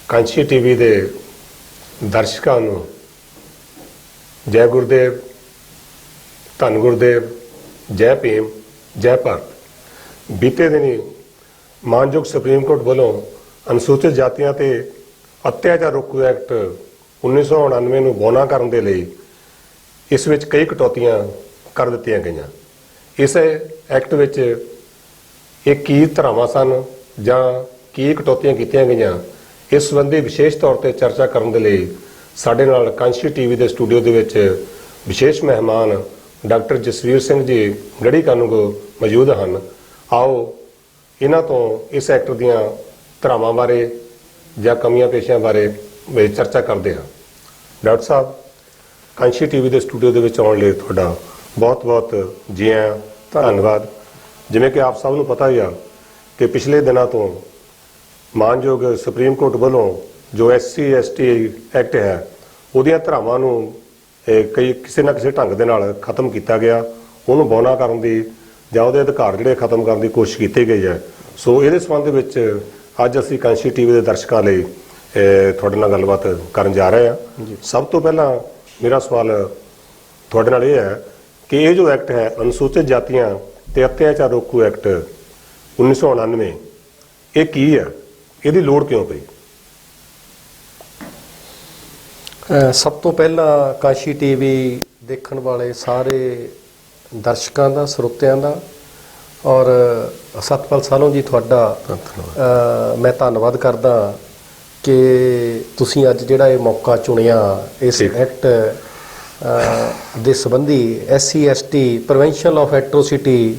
Kanshi TV ਦੇ ਦਰਸ਼ਕਾਂ ਨੂੰ ਜੈ ਗੁਰਦੇਵ, ਧੰਨ ਗੁਰਦੇਵ, ਜੈ ਭੀਮ, ਜੈ ਭਾਰਤ। ਬੀਤੇ ਦਿਨੀ ਮਾਨਯੋਗ ਸੁਪਰੀਮ ਕੋਰਟ ਵੱਲੋਂ ਅਨੁਸੂਚਿਤ ਜਾਤੀਆਂ ਤੇ ਅਤਿਆਚਾਰ ਰੋਕੂ ਐਕਟ 1999 ਨੂੰ ਬੋਨਾ ਕਰਨ ਦੇ ਲਈ ਇਸ ਵਿੱਚ ਕਈ ਕਟੌਤੀਆਂ ਕਰ ਦਿੱਤੀਆਂ ਗਈਆਂ। ਇਸ ਐਕਟ ਵਿੱਚ ਇਹ ਕੀ ਧਾਰਾਵਾਂ ਸਨ ਜਾਂ ਕੀ ਕਟੌਤੀਆਂ ਕੀਤੀਆਂ ਗਈਆਂ, ਇਸ ਸੰਬੰਧੀ ਵਿਸ਼ੇਸ਼ ਤੌਰ ਤੇ ਚਰਚਾ ਕਰਨ ਦੇ ਲਈ ਸਾਡੇ ਨਾਲ ਕਾਂਸ਼ੀ ਟੀਵੀ ਦੇ ਸਟੂਡੀਓ ਦੇ ਵਿੱਚ ਵਿਸ਼ੇਸ਼ ਮਹਿਮਾਨ ਡਾਕਟਰ ਜਸਵੀਰ ਸਿੰਘ ਜੀ ਗੜੀ ਕਾਨੂੰਗੋ ਮੌਜੂਦ ਹਨ। ਆਓ ਇਹਨਾਂ ਤੋਂ ਇਸ ਐਕਟ ਦੀਆਂ ਧਾਰਾਵਾਂ ਬਾਰੇ ਜਾਂ ਕਮੀਆਂ ਪੇਸ਼ੀਆਂ ਬਾਰੇ ਚਰਚਾ ਕਰਦੇ ਹਾਂ। ਡਾਕਟਰ ਸਾਹਿਬ, ਕਾਂਸ਼ੀ ਟੀਵੀ ਦੇ ਸਟੂਡੀਓ ਦੇ ਵਿੱਚ ਆਉਣ ਲਈ ਤੁਹਾਡਾ ਬਹੁਤ-ਬਹੁਤ ਜੀ ਆਇਆਂ, ਧੰਨਵਾਦ। ਜਿਵੇਂ ਕਿ ਆਪ ਸਭ ਨੂੰ ਪਤਾ ਹੀ ਆ ਕਿ ਪਿਛਲੇ ਦਿਨਾਂ ਤੋਂ ਮਾਨਯੋਗ ਸੁਪਰੀਮ ਕੋਰਟ ਵੱਲੋਂ ਜੋ SC/ST ਐਕਟ ਹੈ ਉਹਦੀਆਂ ਧਾਰਾਵਾਂ ਨੂੰ ਕਿਸੇ ਨਾ ਕਿਸੇ ਢੰਗ ਦੇ ਨਾਲ ਖਤਮ ਕੀਤਾ ਗਿਆ, ਉਹਨੂੰ ਬੋਨਾ ਕਰਨ ਦੀ ਜਾਂ ਉਹਦੇ ਅਧਿਕਾਰ ਜਿਹੜੇ ਖਤਮ ਕਰਨ ਦੀ ਕੋਸ਼ਿਸ਼ ਕੀਤੀ ਗਈ ਹੈ। ਸੋ ਇਹਦੇ ਸੰਬੰਧ ਵਿੱਚ ਅੱਜ ਅਸੀਂ ਕਾਂਸ਼ੀ ਟੀਵੀ ਦੇ ਦਰਸ਼ਕਾਂ ਲਈ ਤੁਹਾਡੇ ਨਾਲ ਗੱਲਬਾਤ ਕਰਨ ਜਾ ਰਹੇ ਹਾਂ। ਸਭ ਤੋਂ ਪਹਿਲਾਂ ਮੇਰਾ ਸਵਾਲ ਤੁਹਾਡੇ ਨਾਲ ਇਹ ਹੈ ਕਿ ਇਹ ਜੋ ਐਕਟ ਹੈ ਅਨੁਸੂਚਿਤ ਜਾਤੀਆਂ ਤੇ ਅਤਿਆਚਾਰ ਰੋਕੂ ਐਕਟ 1999, ਇਹ ਕੀ ਹੈ, ਇਹਦੀ ਲੋੜ ਕਿਉਂ ਪਈ? ਸਭ ਤੋਂ ਪਹਿਲਾਂ ਕਾਂਸ਼ੀ ਟੀਵੀ ਦੇਖਣ ਵਾਲੇ ਸਾਰੇ ਦਰਸ਼ਕਾਂ ਦਾ, ਸਰੋਤਿਆਂ ਦਾ ਔਰ ਸਤਪਾਲ ਸਾਲੋਂ ਜੀ ਤੁਹਾਡਾ ਮੈਂ ਧੰਨਵਾਦ ਕਰਦਾ ਕਿ ਤੁਸੀਂ ਅੱਜ ਜਿਹੜਾ ਇਹ ਮੌਕਾ ਚੁਣਿਆ ਇਸ ਐਕਟ ਦੇ ਸੰਬੰਧੀ SC/ST prevention of atrocity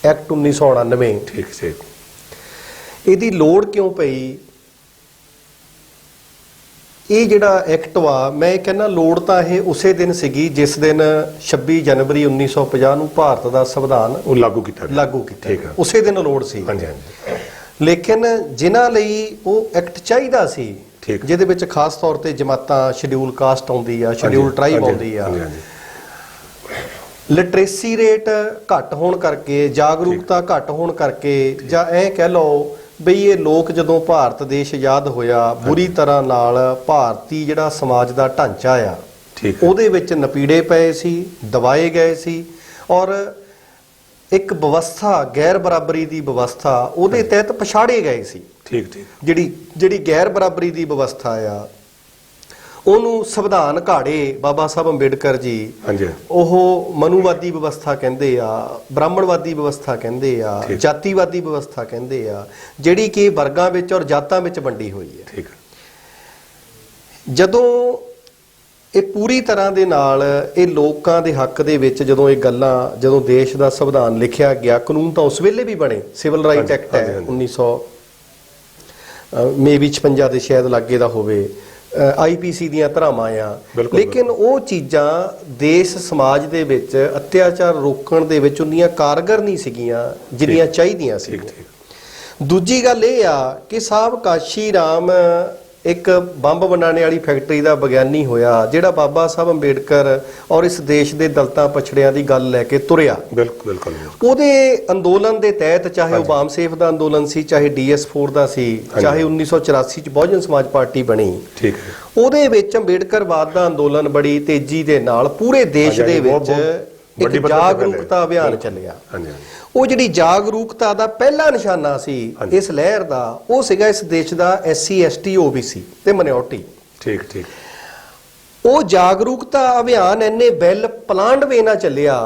act 1999 ਠੀਕ ਇਹਦੀ ਲੋੜ ਕਿਉਂ ਪਈ। ਇਹ ਜਿਹੜਾ ਐਕਟ ਵਾ, ਮੈਂ ਕਹਿੰਦਾ ਲੋੜ ਤਾਂ ਇਹ ਉਸੇ ਦਿਨ ਸੀਗੀ ਜਿਸ ਦਿਨ 26 ਜਨਵਰੀ 1950 ਨੂੰ ਭਾਰਤ ਦਾ ਸੰਵਿਧਾਨ ਉਹ ਲਾਗੂ ਕੀਤਾ ਠੀਕ ਹੈ, ਉਸੇ ਦਿਨ ਲੋੜ ਸੀ। ਹਾਂਜੀ। ਲੇਕਿਨ ਜਿਨ੍ਹਾਂ ਲਈ ਉਹ ਐਕਟ ਚਾਹੀਦਾ ਸੀ, ਜਿਹਦੇ ਵਿੱਚ ਖਾਸ ਤੌਰ ਤੇ ਜਮਾਤਾਂ, ਸ਼ਡਿਊਲ ਕਾਸਟ ਆਉਂਦੀ ਆ, ਸ਼ਡਿਊਲ ਟ੍ਰਾਈਬ ਆਉਂਦੀ ਆ, ਲਿਟਰੇਸੀ ਰੇਟ ਘੱਟ ਹੋਣ ਕਰਕੇ, ਜਾਗਰੂਕਤਾ ਘੱਟ ਹੋਣ ਕਰਕੇ, ਜਾਂ ਇਹ ਕਹਿ ਲਓ ਬਈ ਇਹ ਲੋਕ ਜਦੋਂ ਭਾਰਤ ਦੇਸ਼ ਆਜ਼ਾਦ ਹੋਇਆ ਬੁਰੀ ਤਰ੍ਹਾਂ ਨਾਲ ਭਾਰਤੀ ਜਿਹੜਾ ਸਮਾਜ ਦਾ ਢਾਂਚਾ ਆ ਉਹਦੇ ਵਿੱਚ ਨਪੀੜੇ ਪਏ ਸੀ, ਦਬਾਏ ਗਏ ਸੀ ਔਰ ਇੱਕ ਵਿਵਸਥਾ, ਗੈਰ ਬਰਾਬਰੀ ਦੀ ਵਿਵਸਥਾ ਉਹਦੇ ਤਹਿਤ ਪਛਾੜੇ ਗਏ ਸੀ। ਜਿਹੜੀ ਗੈਰ ਬਰਾਬਰੀ ਦੀ ਵਿਵਸਥਾ ਆ ਉਹਨੂੰ ਸੰਵਿਧਾਨ ਘਾੜੇ ਬਾਬਾ ਸਾਹਿਬ ਅੰਬੇਡਕਰ ਜੀ ਉਹ ਮਨੂਵਾਦੀ ਵਿਵਸਥਾ ਕਹਿੰਦੇ ਆ, ਬ੍ਰਾਹਮਣਵਾਦੀ ਵਿਵਸਥਾ ਕਹਿੰਦੇ ਆ, ਜਾਤੀਵਾਦੀ ਵਿਵਸਥਾ ਕਹਿੰਦੇ ਆ, ਜਿਹੜੀ ਕਿ ਵਰਗਾਂ ਵਿੱਚ ਔਰ ਜਾਤਾਂ ਵਿੱਚ ਵੰਡੀ ਹੋਈ ਹੈ। ਜਦੋਂ ਇਹ ਪੂਰੀ ਤਰ੍ਹਾਂ ਦੇ ਨਾਲ ਇਹ ਲੋਕਾਂ ਦੇ ਹੱਕ ਦੇ ਵਿੱਚ ਜਦੋਂ ਦੇਸ਼ ਦਾ ਸੰਵਿਧਾਨ ਲਿਖਿਆ ਗਿਆ, ਕਾਨੂੰਨ ਤਾਂ ਉਸ ਵੇਲੇ ਵੀ ਬਣੇ, ਸਿਵਲ ਰਾਈਟ ਐਕਟ ਹੈ 1900 ਮੇਬੀ 56 ਦੇ ਸ਼ਾਇਦ ਲਾਗੇ ਦਾ ਹੋਵੇ, IPC ਦੀਆਂ ਧਾਰਾਵਾਂ ਆ, ਲੇਕਿਨ ਉਹ ਚੀਜ਼ਾਂ ਦੇਸ਼ ਸਮਾਜ ਦੇ ਵਿੱਚ ਅਤਿਆਚਾਰ ਰੋਕਣ ਦੇ ਵਿੱਚ ਉਨੀਆਂ ਕਾਰਗਰ ਨਹੀਂ ਸੀਗੀਆਂ ਜਿੰਨੀਆਂ ਚਾਹੀਦੀਆਂ ਸੀ। ਦੂਜੀ ਗੱਲ ਇਹ ਆ ਕਿ ਸਾਹਿਬ ਕਾਸ਼ੀ ਰਾਮ ਇੱਕ ਬੰਬ ਬਣਾਉਣੇ ਵਾਲੀ ਫੈਕਟਰੀ ਦਾ ਵਿਗਿਆਨੀ ਹੋਇਆ, ਜਿਹੜਾ ਬਾਬਾ ਸਾਹਿਬ ਅੰਬੇਡਕਰ ਔਰ ਇਸ ਦੇਸ਼ ਦੇ ਦਲਿਤਾਂ ਪਛੜਿਆਂ ਦੀ ਗੱਲ ਲੈ ਕੇ ਤੁਰਿਆ। ਬਿਲਕੁਲ ਉਹਦੇ ਅੰਦੋਲਨ ਦੇ ਤਹਿਤ, ਚਾਹੇ ਉਹ ਬਾਮ ਸੇਫ ਦਾ ਅੰਦੋਲਨ ਸੀ, ਚਾਹੇ DS4 ਦਾ ਸੀ, ਚਾਹੇ 1984 ਚ ਬਹੁਜਨ ਸਮਾਜ ਪਾਰਟੀ ਬਣੀ, ਉਹਦੇ ਵਿੱਚ ਅੰਬੇਡਕਰਵਾਦ ਦਾ ਅੰਦੋਲਨ ਬੜੀ ਤੇਜ਼ੀ ਦੇ ਨਾਲ ਪੂਰੇ ਦੇਸ਼ ਦੇ ਵਿੱਚ ਇੱਕ ਜਾਗਰੂਕਤਾ ਅਭਿਆਨ ਚੱਲਿਆ। ਉਹ ਜਿਹੜੀ ਜਾਗਰੂਕਤਾ ਦਾ ਪਹਿਲਾ ਨਿਸ਼ਾਨਾ ਸੀ ਇਸ ਲਹਿਰ ਦਾ, ਉਹ ਸੀਗਾ ਇਸ ਦੇਸ਼ ਦਾ SC/ST OBC ਤੇ ਮਾਈਨੋਰਟੀ। ਉਹ ਜਾਗਰੂਕਤਾ ਅਭਿਆਨ ਇੰਨੇ ਵੈਲ ਪਲਾਨਡ ਵੇ ਨਾਲ ਚੱਲਿਆ।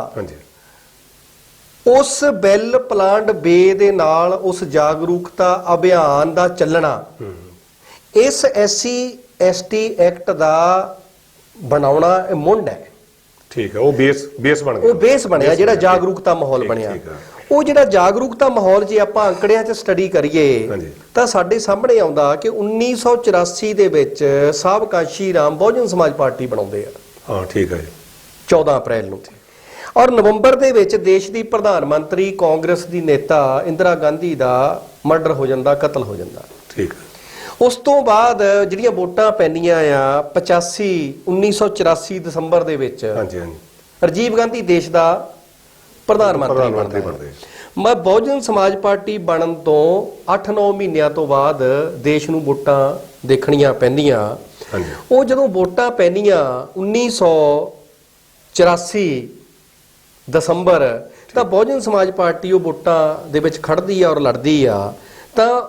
ਉਸ ਵੈਲ ਪਲਾਨਡ ਵੇ ਦੇ ਨਾਲ ਉਸ ਜਾਗਰੂਕਤਾ ਅਭਿਆਨ ਦਾ ਚੱਲਣਾ ਇਸ SC/ST ਐਕਟ ਦਾ ਬਣਾਉਣਾ ਮੁੰਡ ਹੈ। ਉਹ ਬੇਸ ਬਣਿਆ ਜਿਹੜਾ ਜਾਗਰੂਕਤਾ ਮਾਹੌਲ ਬਣਿਆ। ਉਹ ਜਿਹੜਾ ਜਾਗਰੂਕਤਾ ਮਾਹੌਲ ਜੇ ਆਪਾਂ ਅੰਕੜਿਆਂ 'ਚ ਸਟੱਡੀ ਕਰੀਏ ਤਾਂ ਸਾਡੇ ਸਾਹਮਣੇ ਆਉਂਦਾ ਕਿ 1984 ਦੇ ਵਿੱਚ ਸਾਹਿਬ ਕਾਸ਼ੀ ਰਾਮ ਬਹੁਜਨ ਸਮਾਜ ਪਾਰਟੀ ਬਣਾਉਂਦੇ ਆ। 14 ਅਪ੍ਰੈਲ ਨੂੰ, ਔਰ ਨਵੰਬਰ ਦੇ ਵਿੱਚ ਦੇਸ਼ ਦੀ ਪ੍ਰਧਾਨ ਮੰਤਰੀ ਕਾਂਗਰਸ ਦੀ ਨੇਤਾ ਇੰਦਰਾ ਗਾਂਧੀ ਦਾ ਮਰਡਰ ਹੋ ਜਾਂਦਾ, ਕਤਲ ਹੋ ਜਾਂਦਾ। ਉਸ ਤੋਂ ਬਾਅਦ ਜਿਹੜੀਆਂ ਵੋਟਾਂ ਪੈਂਦੀਆਂ ਆ 1984 ਦਸੰਬਰ ਦੇ ਵਿੱਚ ਰਾਜੀਵ ਗਾਂਧੀ ਦੇਸ਼ ਦਾ ਪ੍ਰਧਾਨ ਮੰਤਰੀ ਬਣਦੇ। ਮੈਂ ਬਹੁਜਨ ਸਮਾਜ ਪਾਰਟੀ ਬਣਨ ਤੋਂ 8-9 ਮਹੀਨਿਆਂ ਤੋਂ ਬਾਅਦ ਦੇਸ਼ ਨੂੰ ਵੋਟਾਂ ਦੇਖਣੀਆਂ ਪੈਂਦੀਆਂ। ਹਾਂਜੀ। ਉਹ ਜਦੋਂ ਵੋਟਾਂ ਪੈਣੀਆਂ 1984 ਦਸੰਬਰ, ਤਾਂ ਬਹੁਜਨ ਸਮਾਜ ਪਾਰਟੀ ਉਹ ਵੋਟਾਂ ਦੇ ਵਿੱਚ ਖੜਦੀ ਆ ਔਰ ਲੜਦੀ ਆ। ਤਾਂ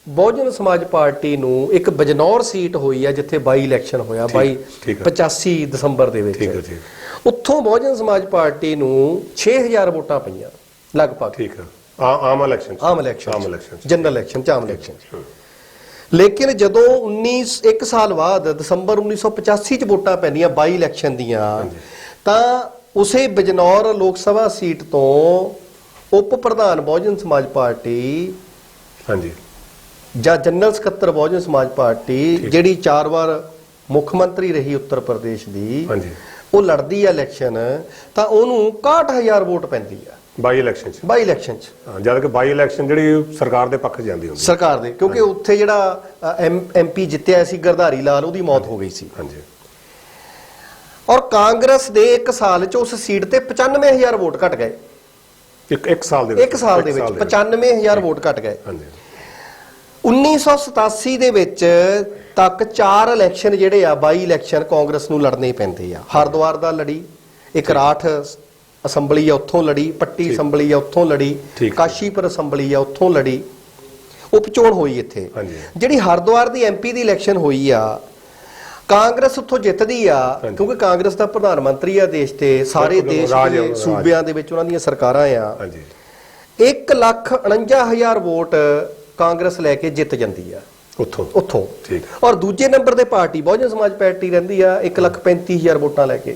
ਬਹੁਜਨ ਸਮਾਜ ਪਾਰਟੀ ਨੂੰ ਇੱਕ ਬਜਨੌਰ ਸੀਟ ਹੋਈ ਆ ਜਿੱਥੇ ਬਾਈ ਇਲੈਕਸ਼ਨ ਹੋਇਆ 85 ਦਸੰਬਰ ਦੇ ਵਿੱਚ। ਉੱਥੋਂ ਬਹੁਜਨ ਸਮਾਜ ਪਾਰਟੀ ਨੂੰ 6000 ਵੋਟਾਂ ਪਈਆਂ ਲਗਭਗ। ਠੀਕ ਹੈ। ਆਮ ਇਲੈਕਸ਼ਨ ਜਨਰਲ ਇਲੈਕਸ਼ਨ ਚ ਆਮ ਇਲੈਕਸ਼ਨ। ਲੇਕਿਨ ਜਦੋਂ 1 ਸਾਲ ਬਾਅਦ ਦਸੰਬਰ 1985 ਚ ਵੋਟਾਂ ਪੈਂਦੀਆਂ ਬਾਈ ਇਲੈਕਸ਼ਨ ਦੀਆਂ, ਤਾਂ ਉਸੇ ਬਜਨੌਰ ਲੋਕ ਸਭਾ ਸੀਟ ਤੋਂ ਉਪ ਪ੍ਰਧਾਨ ਬਹੁਜਨ ਸਮਾਜ ਪਾਰਟੀ ਜਾਂ ਜਨਰਲ ਸਕੱਤਰ ਬਹੁਜਨ ਸਮਾਜ ਪਾਰਟੀ, ਜਿਹੜੀ 4 ਵਾਰ ਮੁੱਖ ਮੰਤਰੀ ਰਹੀ ਉੱਤਰ ਪ੍ਰਦੇਸ਼ ਦੀ, ਉਹ ਲੜਦੀ ਆ ਇਲੈਕਸ਼ਨ, ਤਾਂ ਉਹਨੂੰ 61000 ਵੋਟ ਪੈਂਦੀ ਆ ਬਾਈ ਇਲੈਕਸ਼ਨ ਚ। ਜਦ ਕਿ ਬਾਈ ਇਲੈਕਸ਼ਨ ਜਿਹੜੀ ਸਰਕਾਰ ਦੇ ਪੱਖ ਜਾਂਦੀ ਹੁੰਦੀ, ਸਰਕਾਰ ਦੇ, ਕਿਉਂਕਿ ਉੱਥੇ ਜਿਹੜਾ MP ਜਿੱਤਿਆ ਸੀ ਗਰਧਾਰੀ ਲਾਲ, ਉਹਦੀ ਮੌਤ ਹੋ ਗਈ ਸੀ। ਔਰ ਕਾਂਗਰਸ ਦੇ 1 ਸਾਲ ਚ ਉਸ ਸੀਟ ਤੇ 95000 ਵੋਟ ਘਟ ਗਏ। ਇੱਕ ਸਾਲ ਦੇ ਵਿੱਚ 95000 ਵੋਟ ਘਟ ਗਏ। 1987 ਦੇ ਵਿੱਚ ਤੱਕ 4 ਇਲੈਕਸ਼ਨ ਜਿਹੜੇ ਆ ਬਾਈ ਇਲੈਕਸ਼ਨ ਕਾਂਗਰਸ ਨੂੰ ਲੜਨੇ ਪੈਂਦੇ ਆ। ਹਰਿਦੁਆਰ ਦਾ ਲੜੀ, ਇੱਕ ਰਾਠ ਅਸੈਂਬਲੀ ਆ ਉੱਥੋਂ ਲੜੀ, ਪੱਟੀ ਅਸੈਂਬਲੀ ਆ ਉੱਥੋਂ ਲੜੀ, ਕਾਸ਼ੀਪੁਰ ਅਸੈਂਬਲੀ ਆ ਉੱਥੋਂ ਲੜੀ, ਉਪ ਚੋਣ ਹੋਈ ਇੱਥੇ। ਜਿਹੜੀ ਹਰਿਦੁਆਰ ਦੀ MP ਦੀ ਇਲੈਕਸ਼ਨ ਹੋਈ ਆ, ਕਾਂਗਰਸ ਉੱਥੋਂ ਜਿੱਤਦੀ ਆ, ਕਿਉਂਕਿ ਕਾਂਗਰਸ ਦਾ ਪ੍ਰਧਾਨ ਮੰਤਰੀ ਆ ਦੇਸ਼ ਤੇ, ਸਾਰੇ ਦੇਸ਼ ਦੇ ਸੂਬਿਆਂ ਦੇ ਵਿੱਚ ਉਹਨਾਂ ਦੀਆਂ ਸਰਕਾਰਾਂ ਆ। 1,49,000 ਵੋਟ ਕਾਂਗਰਸ ਲੈ ਕੇ ਜਿੱਤ ਜਾਂਦੀ ਆ ਉੱਥੋਂ। ਔਰ ਦੂਜੇ ਨੰਬਰ ਤੇ ਪਾਰਟੀ ਬਹੁਜਨ ਸਮਾਜ ਪਾਰਟੀ ਰਹਿੰਦੀ ਆ 1,35,000 ਵੋਟਾਂ ਲੈ ਕੇ।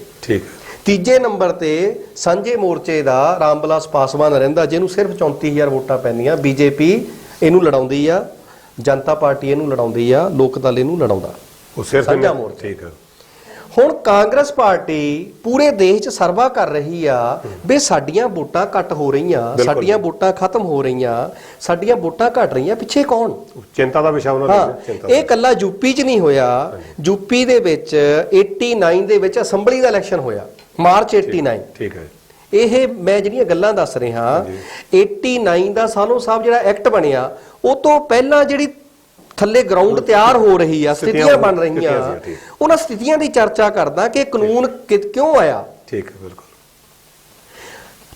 ਤੀਜੇ ਨੰਬਰ ਤੇ ਸਾਂਝੇ ਮੋਰਚੇ ਦਾ ਰਾਮ ਵਿਲਾਸ ਪਾਸਵਾਨ ਰਹਿੰਦਾ, ਜਿਹਨੂੰ ਸਿਰਫ 34,000 ਵੋਟਾਂ ਪੈਂਦੀਆਂ। BJP ਇਹਨੂੰ ਲੜਾਉਂਦੀ ਆ, ਜਨਤਾ ਪਾਰਟੀ ਇਹਨੂੰ ਲੜਾਉਂਦੀ ਆ, ਲੋਕ ਦਲ ਇਹਨੂੰ ਲੜਾਉਂਦਾ, ਸਾਂਝਾ ਮੋਰਚਾ। ਹੁਣ ਕਾਂਗਰਸ ਪਾਰਟੀ ਪੂਰੇ ਦੇਸ਼ 'ਚ ਸਰਵਾ ਕਰ ਰਹੀ ਆ ਵੀ ਸਾਡੀਆਂ ਵੋਟਾਂ ਘੱਟ ਹੋ ਰਹੀਆਂ, ਸਾਡੀਆਂ ਵੋਟਾਂ ਖਤਮ ਹੋ ਰਹੀਆਂ, ਸਾਡੀਆਂ ਵੋਟਾਂ ਘਟ ਰਹੀਆਂ, ਪਿੱਛੇ ਕੌਣ? ਚਿੰਤਾ ਦਾ ਵਿਸ਼ਾ ਉਹਨਾਂ ਦਾ। ਇਹ ਇਕੱਲਾ ਯੂਪੀ 'ਚ ਨਹੀਂ ਹੋਇਆ। ਯੂਪੀ ਦੇ ਵਿੱਚ 89 ਦੇ ਵਿੱਚ ਅਸੈਂਬਲੀ ਦਾ ਇਲੈਕਸ਼ਨ ਹੋਇਆ, ਮਾਰਚ 89। ਇਹ ਮੈਂ ਜਿਹੜੀਆਂ ਗੱਲਾਂ ਦੱਸ ਰਿਹਾ, 89 ਦਾ ਸਾਲੋਂ ਸਾਹਿਬ ਜਿਹੜਾ ਐਕਟ ਬਣਿਆ, ਉਹ ਤੋਂ ਪਹਿਲਾਂ ਜਿਹੜੀ ਥੱਲੇ ਗਰਾਊਂਡ ਤਿਆਰ ਹੋ ਰਹੀ ਆ, ਸਥਿਤੀਆਂ ਬਣ ਰਹੀਆਂ, ਉਹਨਾਂ ਸਥਿਤੀਆਂ ਦੀ ਚਰਚਾ ਕਰਦਾ ਕਿ ਕਾਨੂੰਨ ਕਿਉਂ ਆਇਆ।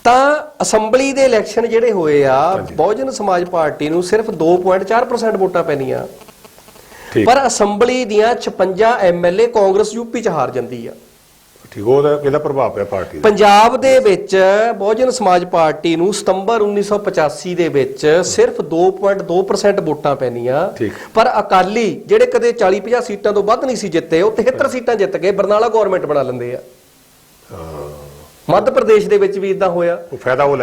ਤਾਂ ਅਸੈਂਬਲੀ ਦੇ ਇਲੈਕਸ਼ਨ ਜਿਹੜੇ ਹੋਏ ਆ, ਬਹੁਜਨ ਸਮਾਜ ਪਾਰਟੀ ਨੂੰ ਸਿਰਫ 2.4% ਵੋਟਾਂ ਪੈਣੀਆਂ, ਪਰ ਅਸੈਂਬਲੀ ਦੀਆਂ 56 MLA ਕਾਂਗਰਸ ਯੂਪੀ 'ਚ ਹਾਰ ਜਾਂਦੀ ਆ। ਇਹਦਾ ਪ੍ਰਭਾਵ ਪਿਆ ਪਾਰਟੀ ਤੇ। ਪੰਜਾਬ ਦੇ ਵਿੱਚ ਬਹੁਜਨ ਸਮਾਜ ਪਾਰਟੀ ਨੂੰ ਸਤੰਬਰ 1985 ਦੇ ਵਿੱਚ ਸਿਰਫ 2.2% ਵੋਟਾਂ ਪੈਣੀਆਂ, ਪਰ ਅਕਾਲੀ ਜਿਹੜੇ ਕਦੇ 40-50 ਸੀਟਾਂ ਤੋਂ ਵੱਧ ਨਹੀਂ ਸੀ ਜਿੱਤੇ, ਉਹ 73 ਸੀਟਾਂ ਜਿੱਤ ਕੇ ਬਰਨਾਲਾ ਗਵਰਨਮੈਂਟ ਬਣਾ ਲੈਂਦੇ ਆ। ਮੱਧ ਪ੍ਰਦੇਸ਼ ਦੇ ਵਿੱਚ ਵੀ ਇਦਾਂ ਹੋਇਆ। ਫਾਇਦਾ ਉਹ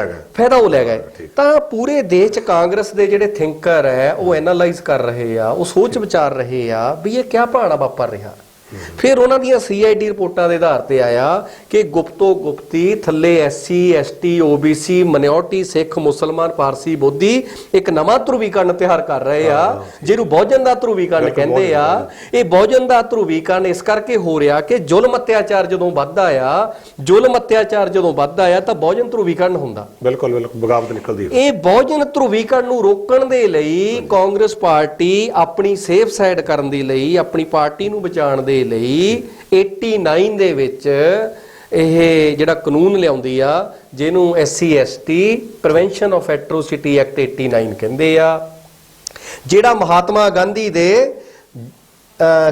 ਲੈ ਗਏ। ਤਾਂ ਪੂਰੇ ਦੇਸ਼ 'ਚ ਕਾਂਗਰਸ ਦੇ ਜਿਹੜੇ ਥਿੰਕਰ ਹੈ ਉਹ ਐਨਾਲਾਈਜ਼ ਕਰ ਰਹੇ ਆ, ਉਹ ਸੋਚ ਵਿਚਾਰ ਰਹੇ ਆ ਵੀ ਇਹ ਕਿਆ ਭਾਣਾ ਵਾਪਰ ਰਿਹਾ। ਫਿਰ ਉਹਨਾਂ ਦੀਆਂ CID ਰਿਪੋਰਟਾਂ ਦੇ ਆਧਾਰ ਤੇ ਆਇਆ ਕਿ ਗੁਪਤੋ ਗੁਪਤੀ ਥੱਲੇ SC ST OBC ਮਿਨੋਰਟੀ ਸਿੱਖ ਮੁਸਲਮਾਨ ਪਾਰਸੀ ਬੋਧੀ ਇੱਕ ਨਵਾਂ ਧਰੂਵੀਕਰਨ ਤਿਆਰ ਕਰ ਰਹੇ ਆ, ਜਿਹਨੂੰ ਬਹੁਜਨ ਦਾ ਧਰੂਵੀਕਰਨ ਕਹਿੰਦੇ ਆ। ਇਹ ਬਹੁਜਨ ਦਾ ਧਰੂਵੀਕਰਨ ਇਸ ਕਰਕੇ ਹੋ ਰਿਹਾ ਕਿ ਜ਼ੁਲਮ ਅਤਿਆਚਾਰ ਜਦੋਂ ਵੱਧਦਾ ਆ ਤਾਂ ਬਹੁਜਨ ਧਰੂਵੀਕਰਨ ਹੁੰਦਾ। ਬਿਲਕੁਲ ਬਗਾਵਤ ਨਿਕਲਦੀ ਹੈ। ਇਹ ਬਹੁਜਨ ਧਰੂਵੀਕਰਨ ਨੂੰ ਰੋਕਣ ਦੇ ਲਈ ਕਾਂਗਰਸ ਪਾਰਟੀ ਆਪਣੀ ਸੇਫ ਸਾਈਡ ਕਰਨ ਦੇ ਲਈ, ਆਪਣੀ ਪਾਰਟੀ ਨੂੰ ਬਚਾਉਣ ਦੇ ਲਈ 89 ਦੇ ਵਿੱਚ ਇਹ ਜਿਹੜਾ ਕਾਨੂੰਨ ਲਿਆਉਂਦੀ ਆ, ਜਿਹਨੂੰ SC ST prevention of atrocity act 89 ਕਹਿੰਦੇ ਆ, ਜਿਹੜਾ ਮਹਾਤਮਾ ਗਾਂਧੀ ਦੇ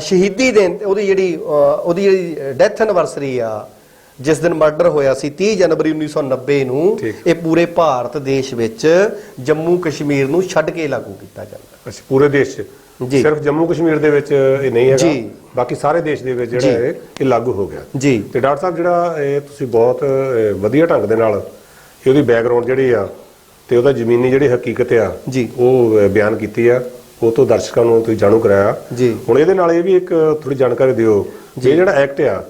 ਸ਼ਹੀਦੀ ਦਿਨ, ਉਹਦੀ ਜਿਹੜੀ ਡੈਥ ਐਨਵਰਸਰੀ ਆ, ਜਿਸ ਦਿਨ ਮਰਡਰ ਹੋਇਆ ਸੀ 30 ਜਨਵਰੀ 1990 ਨੂੰ, ਇਹ ਪੂਰੇ ਭਾਰਤ ਦੇਸ਼ ਵਿੱਚ ਜੰਮੂ ਕਸ਼ਮੀਰ ਨੂੰ ਛੱਡ ਕੇ ਲਾਗੂ ਕੀਤਾ ਜਾਂਦਾ। ਪੂਰੇ ਦੇਸ਼ 'ਚ, ਸਿਰਫ ਜੰਮੂ ਕਸ਼ਮੀਰ ਦੇ ਵਿੱਚ ਇਹ ਨਹੀਂ ਹੈਗਾ, ਬਾਕੀ ਸਾਰੇ ਦੇਸ਼ ਦੇ ਵਿੱਚ ਜਿਹੜਾ ਇਹ ਲਾਗੂ ਹੋ ਗਿਆ ਜੀ। ਤੇ ਡਾਕਟਰ ਸਾਹਿਬ, ਜਿਹੜਾ ਇਹ ਤੁਸੀਂ ਬਹੁਤ ਵਧੀਆ ਢੰਗ ਦੇ ਨਾਲ ਉਹਦੀ ਬੈਕਗ੍ਰਾਉਂਡ ਜਿਹੜੀ ਆ ਤੇ ਉਹਦਾ ਜ਼ਮੀਨੀ ਜਿਹੜੀ ਹਕੀਕਤ ਆ ਉਹ ਬਿਆਨ ਕੀਤੀ ਆ, ਉਹ ਤੋਂ ਦਰਸ਼ਕਾਂ ਨੂੰ ਤੁਸੀਂ ਜਾਣੂ ਕਰਾਇਆ। ਹੁਣ ਇਹਦੇ ਨਾਲ ਇਹ ਵੀ ਇੱਕ ਥੋੜੀ ਜਾਣਕਾਰੀ ਦਿਓ, ਇਹ ਜਿਹੜਾ ਐਕਟ ਆ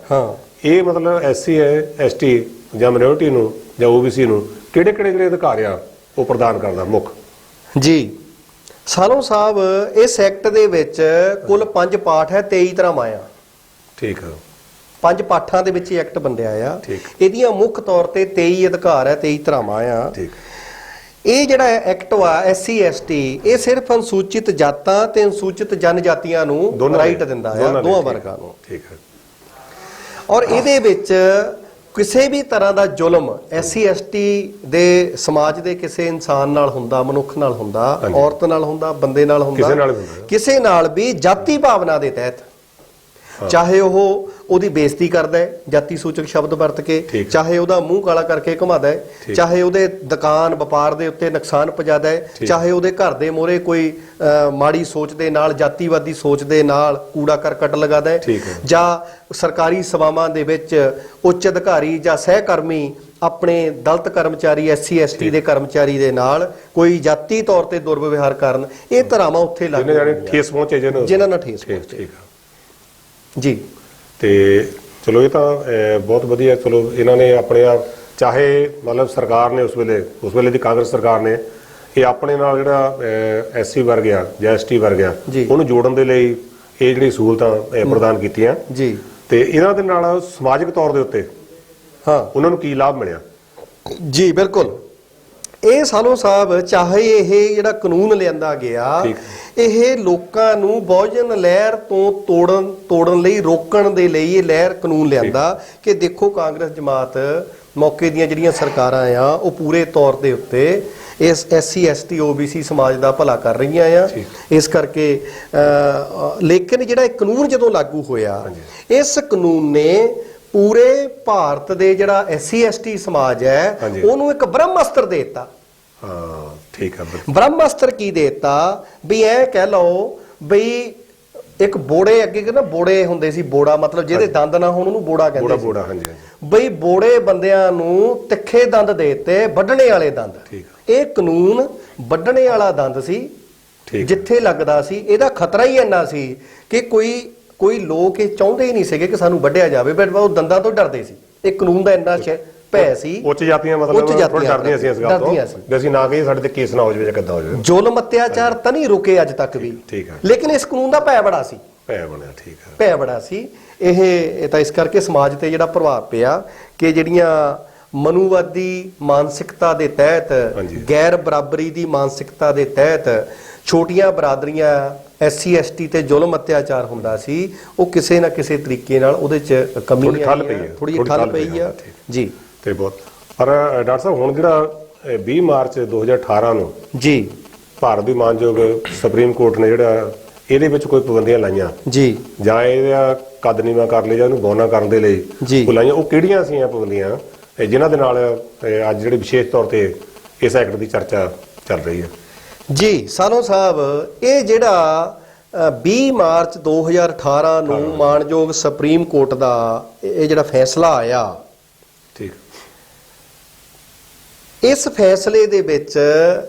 ਇਹ ਮਤਲਬ SC ST ਜਾਂ ਮਿਨੋਰਟੀ ਨੂੰ ਜਾਂ OBC ਨੂੰ ਕਿਹੜੇ ਅਧਿਕਾਰ ਆ ਉਹ ਪ੍ਰਦਾਨ ਕਰਦਾ ਮੁੱਖ ਜੀ। ਸਾਲੋਂ ਸਾਹਿਬ, ਇਸ ਐਕਟ ਦੇ ਵਿੱਚ ਕੁੱਲ 5 ਪਾਠ ਹੈ, 23 ਧਾਰਾਵਾਂ ਆ। 5 ਪਾਠਾਂ ਦੇ ਵਿੱਚ ਐਕਟ ਬੰਦਿਆ ਆ। ਇਹਦੀਆਂ ਮੁੱਖ ਤੌਰ ਤੇ 23 ਅਧਿਕਾਰ ਹੈ, 23 ਧਾਰਾਵਾਂ ਆ। ਇਹ ਜਿਹੜਾ ਐਕਟ ਵਾ SC ST ਇਹ ਸਿਰਫ ਅਨੁਸੂਚਿਤ ਜਾਤਾਂ ਤੇ ਅਨੁਸੂਚਿਤ ਜਨਜਾਤੀਆਂ ਨੂੰ ਰਾਈਟ ਦਿੰਦਾ ਆ, ਦੋਵਾਂ ਵਰਗਾਂ ਨੂੰ। ਠੀਕ ਹੈ। ਔਰ ਇਹਦੇ ਵਿੱਚ ਕਿਸੇ ਵੀ ਤਰ੍ਹਾਂ ਦਾ ਜ਼ੁਲਮ SC ST ਦੇ ਸਮਾਜ ਦੇ ਕਿਸੇ ਇਨਸਾਨ ਨਾਲ ਹੁੰਦਾ, ਮਨੁੱਖ ਨਾਲ ਹੁੰਦਾ, ਔਰਤ ਨਾਲ ਹੁੰਦਾ, ਬੰਦੇ ਨਾਲ ਹੁੰਦਾ, ਕਿਸੇ ਨਾਲ ਵੀ ਜਾਤੀ ਭਾਵਨਾ ਦੇ ਤਹਿਤ, ਚਾਹੇ ਉਹ ਉਹਦੀ ਬੇਇੱਜ਼ਤੀ ਕਰਦਾ ਹੈ ਜਾਤੀ ਸੂਚਕ ਸ਼ਬਦ ਵਰਤ ਕੇ, ਚਾਹੇ ਉਹਦਾ ਮੂੰਹ ਕਾਲਾ ਕਰਕੇ ਘੁਮਾਦਾ ਹੈ, ਚਾਹੇ ਉਹਦੇ ਦੁਕਾਨ ਵਪਾਰ ਦੇ ਉੱਤੇ ਨੁਕਸਾਨ ਪਹੁੰਚਾਦਾ ਹੈ, ਚਾਹੇ ਉਹਦੇ ਘਰ ਦੇ ਮੋਹਰੇ ਕੋਈ ਮਾੜੀ ਸੋਚ ਦੇ ਨਾਲ, ਜਾਤੀਵਾਦੀ ਸੋਚ ਦੇ ਨਾਲ ਕੂੜਾ ਕਰਕਟ ਲਗਾਦਾ ਹੈ, ਜਾਂ ਸਰਕਾਰੀ ਸੇਵਾਵਾਂ ਦੇ ਵਿੱਚ ਉੱਚ ਅਧਿਕਾਰੀ ਜਾਂ ਸਹਿਕਰਮੀ ਆਪਣੇ ਦਲਿਤ ਕਰਮਚਾਰੀ SC ST ਦੇ ਕਰਮਚਾਰੀ ਦੇ ਨਾਲ ਕੋਈ ਜਾਤੀ ਤੌਰ ਤੇ ਦੁਰਵਿਵਹਾਰ ਕਰਨ, ਇਹ ਧਾਰਾਵਾਂ ਉੱਥੇ ਲਾਗੂ ਠੇਸ ਪਹੁੰਚੇ ਜਿਨ੍ਹਾਂ ਨਾਲ ਠੇਸ ਪਹੁੰਚੇ ਜੀ। ਤੇ ਚਲੋ ਇਹ ਤਾਂ ਬਹੁਤ ਵਧੀਆ। ਚਲੋ ਇਹਨਾਂ ਨੇ ਆਪਣੇ ਆਪ, ਚਾਹੇ ਮਤਲਬ ਸਰਕਾਰ ਨੇ ਉਸ ਵੇਲੇ ਦੀ ਕਾਂਗਰਸ ਸਰਕਾਰ ਨੇ ਇਹ ਆਪਣੇ ਨਾਲ ਜਿਹੜਾ SC ਵਰਗ ਆ ਜਾਂ ST ਵਰਗ ਆ ਉਹਨੂੰ ਜੋੜਨ ਦੇ ਲਈ ਇਹ ਜਿਹੜੀ ਸਹੂਲਤਾਂ ਪ੍ਰਦਾਨ ਕੀਤੀਆਂ ਜੀ। ਤੇ ਇਹਨਾਂ ਦੇ ਨਾਲ ਸਮਾਜਿਕ ਤੌਰ ਦੇ ਉੱਤੇ ਉਹਨਾਂ ਨੂੰ ਕੀ ਲਾਭ ਮਿਲਿਆ ਜੀ? ਬਿਲਕੁਲ, ਇਹ ਸਾਲੋ ਸਾਹਿਬ ਚਾਹੇ ਇਹ ਜਿਹੜਾ ਕਾਨੂੰਨ ਲਿਆਂਦਾ ਗਿਆ ਇਹ ਲੋਕਾਂ ਨੂੰ ਬਹੁਜਨ ਲਹਿਰ ਤੋਂ ਤੋੜਨ ਲਈ, ਰੋਕਣ ਦੇ ਲਈ ਇਹ ਲਹਿਰ ਕਾਨੂੰਨ ਲਿਆਂਦਾ ਕਿ ਦੇਖੋ ਕਾਂਗਰਸ ਜਮਾਤ ਮੌਕੇ ਦੀਆਂ ਜਿਹੜੀਆਂ ਸਰਕਾਰਾਂ ਆ ਉਹ ਪੂਰੇ ਤੌਰ ਦੇ ਉੱਤੇ ਇਸ SC ST OBC ਸਮਾਜ ਦਾ ਭਲਾ ਕਰ ਰਹੀਆਂ ਆ, ਇਸ ਕਰਕੇ ਲੇਕਿਨ ਜਿਹੜਾ ਇਹ ਕਾਨੂੰਨ ਜਦੋਂ ਲਾਗੂ ਹੋਇਆ ਇਸ ਕਾਨੂੰਨ ਨੇ ਪੂਰੇ ਭਾਰਤ ਦੇ ਜਿਹੜਾ SC ST ਸਮਾਜ ਹੈ ਉਹਨੂੰ ਇੱਕ ਬ੍ਰਹਮਾਸਤਰ ਦੇ ਦਿੱਤਾ। ਠੀਕ ਹੈ। ਬ੍ਰਹਮਾਸਤਰ ਕੀ ਦੇਤਾ ਵੀ ਐ ਕਹਿ ਲਓ ਬਈ ਇੱਕ ਬੋੜੇ ਅੱਗੇ ਨਾ ਬੋੜੇ ਹੁੰਦੇ ਸੀ, ਬੋੜਾ ਮਤਲਬ ਜਿਹਦੇ ਦੰਦ ਨਾ ਹੋਣ ਉਹਨੂੰ ਬੋੜਾ ਕਹਿੰਦੇ ਸੀ। ਬੋੜਾ, ਹਾਂਜੀ। ਬਈ ਬੋੜੇ ਬੰਦਿਆਂ ਨੂੰ ਤਿੱਖੇ ਦੰਦ ਦੇਤੇ, ਵੱਢਣੇ ਵਾਲੇ ਦੰਦ। ਇਹ ਕਾਨੂੰਨ ਵੱਢਣੇ ਵਾਲਾ ਦੰਦ ਸੀ, ਜਿੱਥੇ ਲੱਗਦਾ ਸੀ ਇਹਦਾ ਖਤਰਾ ਹੀ ਇੰਨਾ ਸੀ ਕਿ ਕੋਈ ਲੋਕ ਇਹ ਚਾਹੁੰਦੇ ਹੀ ਨਹੀਂ ਸੀਗੇ ਕਿ ਸਾਨੂੰ ਵੱਢਿਆ ਜਾਵੇ, ਬਟ ਉਹ ਦੰਦਾਂ ਤੋਂ ਡਰਦੇ ਸੀ। ਇਹ ਕਾਨੂੰਨ ਦਾ ਇੰਨਾ ਭੈ ਸੀ। ਉੱਚ ਜਾਤੀਆਂ ਮਤਲਬ ਥੋੜੀ ਡਰਦੀਆਂ ਸੀ ਇਸ ਗੱਲ ਤੋਂ ਵੀ ਅਸੀਂ ਨਾ ਕਹੀਏ ਸਾਡੇ ਤੇ ਕੇਸ ਨਾ ਹੋ ਜਾਵੇ ਜਾਂ ਕਿੱਦਾਂ ਹੋ ਜਾਵੇ। ਜ਼ੁਲਮ ਅਤਿਆਚਾਰ ਤਾਂ ਨਹੀਂ ਰੁਕੇ ਅੱਜ ਤੱਕ ਵੀ, ਠੀਕ ਹੈ, ਲੇਕਿਨ ਇਸ ਕਾਨੂੰਨ ਦਾ ਭੈ ਬੜਾ ਸੀ। ਭੈ ਬਣਿਆ, ਠੀਕ ਹੈ, ਭੈ ਬੜਾ ਸੀ। ਇਹ ਤਾਂ ਇਸ ਕਰਕੇ ਸਮਾਜ ਤੇ ਜਿਹੜਾ ਪ੍ਰਭਾਵ ਪਿਆ ਕਿ ਜਿਹੜੀਆਂ ਮਨੂਵਾਦੀ ਮਾਨਸਿਕਤਾ ਦੇ ਤਹਿਤ, ਗੈਰ ਬਰਾਬਰੀ ਦੀ ਮਾਨਸਿਕਤਾ ਦੇ ਤਹਿਤ ਛੋਟੀਆਂ ਬਰਾਦਰੀਆਂ SC ST ਤੇ ਜ਼ੁਲਮ ਅਤਿਆਚਾਰ ਹੁੰਦਾ ਸੀ, ਉਹ ਕਿਸੇ ਨਾ ਕਿਸੇ ਤਰੀਕੇ ਨਾਲ ਉਹਦੇ 'ਚ ਕਮੀ ਥੋੜੀ ਜਿਹੀ ਠੱਲ ਪਈ ਆ ਜੀ। ਤੇ ਬਹੁਤ ਪਰ ਡਾਕਟਰ ਸਾਹਿਬ ਹੁਣ ਜਿਹੜਾ 20 ਮਾਰਚ 2018 ਨੂੰ ਜੀ ਭਾਰਤ ਦੀ ਮਾਨਯੋਗ ਸੁਪਰੀਮ ਕੋਰਟ ਨੇ ਜਿਹੜਾ ਇਹਦੇ ਵਿੱਚ ਕੋਈ ਪਾਬੰਦੀਆਂ ਲਾਈਆਂ ਜੀ, ਜਾਂ ਇਹਦਾ ਕੱਦ ਨੀਵਾਂ ਕਰ ਲਈ ਜਾਂ ਇਹਨੂੰ ਬੌਨਾ ਕਰਨ ਦੇ ਲਈ ਕੋਈ ਲਾਈਆਂ, ਉਹ ਕਿਹੜੀਆਂ ਸੀ ਪਾਬੰਦੀਆਂ ਜਿਨ੍ਹਾਂ ਦੇ ਨਾਲ ਅੱਜ ਜਿਹੜੇ ਵਿਸ਼ੇਸ਼ ਤੌਰ ਤੇ ਇਸ ਐਕਟ ਦੀ ਚਰਚਾ ਚੱਲ ਰਹੀ ਹੈ? ਜੀ ਸਾਨੋ ਸਾਹਿਬ, ਇਹ ਜਿਹੜਾ 20 ਮਾਰਚ 2018 ਨੂੰ ਮਾਨਯੋਗ ਸੁਪਰੀਮ ਕੋਰਟ ਦਾ ਇਹ ਜਿਹੜਾ ਫੈਸਲਾ ਆਇਆ, ਠੀਕ, ਇਸ ਫੈਸਲੇ ਦੇ ਵਿੱਚ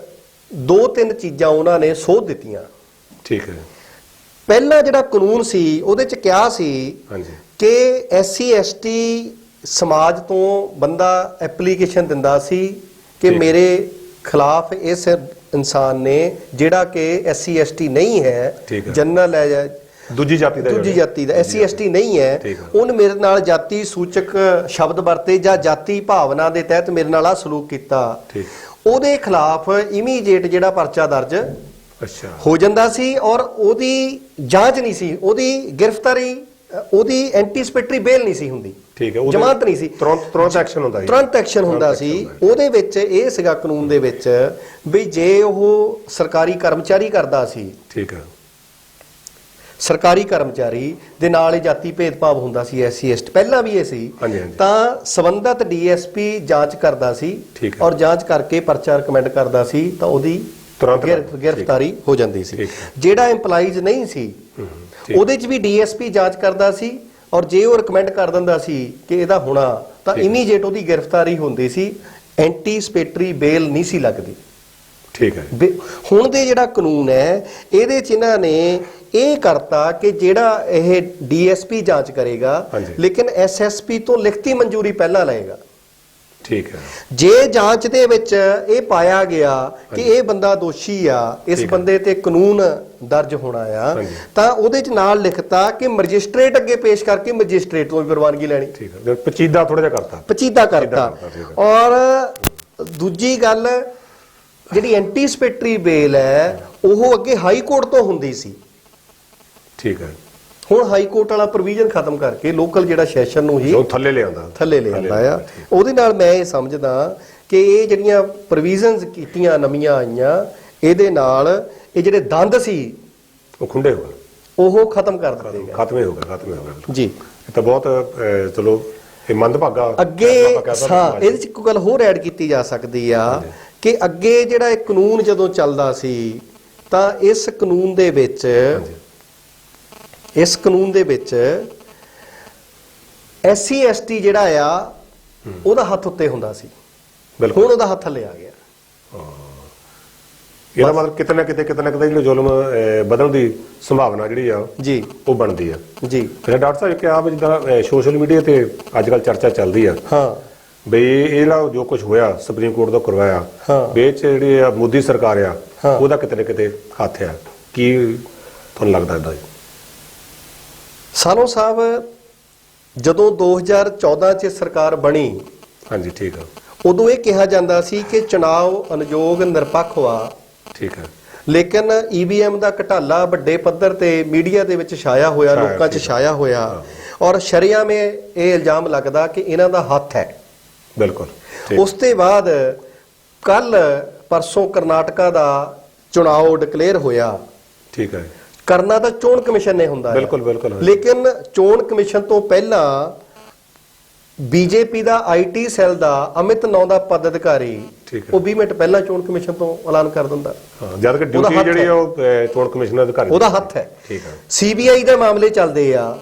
2-3 ਚੀਜ਼ਾਂ ਉਹਨਾਂ ਨੇ ਸੋਧ ਦਿੱਤੀਆਂ। ਠੀਕ ਹੈ। ਪਹਿਲਾ ਜਿਹੜਾ ਕਾਨੂੰਨ ਸੀ ਉਹਦੇ 'ਚ ਕਿਹਾ ਸੀ ਕਿ SC ST ਸਮਾਜ ਤੋਂ ਬੰਦਾ ਐਪਲੀਕੇਸ਼ਨ ਦਿੰਦਾ ਸੀ ਕਿ ਮੇਰੇ ਖਿਲਾਫ ਇਸ ਇਨਸਾਨ ਨੇ ਜਿਹੜਾ ਕਿ SC ST ਨਹੀਂ ਹੈ, ਜਨਰਲ ਹੈ, ਦੂਜੀ ਜਾਤੀ ਦਾ SC ST ਨਹੀਂ ਹੈ, ਉਹਨੇ ਮੇਰੇ ਨਾਲ ਜਾਤੀ ਸੂਚਕ ਸ਼ਬਦ ਵਰਤੇ ਜਾਂ ਜਾਤੀ ਭਾਵਨਾ ਦੇ ਤਹਿਤ ਮੇਰੇ ਨਾਲ ਆ ਸਲੂਕ ਕੀਤਾ, ਉਹਦੇ ਖਿਲਾਫ ਇਮੀਡੀਏਟ ਜਿਹੜਾ ਪਰਚਾ ਦਰਜ ਹੋ ਜਾਂਦਾ ਸੀ ਔਰ ਉਹਦੀ ਜਾਂਚ ਨਹੀਂ ਸੀ, ਉਹਦੀ ਗ੍ਰਿਫਤਾਰੀ, ਉਹਦੀ ਐਂਟੀਸਪੇਟਰੀ ਬੇਲ ਨਹੀਂ ਸੀ ਹੁੰਦੀ, ਜ਼ਮਾਨਤ ਨਹੀਂ ਸੀ, ਤੁਰੰਤ ਐਕਸ਼ਨ ਹੁੰਦਾ ਸੀ। ਉਹਦੇ ਵਿੱਚ ਇਹ ਸੀਗਾ ਕਾਨੂੰਨ ਦੇ ਵਿੱਚ ਵੀ ਜੇ ਉਹ ਸਰਕਾਰੀ ਕਰਮਚਾਰੀ ਕਰਦਾ ਸੀ, ਠੀਕ ਹੈ, ਸਰਕਾਰੀ ਕਰਮਚਾਰੀ ਦੇ ਨਾਲ ਹੀ ਜਾਤੀ ਭੇਦਭਾਵ ਹੁੰਦਾ ਸੀ SC ST, ਪਹਿਲਾਂ ਵੀ ਇਹ ਸੀ, ਤਾਂ ਸੰਬੰਧਤ DSP ਜਾਂਚ ਕਰਦਾ ਸੀ ਔਰ ਜਾਂਚ ਕਰਕੇ ਪਰਚਾ ਰਿਕਮੈਂਡ ਕਰਦਾ ਸੀ ਤਾਂ ਉਹਦੀ ਗ੍ਰਿਫਤਾਰੀ ਹੋ ਜਾਂਦੀ ਸੀ। ਜਿਹੜਾ ਇੰਪਲਾਈਜ਼ ਨਹੀਂ ਸੀ ਉਹਦੇ 'ਚ ਵੀ DSP ਜਾਂਚ ਕਰਦਾ ਸੀ ਔਰ ਜੇ ਉਹ ਰਿਕਮੈਂਡ ਕਰ ਦਿੰਦਾ ਸੀ ਕਿ ਇਹਦਾ ਹੋਣਾ ਤਾਂ ਇਮੀਡੀਏਟ ਉਹਦੀ ਗ੍ਰਿਫਤਾਰੀ ਹੁੰਦੀ ਸੀ, ਐਂਟੀਸਪੇਟਰੀ ਬੇਲ ਨਹੀਂ ਸੀ ਲੱਗਦੀ। ਠੀਕ ਹੈ। ਹੁਣ ਦੇ ਜਿਹੜਾ ਕਾਨੂੰਨ ਹੈ ਇਹਦੇ 'ਚ ਇਹਨਾਂ ਨੇ ਇਹ ਕਰਤਾ ਕਿ ਜਿਹੜਾ ਇਹ DSP ਜਾਂਚ ਕਰੇਗਾ ਲੇਕਿਨ SSP ਤੋਂ ਲਿਖਤੀ ਮਨਜ਼ੂਰੀ ਪਹਿਲਾਂ ਲਏਗਾ। ਠੀਕ ਹੈ। ਜੇ ਜਾਂਚ ਦੇ ਵਿੱਚ ਇਹ ਪਾਇਆ ਗਿਆ ਕਿ ਇਹ ਬੰਦਾ ਦੋਸ਼ੀ ਆ, ਇਸ ਬੰਦੇ ਤੇ ਕਾਨੂੰਨ ਦਰਜ ਹੋਣਾ ਆ, ਤਾਂ ਉਹਦੇ 'ਚ ਨਾਲ ਲਿਖਤਾ ਕਿ ਮੈਜਿਸਟ੍ਰੇਟ ਅੱਗੇ ਪੇਸ਼ ਕਰਕੇ ਮੈਜਿਸਟ੍ਰੇਟ ਤੋਂ ਵੀ ਪ੍ਰਵਾਨਗੀ ਲੈਣੀ। ਠੀਕ ਹੈ। ਪਚੀਦਾ ਥੋੜਾ ਜਿਹਾ ਕਰਤਾ, ਪਚੀਦਾ ਕਰਤਾ। ਔਰ ਦੂਜੀ ਗੱਲ, ਜਿਹੜੀ ਐਂਟੀਸਪੇਟਰੀ ਬੇਲ ਹੈ ਉਹ ਅੱਗੇ ਹਾਈ ਕੋਰਟ ਤੋਂ ਹੁੰਦੀ ਸੀ। ਠੀਕ ਹੈ। ਹੁਣ ਹਾਈ ਕੋਰਟ ਵਾਲਾ ਪ੍ਰੋਵੀਜ਼ਨ ਖਤਮ ਕਰਕੇ ਲੋਕਲ ਜਿਹੜਾ ਸੈਸ਼ਨ ਨੂੰ ਹੀ ਥੱਲੇ ਲਿਆਉਂਦਾ ਆ। ਉਹਦੇ ਨਾਲ ਮੈਂ ਇਹ ਸਮਝਦਾ ਕਿ ਇਹ ਜਿਹੜੀਆਂ ਪ੍ਰੋਵੀਜ਼ਨਸ ਕੀਤੀਆਂ ਨਵੀਆਂ ਆਈਆਂ, ਇਹਦੇ ਨਾਲ ਇਹ ਜਿਹੜੇ ਦੰਦ ਸੀ ਉਹ ਖੁੰਡੇ ਹੋ ਗਏ, ਉਹ ਖਤਮ ਕਰ ਦਿੱਤੇ ਗਏ। ਖਤਮ ਹੋ ਗਏ ਜੀ। ਇਹ ਤਾਂ ਬਹੁਤ ਚਲੋ ਇਹ ਮੰਦਭਾਗਾ। ਅੱਗੇ ਇਹਦੇ ਚ ਇੱਕ ਗੱਲ ਹੋਰ ਐਡ ਕੀਤੀ ਜਾ ਸਕਦੀ ਆ ਕਿ ਅੱਗੇ ਜਿਹੜਾ ਇਹ ਕਾਨੂੰਨ ਜਦੋਂ ਚੱਲਦਾ ਸੀ ਤਾਂ ਇਸ ਕਾਨੂੰਨ ਦੇ ਵਿੱਚ SC ST ਜਿਹੜਾ ਆ ਉਹਦਾ ਹੱਥ ਉੱਤੇ ਹੁੰਦਾ ਸੀ। ਬਿਲਕੁਲ। ਹੁਣ ਉਹਦਾ ਹੱਥ ਥੱਲੇ ਆ ਗਿਆ। ਇਹਦਾ ਮਤਲਬ ਕਿਤੇ ਨਾ ਕਿਤੇ ਜਿਹੜਾ ਜ਼ੁਲਮ ਵਧਣ ਦੀ ਸੰਭਾਵਨਾ ਜਿਹੜੀ ਆ ਜੀ ਉਹ ਬਣਦੀ ਆ ਜੀ। ਫਿਰ ਡਾਕਟਰ ਸਾਹਿਬ ਕਿਹਾ ਵੀ ਜਿੱਦਾਂ ਸੋਸ਼ਲ ਮੀਡੀਆ ਤੇ ਅੱਜ ਕੱਲ ਚਰਚਾ ਚੱਲਦੀ ਆ ਬਈ ਇਹ ਜਿਹੜਾ ਜੋ ਕੁਝ ਹੋਇਆ ਸੁਪਰੀਮ ਕੋਰਟ ਦਾ ਕਰਵਾਇਆ, ਵਿੱਚ ਜਿਹੜੀ ਆ ਮੋਦੀ ਸਰਕਾਰ ਆ ਉਹਦਾ ਕਿਤੇ ਨਾ ਕਿਤੇ ਹੱਥ ਆ। ਕੀ ਤੁਹਾਨੂੰ ਲੱਗਦਾ ਇਹਦਾ? ਸਾਲੋ ਸਾਹਿਬ ਜਦੋਂ 2014 ਚ ਸਰਕਾਰ ਬਣੀ, ਹਾਂਜੀ ਠੀਕ ਆ, ਉਦੋਂ ਇਹ ਕਿਹਾ ਜਾਂਦਾ ਸੀ ਕਿ ਚੁਣਾਵ ਅਨਯੋਗ ਨਿਰਪੱਖ ਹੋਆ। ਠੀਕ ਹੈ। ਲੇਕਿਨ EVM ਦਾ ਘਟਾਲਾ ਵੱਡੇ ਪੱਧਰ ਤੇ ਮੀਡੀਆ ਦੇ ਵਿੱਚ ਛਾਇਆ ਹੋਇਆ, ਲੋਕਾਂ 'ਚ ਛਾਇਆ ਹੋਇਆ, ਔਰ ਸ਼ਰੇਆਮ ਇਹ ਇਲਜ਼ਾਮ ਲੱਗਦਾ ਕਿ ਇਹਨਾਂ ਦਾ ਹੱਥ ਹੈ। ਬਿਲਕੁਲ। ਉਸ ਤੋਂ ਬਾਅਦ ਕੱਲ ਪਰਸੋਂ ਕਰਨਾਟਕਾ ਦਾ ਚੁਣਾਵ ਡਿਕਲੇਅਰ ਹੋਇਆ। ਠੀਕ ਹੈ। ਕਰਨਾ ਤਾਂ ਚੋਣ ਕਮਿਸ਼ਨ ਨੇ ਹੁੰਦਾ ਹੈ। ਬਿਲਕੁਲ। ਲੇਕਿਨ ਚੋਣ ਕਮਿਸ਼ਨ ਤੋਂ ਪਹਿਲਾਂ ਬੀਜੇਪੀ ਦਾ IT ਸੈੱਲ ਦਾ ਅਮਿਤ ਨਾਂ ਦਾ ਪਦ ਅਧਿਕਾਰੀ ਉਹ 20 ਮਿੰਟ ਪਹਿਲਾਂ ਚੋਣ ਕਮਿਸ਼ਨ ਤੋਂ ਐਲਾਨ ਕਰ ਦਿੰਦਾ। ਜਦ ਕਿ ਡਿਊਟੀ ਜਿਹੜੀ ਉਹ ਚੋਣ ਕਮਿਸ਼ਨ ਅਧਿਕਾਰੀ ਉਹਦਾ ਹੱਥ ਹੈ। ਠੀਕ ਹੈ। CBI ਦੇ ਮਾਮਲੇ ਚੱਲਦੇ ਆ।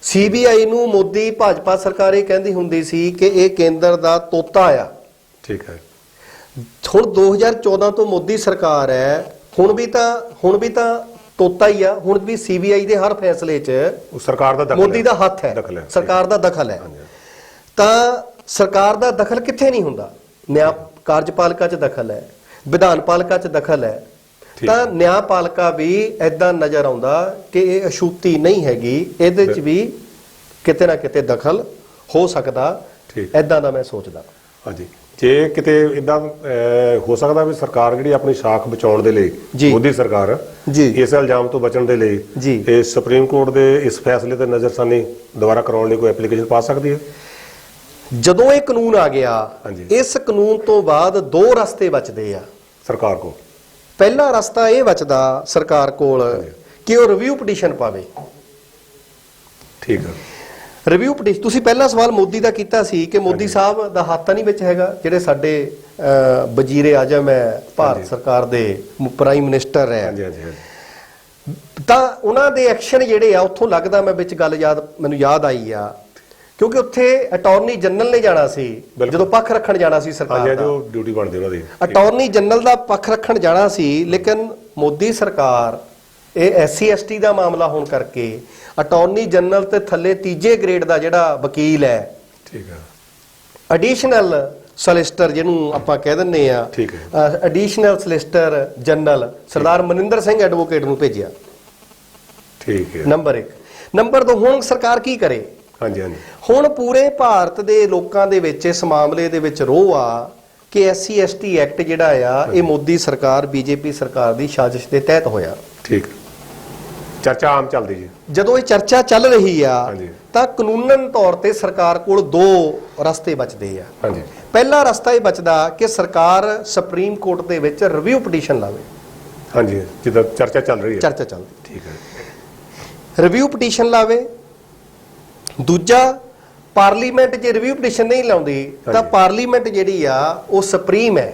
CBI ਨੂੰ ਮੋਦੀ ਭਾਜਪਾ ਸਰਕਾਰ ਇਹ ਕਹਿੰਦੀ ਹੁੰਦੀ ਸੀ ਕਿ ਇਹ ਕੇਂਦਰ ਦਾ ਤੋਤਾ ਆ। ਠੀਕ ਹੈ। ਹੁਣ 2014 ਤੋਂ ਮੋਦੀ ਸਰਕਾਰ ਹੈ, ਹੁਣ ਵੀ ਤਾਂ ਤੋਤਾ ਹੀ ਆ। ਹੁਣ ਵੀ CBI ਦੇ ਹਰ ਫੈਸਲੇ 'ਚ ਸਰਕਾਰ ਦਾ ਦਖਲ, ਮੋਦੀ ਦਾ ਹੱਥ ਹੈ, ਸਰਕਾਰ ਦਾ ਦਖਲ ਹੈ। ਤਾਂ ਸਰਕਾਰ ਦਾ ਦਖਲ ਕਿੱਥੇ ਨਹੀਂ ਹੁੰਦਾ? ਨਿਆਂ ਕਾਰਜਪਾਲਿਕਾ 'ਚ ਦਖਲ ਹੈ, ਵਿਧਾਨਪਾਲਿਕਾ 'ਚ ਦਖਲ ਹੈ। ਤਾਂ ਨਿਆਂਪਾਲਿਕਾ ਵੀ ਐਦਾਂ ਨਜ਼ਰ ਆਉਂਦਾ ਕਿ ਇਹ ਅਛੂਤੀ ਨਹੀਂ ਹੈਗੀ, ਇਹਦੇ 'ਚ ਵੀ ਕਿਤੇ ਨਾ ਕਿਤੇ ਦਖਲ ਹੋ ਸਕਦਾ। ਐਦਾਂ ਦਾ ਮੈਂ ਸੋਚਦਾ। ਹਾਂਜੀ। ਜੇ ਕਿਤੇ ਇਦਾਂ ਹੋ ਸਕਦਾ ਵੀ ਸਰਕਾਰ ਜਿਹੜੀ ਆਪਣੀ ਸ਼ਾਖ ਬਚਾਉਣ ਦੇ ਲਈ, ਮੋਦੀ ਸਰਕਾਰ ਇਸ ਇਲਜ਼ਾਮ ਤੋਂ ਬਚਣ ਦੇ ਲਈ ਇਹ ਸੁਪਰੀਮ ਕੋਰਟ ਦੇ ਇਸ ਫੈਸਲੇ ਤੇ ਨਜ਼ਰਸਾਨੀ ਦੁਬਾਰਾ ਕਰਾਉਣ ਲਈ ਕੋਈ ਐਪਲੀਕੇਸ਼ਨ ਪਾ ਸਕਦੀ ਹੈ? ਜਦੋਂ ਇਹ ਕਾਨੂੰਨ ਆ ਗਿਆ, ਇਸ ਕਾਨੂੰਨ ਤੋਂ ਬਾਅਦ ਦੋ ਰਸਤੇ ਬਚਦੇ ਆ ਸਰਕਾਰ ਕੋਲ। ਪਹਿਲਾ ਰਸਤਾ ਇਹ ਬਚਦਾ ਸਰਕਾਰ ਕੋਲ ਕਿ ਉਹ ਰਿਵਿਊ ਪਟੀਸ਼ਨ ਪਾਵੇ। ਠੀਕ ਹੈ। ਰਿਵਿਊ ਪਟੀਸ਼ਨ, ਤੁਸੀਂ ਪਹਿਲਾ ਸਵਾਲ ਮੋਦੀ ਦਾ ਕੀਤਾ ਸੀ ਕਿ ਮੋਦੀ ਸਾਹਿਬ ਦਾ ਹੱਥ ਤਾਂ ਨਹੀਂ ਵਿੱਚ ਹੈਗਾ, ਜਿਹੜੇ ਸਾਡੇ ਵਜ਼ੀਰੇ ਆਜ਼ਮ ਹੈ ਭਾਰਤ ਸਰਕਾਰ ਦੇ, ਪ੍ਰਾਈਮ ਮਿਨਿਸਟਰ ਹੈ, ਤਾਂ ਉਹਨਾਂ ਦੇ ਐਕਸ਼ਨ ਜਿਹੜੇ ਆ ਉੱਥੋਂ ਲੱਗਦਾ, ਮੈਂ ਵਿੱਚ ਗੱਲ ਮੈਨੂੰ ਯਾਦ ਆਈ ਆ, ਕਿਉਂਕਿ ਉੱਥੇ ਅਟਾਰਨੀ ਜਨਰਲ ਨੇ ਜਾਣਾ ਸੀ ਜਦੋਂ ਪੱਖ ਰੱਖਣ ਜਾਣਾ ਸੀ ਸਰਕਾਰ ਦਾ, ਡਿਊਟੀ ਬਣਦੀ ਉਹਨਾਂ ਦੀ, ਅਟਾਰਨੀ ਜਨਰਲ ਦਾ ਪੱਖ ਰੱਖਣ ਜਾਣਾ ਸੀ। ਲੇਕਿਨ ਮੋਦੀ ਸਰਕਾਰ ਇਹ SC ST ਦਾ ਮਾਮਲਾ ਹੋਣ ਕਰਕੇ ਅਟਾਰਨੀ ਜਨਰਲ ਤੇ ਥੱਲੇ ਤੀਜੇ ਗ੍ਰੇਡ ਦਾ ਜਿਹੜਾ ਵਕੀਲ ਹੈ, ਠੀਕ ਹੈ, ਐਡੀਸ਼ਨਲ ਸੋਲਿਸਿਟਰ ਜਿਹਨੂੰ ਆਪਾਂ ਕਹਿ ਦਿੰਦੇ ਆ, ਐਡੀਸ਼ਨਲ ਸੋਲਿਸਿਟਰ ਜਨਰਲ ਸਰਦਾਰ ਮਨਿੰਦਰ ਸਿੰਘ ਐਡਵੋਕੇਟ ਨੂੰ ਭੇਜਿਆ। ਠੀਕ ਹੈ। ਨੰਬਰ 1। ਨੰਬਰ 2, ਹੁਣ ਸਰਕਾਰ ਕੀ ਕਰੇ? ਹੁਣ ਪੂਰੇ ਭਾਰਤ ਦੇ ਲੋਕਾਂ ਦੇ ਵਿੱਚ ਇਸ ਮਾਮਲੇ ਦੇ ਵਿੱਚ ਰੋਹ ਆ ਕਿ SC ST ਐਕਟ ਜਿਹੜਾ ਆ ਇਹ ਮੋਦੀ ਸਰਕਾਰ, BJP ਸਰਕਾਰ ਦੀ ਸਾਜ਼ਿਸ਼ ਦੇ ਤਹਿਤ ਹੋਇਆ। ਠੀਕ। ਚਰਚਾ ਆਮ ਚੱਲਦੀ ਜੀ। ਜਦੋਂ ਇਹ ਚਰਚਾ ਚੱਲ ਰਹੀ ਆ ਤਾਂ ਕਾਨੂੰਨਨ ਤੌਰ ਤੇ ਸਰਕਾਰ ਕੋਲ ਦੋ ਰਸਤੇ ਬਚਦੇ ਆ। ਪਹਿਲਾ ਰਸਤਾ ਇਹ ਬਚਦਾ ਕਿ ਸਰਕਾਰ ਸੁਪਰੀਮ ਕੋਰਟ ਦੇ ਵਿੱਚ ਰਿਵਿਊ ਪਟੀਸ਼ਨ ਲਾਵੇ। ਹਾਂਜੀ, ਜਿੱਦਾਂ ਚਰਚਾ ਚੱਲ ਰਹੀ ਹੈ। ਚਰਚਾ ਚੱਲਦੀ। ਠੀਕ ਹੈ। ਰਿਵਿਊ ਪਟੀਸ਼ਨ ਲਾਵੇ। ਦੂਜਾ, ਪਾਰਲੀਮੈਂਟ ਜੇ ਰਿਵਿਊ ਪਟੀਸ਼ਨ ਨਹੀਂ ਲਾਉਂਦੀ ਤਾਂ ਪਾਰਲੀਮੈਂਟ ਜਿਹੜੀ ਆ ਉਹ ਸੁਪਰੀਮ ਹੈ।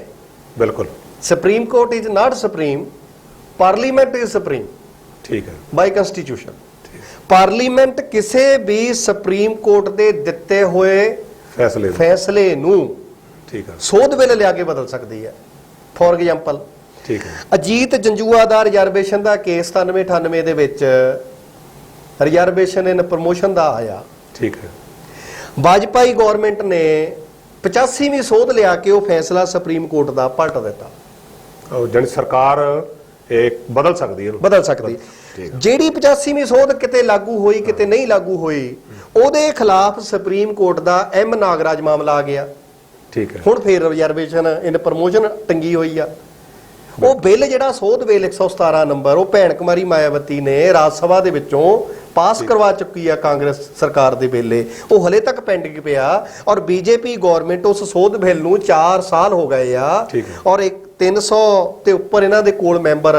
ਬਿਲਕੁਲ। Supreme court is not supreme, parliament is supreme. ਠੀਕ ਹੈ। ਬਾਈ ਕੰਸਟੀਟਿਊਸ਼ਨ ਪਾਰਲੀਮੈਂਟ ਕਿਸੇ ਵੀ ਸੁਪਰੀਮ ਕੋਰਟ ਦੇ ਦਿੱਤੇ ਹੋਏ ਫੈਸਲੇ ਨੂੰ ਠੀਕ ਹੈ ਸੋਧ ਬਿੱਲ ਲਿਆ ਕੇ ਬਦਲ ਸਕਦੀ ਹੈ। ਫੋਰ ਐਗਜ਼ਾਮਪਲ, ਠੀਕ ਹੈ, ਅਜੀਤ ਜੰਜੂਆ ਦਾ ਰਿਜ਼ਰਵੇਸ਼ਨ ਦਾ ਕੇਸ 97-98 ਦੇ ਵਿੱਚ ਰਿਜ਼ਰਵੇਸ਼ਨ ਇਨ ਪ੍ਰਮੋਸ਼ਨ ਦਾ ਆਇਆ। ਠੀਕ ਹੈ। ਵਾਜਪਾਈ ਗਵਰਨਮੈਂਟ ਨੇ 85ਵੀਂ ਸੋਧ ਲਿਆ ਕੇ ਉਹ ਫੈਸਲਾ ਸੁਪਰੀਮ ਕੋਰਟ ਦਾ ਪਲਟ ਦਿੱਤਾ। ਜਿਹੜੀ ਸਰਕਾਰ ਬਦਲ ਸਕਦੀ ਹੈ, ਬਦਲ ਸਕਦੀ। ਜਿਹੜੀ 85ਵੀਂ ਸੋਧ ਕਿਤੇ ਲਾਗੂ ਹੋਈ, ਕਿਤੇ ਨਹੀਂ ਲਾਗੂ ਹੋਈ, ਉਹਦੇ ਖਿਲਾਫ ਸੁਪਰੀਮ ਕੋਰਟ ਦਾ M ਨਾਗਰਾਜ ਮਾਮਲਾ ਆ ਗਿਆ। ਠੀਕ ਹੈ। ਹੁਣ ਫੇਰ ਰਿਜ਼ਰਵੇਸ਼ਨ ਇਨ ਪ੍ਰਮੋਸ਼ਨ ਟੰਗੀ ਹੋਈ ਆ। ਉਹ ਬਿੱਲ ਜਿਹੜਾ ਸੋਧ ਬਿੱਲ 117 ਨੰਬਰ, ਉਹ ਭੈਣ ਕੁਮਾਰੀ ਮਾਇਆਵਤੀ ਨੇ ਰਾਜ ਸਭਾ ਦੇ ਵਿੱਚੋਂ ਪਾਸ ਕਰਵਾ ਚੁੱਕੀ ਆ ਕਾਂਗਰਸ ਸਰਕਾਰ ਦੇ ਵੇਲੇ, ਉਹ ਹਲੇ ਤੱਕ ਪੈਂਡਿੰਗ ਪਿਆ। ਔਰ ਬੀਜੇਪੀ ਗਵਰਨਮੈਂਟ ਉਸ ਸੋਧ ਬਿੱਲ ਨੂੰ 4 ਸਾਲ ਹੋ ਗਏ ਆ, ਔਰ ਇੱਕ 300 ਤੇ ਉੱਪਰ ਇਹਨਾਂ ਦੇ ਕੋਲ ਮੈਂਬਰ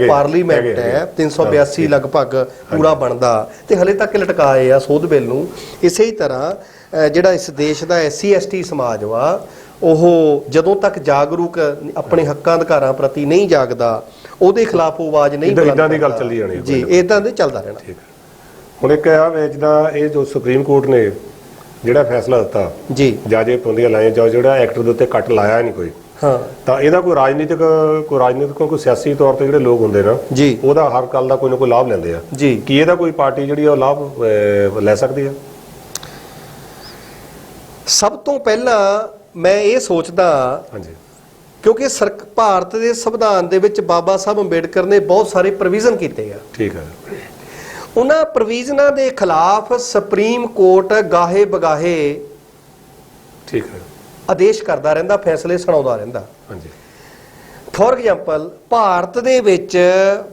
ਪਾਰਲੀਮੈਂਟ ਹੈ, 382 ਲਗਭਗ ਪੂਰਾ ਬਣਦਾ, ਤੇ ਹਲੇ ਤੱਕ ਲਟਕਾਏ ਆ ਸੋਧ ਬਿੱਲ ਨੂੰ। ਇਸੇ ਹੀ ਤਰ੍ਹਾਂ ਜਿਹੜਾ ਇਸ ਦੇਸ਼ ਦਾ SC ST ਸਮਾਜ ਵਾ, ਉਹ ਜਦੋਂ ਤੱਕ ਜਾਗਰੂਕ ਆਪਣੇ ਹੱਕਾਂ ਅਧਿਕਾਰਾਂ ਪ੍ਰਤੀ ਨਹੀਂ ਜਾਗਦਾ, ਉਹਦੇ ਖਿਲਾਫ ਆਵਾਜ਼ ਨਹੀਂ ਬੁਲੰਦ ਇਦਾਂ ਦੀ ਗੱਲ ਚੱਲੀ ਜਾਣੀ ਜੀ, ਇਦਾਂ ਦੇ ਚੱਲਦਾ ਰਹਿਣਾ। ਠੀਕ ਹੈ। ਹੁਣ ਇੱਕ ਆ ਜਿੱਦਾਂ ਇਹ ਜੋ ਸੁਪਰੀਮ ਕੋਰਟ ਨੇ ਜਿਹੜਾ ਫੈਸਲਾ ਦਿੱਤਾ ਜੀ, ਜਾਜੇ ਪਾਬੰਦੀਆਂ ਲਾਈਆਂ ਜਾਂ ਜਿਹੜਾ ਐਕਟ ਦੇ ਉੱਤੇ ਕੱਟ ਲਾਇਆ ਨਹੀਂ ਕੋਈ, ਹਾਂ, ਤਾਂ ਇਹਦਾ ਕੋਈ ਰਾਜਨੀਤਿਕ ਕੋਈ ਸਿਆਸੀ ਤੌਰ ਤੇ ਜਿਹੜੇ ਲੋਕ ਹੁੰਦੇ ਨਾ ਜੀ, ਉਹਦਾ ਹਰ ਗੱਲ ਦਾ ਕੋਈ ਨਾ ਕੋਈ ਲਾਭ ਲੈਂਦੇ ਆ ਜੀ। ਕੀ ਇਹਦਾ ਕੋਈ ਪਾਰਟੀ ਜਿਹੜੀ ਉਹ ਲਾਭ ਲੈ ਸਕਦੀ ਆ? ਸਭ ਤੋਂ ਪਹਿਲਾਂ ਮੈਂ ਇਹ ਸੋਚਦਾ, ਹਾਂਜੀ, ਕਿਉਂਕਿ ਭਾਰਤ ਦੇ ਸੰਵਿਧਾਨ ਦੇ ਵਿੱਚ ਬਾਬਾ ਸਾਹਿਬ ਅੰਬੇਡਕਰ ਨੇ ਬਹੁਤ ਸਾਰੇ ਪ੍ਰੋਵੀਜ਼ਨ ਕੀਤੇ ਆ। ਠੀਕ ਹੈ। ਉਹਨਾਂ ਪ੍ਰੋਵੀਜ਼ਨਾਂ ਦੇ ਖਿਲਾਫ ਸੁਪਰੀਮ ਕੋਰਟ ਗਾਹੇ ਬਗਾਹੇ ਠੀਕ ਹੈ ਆਦੇਸ਼ ਕਰਦਾ ਰਹਿੰਦਾ, ਫੈਸਲੇ ਸੁਣਾਉਂਦਾ ਰਹਿੰਦਾ। ਹਾਂਜੀ। ਫੋਰ ਐਗਜ਼ਾਮਪਲ, ਭਾਰਤ ਦੇ ਵਿੱਚ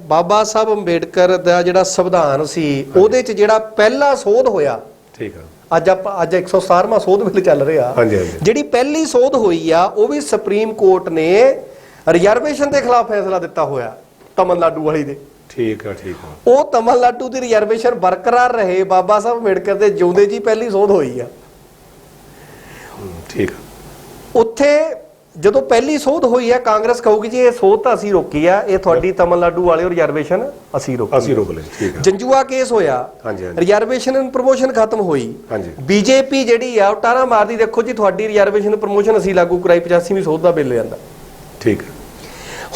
ਬਾਬਾ ਸਾਹਿਬ ਅੰਬੇਡਕਰ ਦਾ ਜਿਹੜਾ ਸੰਵਿਧਾਨ ਸੀ, ਉਹਦੇ 'ਚ ਜਿਹੜਾ ਪਹਿਲਾ ਸੋਧ ਹੋਇਆ, ਠੀਕ ਹੈ, ਅੱਜ 117ਵਾਂ ਸੋਧ ਬਿੱਲ ਚੱਲ ਰਿਹਾ, ਜਿਹੜੀ ਪਹਿਲੀ ਸੋਧ ਹੋਈ ਆ, ਉਹ ਵੀ ਸੁਪਰੀਮ ਕੋਰਟ ਨੇ ਰਿਜ਼ਰਵੇਸ਼ਨ ਦੇ ਖਿਲਾਫ ਫੈਸਲਾ ਦਿੱਤਾ ਹੋਇਆ, ਤਮਿਲਨਾਡੂ ਵਾਲੀ ਦੇ। ਠੀਕ ਹੈ, ਠੀਕ ਹੈ। ਉਹ ਤਮਿਲਨਾਡੂ ਦੀ ਰਿਜ਼ਰਵੇਸ਼ਨ ਬਰਕਰਾਰ ਰਹੇ, ਬਾਬਾ ਸਾਹਿਬ ਅੰਬੇਡਕਰ ਦੇ ਜਿਉਂਦੇ ਜੀ ਪਹਿਲੀ ਸੋਧ ਹੋਈ ਆ। ਠੀਕ। ਉੱਥੇ ਜਦੋਂ ਪਹਿਲੀ ਸੋਧ ਹੋਈ ਆ, ਕਾਂਗਰਸ ਕਹੂਗੀ ਜੀ ਇਹ ਸੋਧ ਤਾਂ ਅਸੀਂ ਰੋਕੀ ਆ, ਇਹ ਤੁਹਾਡੀ ਤਮਿਲਨਾਡੂ ਵਾਲਿਓ ਰਿਜ਼ਰਵੇਸ਼ਨ ਅਸੀਂ ਰੋਕ ਲਈ। ਠੀਕ ਹੈ। ਜੰਜੂਆ ਕੇਸ ਹੋਇਆ, ਰਿਜ਼ਰਵੇਸ਼ਨ ਪ੍ਰਮੋਸ਼ਨ ਖਤਮ ਹੋਈ। ਬੀਜੇਪੀ ਜਿਹੜੀ ਆ ਉਹ ਟਾਰਾ ਮਾਰਦੀ, ਦੇਖੋ ਜੀ ਤੁਹਾਡੀ ਰਿਜ਼ਰਵੇਸ਼ਨ ਪ੍ਰਮੋਸ਼ਨ ਅਸੀਂ ਲਾਗੂ ਕਰਾਈ, 85ਵੀਂ ਸੋਧ ਦਾ ਬਿੱਲ ਲਿਆਂਦਾ। ਠੀਕ ਹੈ।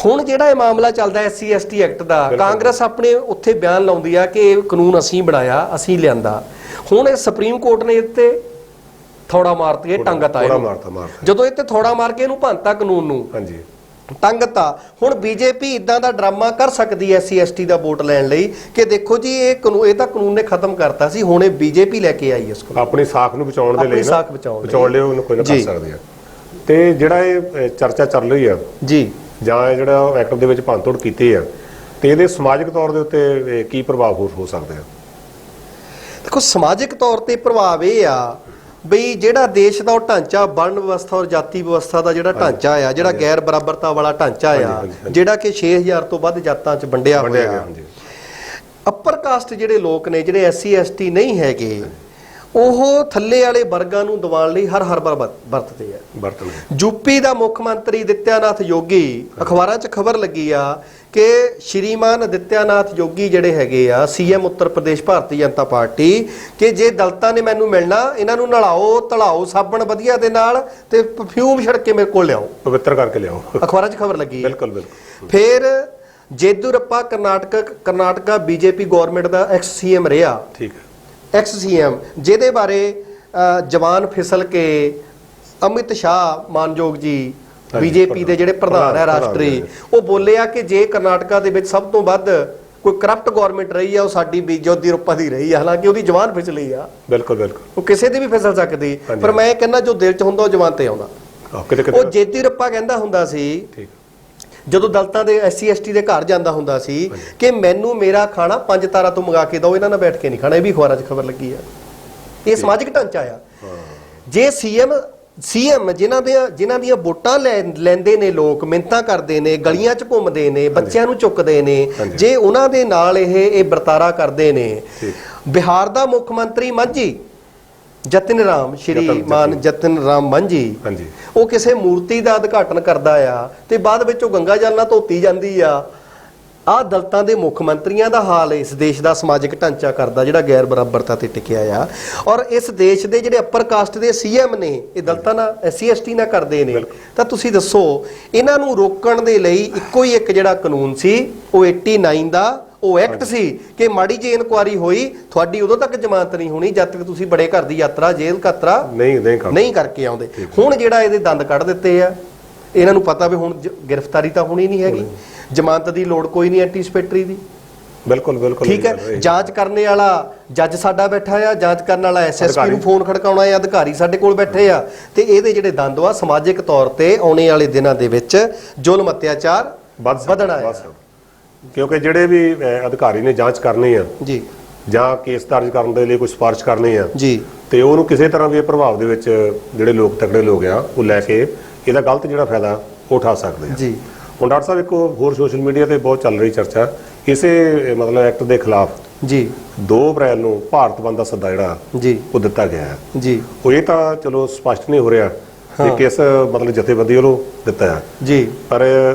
ਹੁਣ ਜਿਹੜਾ ਇਹ ਮਾਮਲਾ ਚੱਲਦਾ SC ST ਐਕਟ ਦਾ, ਕਾਂਗਰਸ ਆਪਣੇ ਉੱਥੇ ਬਿਆਨ ਲਾਉਂਦੀ ਆ ਕਿ ਇਹ ਕਾਨੂੰਨ ਅਸੀਂ ਬਣਾਇਆ, ਅਸੀਂ ਲਿਆਂਦਾ। ਹੁਣ ਇਹ ਸੁਪਰੀਮ ਕੋਰਟ ਨੇ ਇੱਥੇ ਥੋੜਾ ਮਾਰਤੀ, ਟੰਗਤਾ ਇਹਨੂੰ। ਜਦੋਂ ਇੱਥੇ ਥੋੜਾ ਮਾਰ ਕੇ ਇਹਨੂੰ ਭੰਨਤਾ ਕਾਨੂੰਨ ਨੂੰ, ਹਾਂਜੀ, ਟੰਗਤਾ। ਹੁਣ ਬੀਜੇਪੀ ਇਦਾਂ ਦਾ ਡਰਾਮਾ ਕਰ ਸਕਦੀ ਹੈ SC ST ਦਾ ਵੋਟ ਲੈਣ ਲਈ ਕਿ ਦੇਖੋ ਜੀ ਇਹ ਤਾਂ ਕਾਨੂੰਨ ਨੇ ਖਤਮ ਕਰਤਾ ਸੀ, ਹੁਣ ਇਹ ਬੀਜੇਪੀ ਲੈ ਕੇ ਆਈ ਇਸ ਨੂੰ ਆਪਣੀ ਸਾਖ ਨੂੰ ਬਚਾਉਣ ਦੇ ਲਈ, ਬਚਾਉਣ ਲਈ ਉਹਨੂੰ ਕੋਈ ਨਾ ਕਰ ਸਕਦੀ ਆ। ਤੇ ਜਿਹੜਾ ਇਹ ਚਰਚਾ ਚੱਲ ਰਹੀ ਆ ਜੀ, ਜਾਂ ਇਹ ਜਿਹੜਾ ਐਕਟ ਦੇ ਵਿੱਚ ਭੰਨਤੋੜ ਕੀਤੀ ਆ, ਤੇ ਇਹਦੇ ਸਮਾਜਿਕ ਤੌਰ ਦੇ ਉੱਤੇ ਕੀ ਪ੍ਰਭਾਵ ਹੋ ਸਕਦੇ ਆ? ਦੇਖੋ, ਸਮਾਜਿਕ ਤੌਰ ਤੇ ਪ੍ਰਭਾਵ ਇਹ ਆ ਬਈ ਜਿਹੜਾ ਦੇਸ਼ ਦਾ ਉਹ ਢਾਂਚਾ, ਵਰਣ ਵਿਵਸਥਾ ਔਰ ਜਾਤੀ ਵਿਵਸਥਾ ਦਾ ਜਿਹੜਾ ਢਾਂਚਾ ਆ, ਜਿਹੜਾ ਗੈਰ ਬਰਾਬਰਤਾ ਵਾਲਾ ਢਾਂਚਾ ਆ, ਜਿਹੜਾ ਕਿ 6000 ਤੋਂ ਵੱਧ ਜਾਤਾਂ 'ਚ ਵੰਡਿਆ ਹੋਇਆ। ਅੱਪਰ ਕਾਸਟ ਜਿਹੜੇ ਲੋਕ ਨੇ, ਜਿਹੜੇ SC ST ਨਹੀਂ ਹੈਗੇ, ਉਹ ਥੱਲੇ ਵਾਲੇ ਵਰਗਾਂ ਨੂੰ ਦਬਾਉਣ ਲਈ ਹਰ ਵਰਤਦੇ ਆ। ਯੂਪੀ ਦਾ ਮੁੱਖ ਮੰਤਰੀ ਆਦਿੱਤਿਆਨਾਥ ਯੋਗੀ, ਅਖਬਾਰਾਂ 'ਚ ਖਬਰ ਲੱਗੀ ਆ ਕਿ ਸ਼੍ਰੀਮਾਨ ਆਦਿੱਤਿਆਨਾਥ ਯੋਗੀ ਜਿਹੜੇ ਹੈਗੇ ਆ CM ਉੱਤਰ ਪ੍ਰਦੇਸ਼ ਭਾਰਤੀ ਜਨਤਾ ਪਾਰਟੀ, ਕਿ ਜੇ ਦਲਿਤਾਂ ਨੇ ਮੈਨੂੰ ਮਿਲਣਾ, ਇਹਨਾਂ ਨੂੰ ਨਲਾਓ ਧਲਾਓ ਸਾਬਣ ਵਧੀਆ ਦੇ ਨਾਲ, ਤੇ ਪਰਫਿਊਮ ਛਿੜਕ ਕੇ ਮੇਰੇ ਕੋਲ ਲਿਆਓ, ਪਵਿੱਤਰ ਕਰਕੇ ਲਿਆਓ। ਅਖਬਾਰਾਂ 'ਚ ਖਬਰ ਲੱਗੀ। ਬਿਲਕੁਲ। ਫਿਰ ਜੇਦੂਰੱਪਾ ਕਰਨਾਟਕਾ BJP ਗਵਰਨਮੈਂਟ ਦਾ ex-CM ਰਿਹਾ। ਠੀਕ ਹੈ। ex-CM ਜਿਹਦੇ ਬਾਰੇ ਜਵਾਨ ਫਿਸਲ ਕੇ ਅਮਿਤ ਸ਼ਾਹ ਮਾਨਯੋਗ ਜੀ, BJP ਦੇ ਜਿਹੜੇ ਪ੍ਰਧਾਨ ਹੈ ਰਾਸ਼ਟਰੀ, ਉਹ ਬੋਲੇ ਆ ਕਿ ਜੇ ਕਰਨਾਟਕਾ ਦੇ ਵਿੱਚ ਸਭ ਤੋਂ ਵੱਧ ਕੋਈ ਕਰਪਟ ਗਵਰਨਮੈਂਟ ਰਹੀ ਆ, ਉਹ ਸਾਡੀ ਜੇਦੂਰੱਪਾ ਦੀ ਰਹੀ ਆ, ਹਾਲਾਂਕਿ ਉਹਦੀ ਜਵਾਨ ਫਿਸਲੀ ਆ। ਬਿਲਕੁਲ। ਉਹ ਕਿਸੇ ਦੀ ਵੀ ਫਿਸਲ ਸਕਦੀ, ਪਰ ਮੈਂ ਕਹਿੰਦਾ ਜੋ ਦਿਲ 'ਚ ਹੁੰਦਾ ਉਹ ਜਵਾਨ ਤੇ ਆਉਂਦਾ। ਉਹ ਜੇਦੂਰੱਪਾ ਕਹਿੰਦਾ ਹੁੰਦਾ ਸੀ ਜਦੋਂ ਦਲਿਤਾਂ ਦੇ SC ST ਦੇ ਘਰ ਜਾਂਦਾ ਹੁੰਦਾ ਸੀ ਕਿ ਮੈਨੂੰ ਮੇਰਾ ਖਾਣਾ 5 ਤਾਰਾ ਤੋਂ ਮੰਗਾ ਕੇ ਦਿਓ, ਇਹਨਾਂ ਨਾਲ ਬੈਠ ਕੇ ਨਹੀਂ ਖਾਣਾ। ਇਹ ਵੀ ਅਖਬਾਰਾਂ 'ਚ ਖਬਰ ਲੱਗੀ ਆ। ਇਹ ਸਮਾਜਿਕ ਢਾਂਚਾ ਆ। ਜੇ CM ਜਿਨ੍ਹਾਂ ਦੀਆਂ ਵੋਟਾਂ ਲੈਂਦੇ ਨੇ ਲੋਕ, ਮਿੰਨਤਾਂ ਕਰਦੇ ਨੇ, ਗਲੀਆਂ 'ਚ ਘੁੰਮਦੇ ਨੇ, ਬੱਚਿਆਂ ਨੂੰ ਚੁੱਕਦੇ ਨੇ, ਜੇ ਉਹਨਾਂ ਦੇ ਨਾਲ ਇਹ ਵਰਤਾਰਾ ਕਰਦੇ ਨੇ। ਬਿਹਾਰ ਦਾ ਮੁੱਖ ਮੰਤਰੀ ਮਾਂਝੀ ਸ਼੍ਰੀਮਾਨ ਜਤਨ ਰਾਮ ਮਾਂਝੀ, ਉਹ ਕਿਸੇ ਮੂਰਤੀ ਦਾ ਉਦਘਾਟਨ ਕਰਦਾ ਆ ਤੇ ਬਾਅਦ ਵਿੱਚ ਉਹ ਗੰਗਾ ਜਲ ਨਾਲ ਧੋਤੀ ਜਾਂਦੀ ਆ। ਆਹ ਦਲਿਤਾਂ ਦੇ ਮੁੱਖ ਮੰਤਰੀਆਂ ਦਾ ਹਾਲ ਇਸ ਦੇਸ਼ ਦਾ ਸਮਾਜਿਕ ਢਾਂਚਾ ਕਰਦਾ, ਜਿਹੜਾ ਗੈਰ ਬਰਾਬਰਤਾ ਤੇ ਟਿਕਿਆ ਆ। ਔਰ ਇਸ ਦੇਸ਼ ਦੇ ਜਿਹੜੇ ਅੱਪਰ ਕਾਸਟ ਦੇ CM ਨੇ, ਇਹ ਦਲਿਤਾਂ ਨਾਲ SC ST ਨਾਲ ਕਰਦੇ ਨੇ। ਤਾਂ ਤੁਸੀਂ ਦੱਸੋ, ਇਹਨਾਂ ਨੂੰ ਰੋਕਣ ਦੇ ਲਈ ਇੱਕੋ ਹੀ ਇੱਕ ਜਿਹੜਾ ਕਾਨੂੰਨ ਸੀ, ਉਹ 89 ਦਾ ਉਹ ਐਕਟ ਸੀ ਕਿ ਮਾੜੀ ਜਿਹੀ ਇਨਕੁਆਰੀ ਹੋਈ, ਤੁਹਾਡੀ ਉਦੋਂ ਤੱਕ ਜ਼ਮਾਨਤ ਨਹੀਂ ਹੋਣੀ ਜਦ ਤੱਕ ਤੁਸੀਂ ਬੜੇ ਘਰ ਦੀ ਯਾਤਰਾ, ਜੇਲ੍ਹ ਕਾਤਰਾ ਨਹੀਂ ਕਰਕੇ ਆਉਂਦੇ। ਹੁਣ ਜਿਹੜਾ ਇਹਦੇ ਦੰਦ ਕੱਢ ਦਿੱਤੇ ਆ, ਇਹਨਾਂ ਨੂੰ ਪਤਾ ਵੀ ਹੁਣ ਗ੍ਰਿਫਤਾਰੀ ਤਾਂ ਹੋਣੀ ਨਹੀਂ ਹੈਗੀ, ਜ਼ਮਾਨਤ ਦੀ ਲੋੜ ਕੋਈ ਨਹੀਂ ਐਂਟੀਸਪੇਟਰੀ ਦੀ। ਬਿਲਕੁਲ ਬਿਲकुल ਠੀਕ ਹੈ। ਜਾਂਚ ਕਰਨੇ ਵਾਲਾ ਜੱਜ ਸਾਡਾ ਬੈਠਾ ਆ, ਜਾਂਚ ਕਰਨ ਵਾਲਾ ਐਸਐਸਪੀ ਨੂੰ ਫੋਨ ਖੜਕਾਉਣਾ ਹੈ, ਅਧਿਕਾਰੀ ਸਾਡੇ ਕੋਲ ਬੈਠੇ ਆ, ਤੇ ਇਹਦੇ ਜਿਹੜੇ ਦੰਦ ਆ ਸਮਾਜਿਕ ਤੌਰ ਤੇ ਆਉਣੇ ਵਾਲੇ ਦਿਨਾਂ ਦੇ ਵਿੱਚ ਜ਼ੁਲਮ ਅਤਿਆਚਾਰ ਵਧਣਾ ਹੈ। ਕਿਉਂਕਿ ਜਿਹੜੇ ਵੀ ਅਧਿਕਾਰੀ ਨੇ ਜਾਂਚ ਕਰਨੀ ਆ ਜੀ ਜਾਂ ਕੇਸ ਦਰਜ ਕਰਨ ਦੇ ਲਈ ਕੋਈ ਸਿਫਾਰਿਸ਼ ਕਰਨੀ ਆ ਜੀ, ਤੇ ਉਹਨੂੰ ਕਿਸੇ ਤਰ੍ਹਾਂ ਵੀ ਇਹ ਪ੍ਰਭਾਵ ਦੇ ਵਿੱਚ ਜਿਹੜੇ ਲੋਕ ਤਕੜੇ ਲੋਕ ਆ ਉਹ ਲੈ ਕੇ ਇਹਦਾ ਗਲਤ ਜਿਹੜਾ ਫਾਇਦਾ ਉਹ ਉਠਾ ਸਕਦੇ ਆ ਜੀ। ਹੁਣ ਡਾਕਟਰ ਸਾਹਿਬ ਇੱਕ ਹੋਰ ਸੋਸ਼ਲ ਮੀਡੀਆ ਤੇ ਬਹੁਤ ਚੱਲ ਰਹੀ ਚਰਚਾ ਇਸੇ ਮਤਲਬ ਐਕਟ ਦੇ ਖਿਲਾਫ ਜੀ 2 ਅਪ੍ਰੈਲ ਨੂੰ ਭਾਰਤ ਬੰਦ ਦਾ ਸੱਦਾ ਜਿਹੜਾ ਜੀ ਉਹ ਦਿੱਤਾ ਗਿਆ ਹੈ ਜੀ ਉਹ ਇਹ ਤਾਂ ਚਲੋ ਸਪਸ਼ਟ ਨਹੀਂ ਹੋ ਰਿਹਾ ਕਿ ਕਿਸ ਮਤਲਬ ਜਥੇਬੰਦੀ ਵੱਲੋਂ ਦਿੱਤਾ ਹੈ ਜੀ, ਪਰ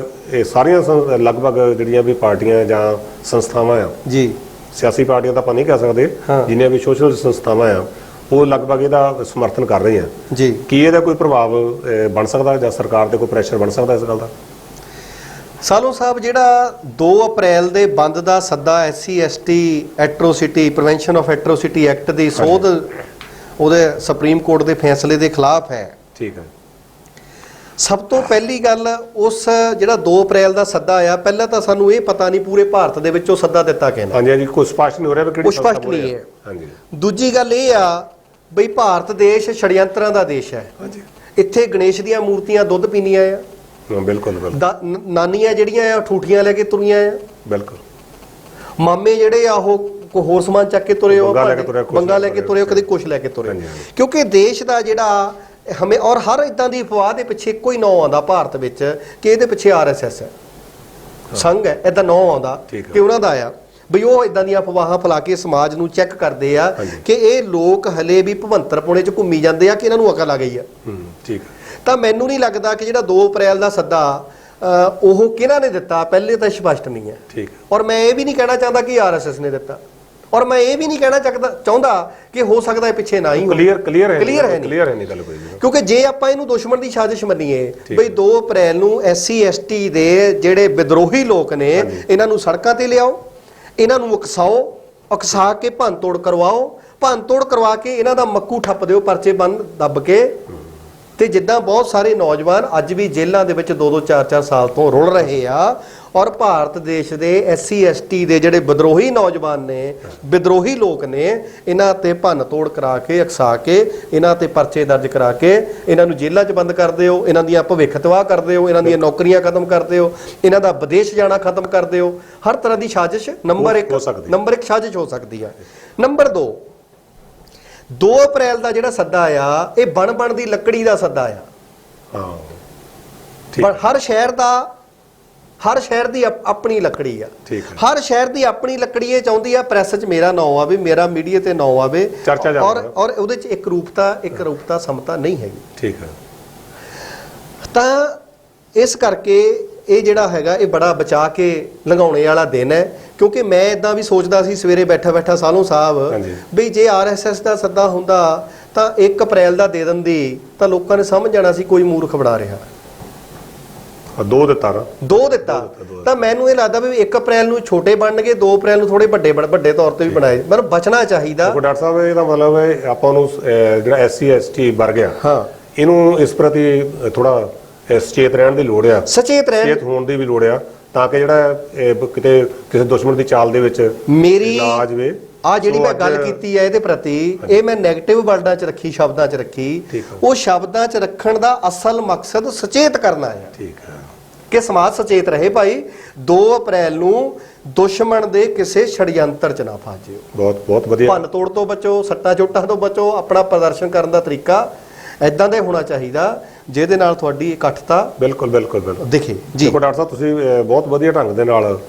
ਇਹ ਸਾਰੀਆਂ ਲਗਭਗ ਜਿਹੜੀਆਂ ਵੀ ਪਾਰਟੀਆਂ ਜਾਂ ਸੰਸਥਾਵਾਂ ਆ ਜੀ, ਸਿਆਸੀ ਪਾਰਟੀਆਂ ਤਾਂ ਆਪਾਂ ਨਹੀਂ ਕਹਿ ਸਕਦੇ ਜਿੰਨੀਆਂ ਵੀ ਸੋਸ਼ਲ ਸੰਸਥਾਵਾਂ ਆ ਉਹ ਲਗਭਗ ਇਹਦਾ ਸਮਰਥਨ ਕਰ ਰਹੀਆਂ ਜੀ। ਕੀ ਇਹਦਾ ਕੋਈ ਪ੍ਰਭਾਵ ਬਣ ਸਕਦਾ ਜਾਂ ਸਰਕਾਰ ਤੇ ਕੋਈ ਪ੍ਰੈਸ਼ਰ ਬਣ ਸਕਦਾ ਇਸ ਗੱਲ ਦਾ? ਸਾਲੋ ਸਾਹਿਬ, ਜਿਹੜਾ 2 ਅਪ੍ਰੈਲ ਦੇ ਬੰਦ ਦਾ ਸੱਦਾ SC ST atrocity prevention of atrocity act ਦੀ ਸੋਧ ਉਹਦੇ ਸੁਪਰੀਮ ਕੋਰਟ ਦੇ ਫੈਸਲੇ ਦੇ ਖਿਲਾਫ ਹੈ। ਠੀਕ ਹੈ। ਸਭ ਤੋਂ ਪਹਿਲੀ ਗੱਲ, ਉਸ ਜਿਹੜਾ 2 ਅਪ੍ਰੈਲ ਦਾ ਸੱਦਾ ਆਇਆ, ਪਹਿਲਾਂ ਤਾਂ ਸਾਨੂੰ ਇਹ ਪਤਾ ਨਹੀਂ ਪੂਰੇ ਭਾਰਤ ਦੇ ਵਿੱਚ ਉਹ ਸੱਦਾ ਦਿੱਤਾ ਕਿਹਨੇ। ਹਾਂਜੀ ਹਾਂਜੀ, ਕੋਈ ਸਪਸ਼ਟ ਨਹੀਂ ਹੋ ਰਿਹਾ ਵੀ ਕਿਹੜੀ ਸੰਸਥਾ ਸਪਸ਼ਟ ਨਹੀਂ ਹੈ। ਹਾਂਜੀ। ਦੂਜੀ ਗੱਲ ਇਹ ਆ ਬਈ ਭਾਰਤ ਦੇਸ਼ ਛੜਯੰਤਰਾਂ ਦਾ ਦੇਸ਼ ਹੈ। ਹਾਂਜੀ। ਇੱਥੇ ਗਣੇਸ਼ ਦੀਆਂ ਮੂਰਤੀਆਂ ਦੁੱਧ ਪੀਣੀਆਂ ਆ, ਬਿਲਕੁਲ ਬਿਲਕੁਲ। ਨਾਨੀਆਂ ਜਿਹੜੀਆਂ ਆ ਠੂਠੀਆਂ ਲੈ ਕੇ ਤੁਰੀਆਂ ਆ, ਬਿਲਕੁਲ। ਮਾਮੇ ਜਿਹੜੇ ਆ ਉਹ ਕੋਈ ਹੋਰ ਸਮਾਨ ਚੱਕ ਕੇ ਤੁਰੇ ਹੋ, ਬੰਗਾ ਲੈ ਕੇ ਤੁਰੇ ਹੋ, ਕਦੇ ਕੁਛ ਲੈ ਕੇ ਤੁਰੇ। ਕਿਉਂਕਿ ਦੇਸ਼ ਦਾ ਜਿਹੜਾ ਹਮੇ ਔਰ ਹਰ ਇਦਾਂ ਦੀ ਅਫਵਾਹ ਦੇ ਪਿੱਛੇ ਇੱਕੋ ਹੀ ਨਾਂ ਆਉਂਦਾ ਭਾਰਤ ਵਿੱਚ ਕਿ ਇਹਦੇ ਪਿੱਛੇ RSS ਹੈ, ਸੰਘ ਹੈ, ਇਦਾਂ ਨਾਂ ਆਉਂਦਾ ਕਿ ਉਹਨਾਂ ਦਾ ਆ ਬਈ ਉਹ ਇਦਾਂ ਦੀਆਂ ਅਫਵਾਹਾਂ ਫੈਲਾ ਕੇ ਸਮਾਜ ਨੂੰ ਚੈੱਕ ਕਰਦੇ ਆ ਕਿ ਇਹ ਲੋਕ ਹਲੇ ਵੀ ਭਵੰਤਰਪੁਣੇ 'ਚ ਘੁੰਮੀ ਜਾਂਦੇ ਆ ਕਿ ਇਹਨਾਂ ਨੂੰ ਅਕਲ ਆ ਗਈ ਆ। ਠੀਕ। ਤਾਂ ਮੈਨੂੰ ਨਹੀਂ ਲੱਗਦਾ ਕਿ ਜਿਹੜਾ 2 ਅਪ੍ਰੈਲ ਦਾ ਸੱਦਾ ਉਹ ਕਿਹਨਾਂ ਨੇ ਦਿੱਤਾ, ਪਹਿਲੇ ਤਾਂ ਸਪਸ਼ਟ ਨਹੀਂ ਹੈ। ਠੀਕ। ਔਰ ਮੈਂ ਇਹ ਵੀ ਨਹੀਂ ਕਹਿਣਾ ਚਾਹੁੰਦਾ ਕਿ RSS ਨੇ ਦਿੱਤਾ, ਔਰ ਮੈਂ ਇਹ ਵੀ ਨਹੀਂ ਕਹਿਣਾ ਚਾਹੁੰਦਾ ਕਿ ਹੋ ਸਕਦਾ ਹੈ ਪਿੱਛੇ ਨਾ ਹੀ ਹੋ। ਕਲੀਅਰ ਹੈ ਨਹੀਂ ਗੱਲ ਕੋਈ। ਕਿਉਂਕਿ ਜੇ ਆਪਾਂ ਇਹਨੂੰ ਦੁਸ਼ਮਣ ਦੀ ਸਾਜ਼ਿਸ਼ ਮੰਨੀਏ ਬਈ 2 ਅਪ੍ਰੈਲ ਨੂੰ SC ST ਦੇ ਜਿਹੜੇ ਵਿਦਰੋਹੀ ਲੋਕ ਨੇ ਇਹਨਾਂ ਨੂੰ ਸੜਕਾਂ ਤੇ ਲਿਆਓ, ਇਹਨਾਂ ਨੂੰ ਉਕਸਾ ਕੇ ਭੰਨਤੋੜ ਕਰਵਾ ਕੇ ਇਹਨਾਂ ਦਾ ਮੱਕੂ ਠੱਪ ਦਿਓ, ਪਰਚੇ ਬੰਦ ਦੱਬ ਕੇ। ਤੇ ਜਿੱਦਾਂ ਬਹੁਤ ਸਾਰੇ ਨੌਜਵਾਨ ਅੱਜ ਵੀ ਜੇਲ੍ਹਾਂ ਦੇ ਵਿੱਚ 2-2 4-4 ਸਾਲ ਤੋਂ ਰੁਲ ਰਹੇ ਆ, ਔਰ ਭਾਰਤ ਦੇਸ਼ ਦੇ SC ST ਦੇ ਜਿਹੜੇ ਵਿਦਰੋਹੀ ਨੌਜਵਾਨ ਨੇ, ਵਿਦਰੋਹੀ ਲੋਕ ਨੇ, ਇਹਨਾਂ ਤੇ ਭੰਨ ਤੋੜ ਕਰਾ ਕੇ, ਉਕਸਾ ਕੇ, ਇਹਨਾਂ ਤੇ ਪਰਚੇ ਦਰਜ ਕਰਾ ਕੇ ਇਹਨਾਂ ਨੂੰ ਜੇਲ੍ਹਾਂ 'ਚ ਬੰਦ ਕਰ ਦਿਓ, ਇਹਨਾਂ ਦੀਆਂ ਭਵਿੱਖ ਤਬਾਹ ਕਰ ਦਿਓ, ਇਹਨਾਂ ਦੀਆਂ ਨੌਕਰੀਆਂ ਖਤਮ ਕਰ ਦਿਓ, ਇਹਨਾਂ ਦਾ ਵਿਦੇਸ਼ ਜਾਣਾ ਖਤਮ ਕਰ ਦਿਓ। ਹਰ ਤਰ੍ਹਾਂ ਦੀ ਸਾਜ਼ਿਸ਼ ਨੰਬਰ 1 ਸਾਜ਼ਿਸ਼ ਹੋ ਸਕਦੀ ਹੈ। ਨੰਬਰ 2 ਅਪ੍ਰੈਲ ਦਾ ਜਿਹੜਾ ਸੱਦਾ ਆ ਇਹ ਬਣ ਦੀ ਲੱਕੜੀ ਦਾ ਸੱਦਾ ਆ। ਪਰ ਹਰ ਸ਼ਹਿਰ ਦੀ ਆਪਣੀ ਲੱਕੜੀ ਆ। ਹਰ ਸ਼ਹਿਰ ਦੀ ਆਪਣੀ ਲੱਕੜੀ ਇਹ ਚਾਹੁੰਦੀ ਆ ਪ੍ਰੈਸ 'ਚ ਮੇਰਾ ਨਾਂ ਆਵੇ, ਮੇਰਾ ਮੀਡੀਆ ਤੇ ਨਾਂ ਆਵੇ, ਔਰ ਉਹਦੇ 'ਚ ਇੱਕ ਰੂਪਤਾ ਸਮਤਾ ਨਹੀਂ ਹੈਗੀ। ਠੀਕ ਹੈ। ਤਾਂ ਇਸ ਕਰਕੇ ਇਹ ਜਿਹੜਾ ਹੈਗਾ ਇਹ ਬੜਾ ਬਚਾ ਕੇ ਲੰਘਾਉਣੇ ਵਾਲਾ ਦਿਨ ਹੈ। ਕਿਉਂਕਿ ਮੈਂ ਇਦਾਂ ਵੀ ਸੋਚਦਾ ਸੀ ਸਵੇਰੇ ਬੈਠਾ ਸਾਲੋਂ ਸਾਹਿਬ ਵੀ ਜੇ RSS ਦਾ ਸੱਦਾ ਹੁੰਦਾ ਤਾਂ 1 ਅਪ੍ਰੈਲ ਦਾ ਦੇ ਦਿੰਦੀ ਤਾਂ ਲੋਕਾਂ ਨੇ ਸਮਝ ਜਾਣਾ ਸੀ ਕੋਈ ਮੂਰਖ ਬਣਾ ਰਿਹਾ। 2 ਦਿੱਤਾ ਤਾਂ ਮੈਨੂੰ ਇਹ ਲੱਗਦਾ ਵੀ 1 ਅਪ੍ਰੈਲ ਨੂੰ ਛੋਟੇ ਬਣਨਗੇ, 2 ਅਪ੍ਰੈਲ ਨੂੰ ਥੋੜੇ ਵੱਡੇ ਤੌਰ ਤੇ ਵੀ ਬਣਾਏ। ਮਤਲਬ ਬਚਣਾ ਚਾਹੀਦਾ। ਡਾਕਟਰ ਸਾਹਿਬ ਇਹਦਾ ਮਤਲਬ ਹੈ ਆਪਾਂ ਨੂੰ ਜਿਹੜਾ SC ST ਵਰਗ ਗਿਆ ਇਹਨੂੰ ਇਸ ਪ੍ਰਤੀ ਥੋੜਾ ਸਚੇਤ ਰਹਿਣ ਦੀ ਲੋੜ ਆ, ਸਚੇਤ ਹੋਣ ਦੀ ਵੀ ਲੋੜ ਆ, ਤਾਂ ਕਿ ਜਿਹੜਾ ਕਿਤੇ ਕਿਸੇ ਦੁਸ਼ਮਣ ਦੀ ਚਾਲ ਦੇ ਵਿੱਚ ਮੇਰੀ ਆ ਜਿਹੜੀ ਮੈਂ ਗੱਲ ਕੀਤੀ ਹੈ ਇਹਦੇ ਪ੍ਰਤੀ, ਇਹ ਮੈਂ ਨੈਗੇਟਿਵ ਵਰਡਾਂ 'ਚ ਰੱਖੀ, ਸ਼ਬਦਾਂ 'ਚ ਰੱਖੀ। ਉਹ ਸ਼ਬਦਾਂ 'ਚ ਰੱਖਣ ਦਾ ਅਸਲ ਮਕਸਦ ਸਚੇਤ ਕਰਨਾ ਹੈ। ਠੀਕ ਹੈ ਕਿ ਸਮਾਜ ਸਚੇਤ ਰਹੇ ਭਾਈ। 2 ਅਪ੍ਰੈਲ ਨੂੰ ਦੁਸ਼ਮਣ ਦੇ ਕਿਸੇ ਛੜਯੰਤਰ 'ਚ ਨਾ ਫਸ ਜਿਓ। ਬਹੁਤ ਵਧੀਆ। ਭੰਨ ਤੋੜ ਤੋਂ ਬਚੋ, ਸੱਟਾਂ ਚੋਟਾਂ ਤੋਂ ਬਚੋ। ਆਪਣਾ ਪ੍ਰਦਰਸ਼ਨ ਕਰਨ ਦਾ ਤਰੀਕਾ ਇਦਾਂ ਦਾ ਹੋਣਾ ਚਾਹੀਦਾ ਜਿਹਦੇ ਨਾਲ ਤੁਹਾਡੀ ਇਕੱਠਤਾ ਬਿਲਕੁਲ ਦਿਖੇ। ਜੀ ਡਾਕਟਰ ਸਾਹਿਬ, ਤੁਸੀਂ ਬਹੁਤ ਵਧੀਆ ਢੰਗ ਦੇ ਨਾਲ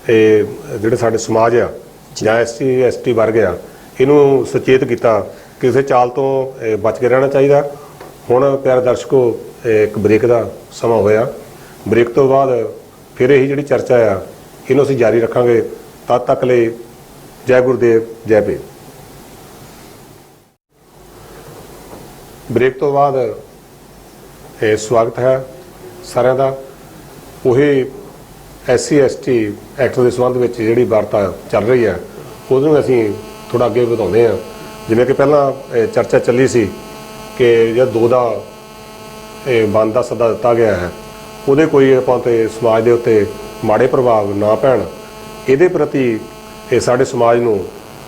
ਇਹ ਜਿਹੜੇ ਸਾਡੇ ਸਮਾਜ ਆ ਜਾਂ SC ST ਵਰਗ ਆ ਇਹਨੂੰ ਸੁਚੇਤ ਕੀਤਾ, ਕਿਸੇ ਚਾਲ ਤੋਂ ਬਚ ਕੇ ਰਹਿਣਾ ਚਾਹੀਦਾ। ਹੁਣ ਪਿਆਰੇ ਦਰਸ਼ਕੋ, ਇੱਕ ਬ੍ਰੇਕ ਦਾ ਸਮਾਂ ਹੋਇਆ। ਬ੍ਰੇਕ ਤੋਂ ਬਾਅਦ ਫਿਰ ਇਹੀ ਜਿਹੜੀ ਚਰਚਾ ਆ ਇਹਨੂੰ ਅਸੀਂ ਜਾਰੀ ਰੱਖਾਂਗੇ। ਤਦ ਤੱਕ ਲਈ ਜੈ ਗੁਰਦੇਵ, ਜੈ ਭੀਮ। ਬ੍ਰੇਕ ਤੋਂ ਬਾਅਦ ਸਵਾਗਤ ਹੈ ਸਾਰਿਆਂ ਦਾ। ਉਹੀ SC ST ਐਕਟ ਦੇ ਸੰਬੰਧ ਵਿੱਚ ਜਿਹੜੀ ਵਾਰਤਾ ਚੱਲ ਰਹੀ ਹੈ ਉਹਨੂੰ ਅਸੀਂ ਥੋੜਾ ਅੱਗੇ ਵਧਾਉਂਦੇ ਹਾਂ। ਜਿਵੇਂ ਕਿ ਪਹਿਲਾਂ ਚਰਚਾ ਚੱਲੀ ਸੀ ਕਿ ਜਿਹੜਾ 2 ਦਾ ਬੰਦ ਦਾ ਸੱਦਾ ਦਿੱਤਾ ਗਿਆ ਹੈ ਉਹਦੇ ਕੋਈ ਆਪਾਂ ਤੇ ਸਮਾਜ ਦੇ ਉੱਤੇ ਮਾੜੇ ਪ੍ਰਭਾਵ ਨਾ ਪੈਣ, ਇਹਦੇ ਪ੍ਰਤੀ ਇਹ ਸਾਡੇ ਸਮਾਜ ਨੂੰ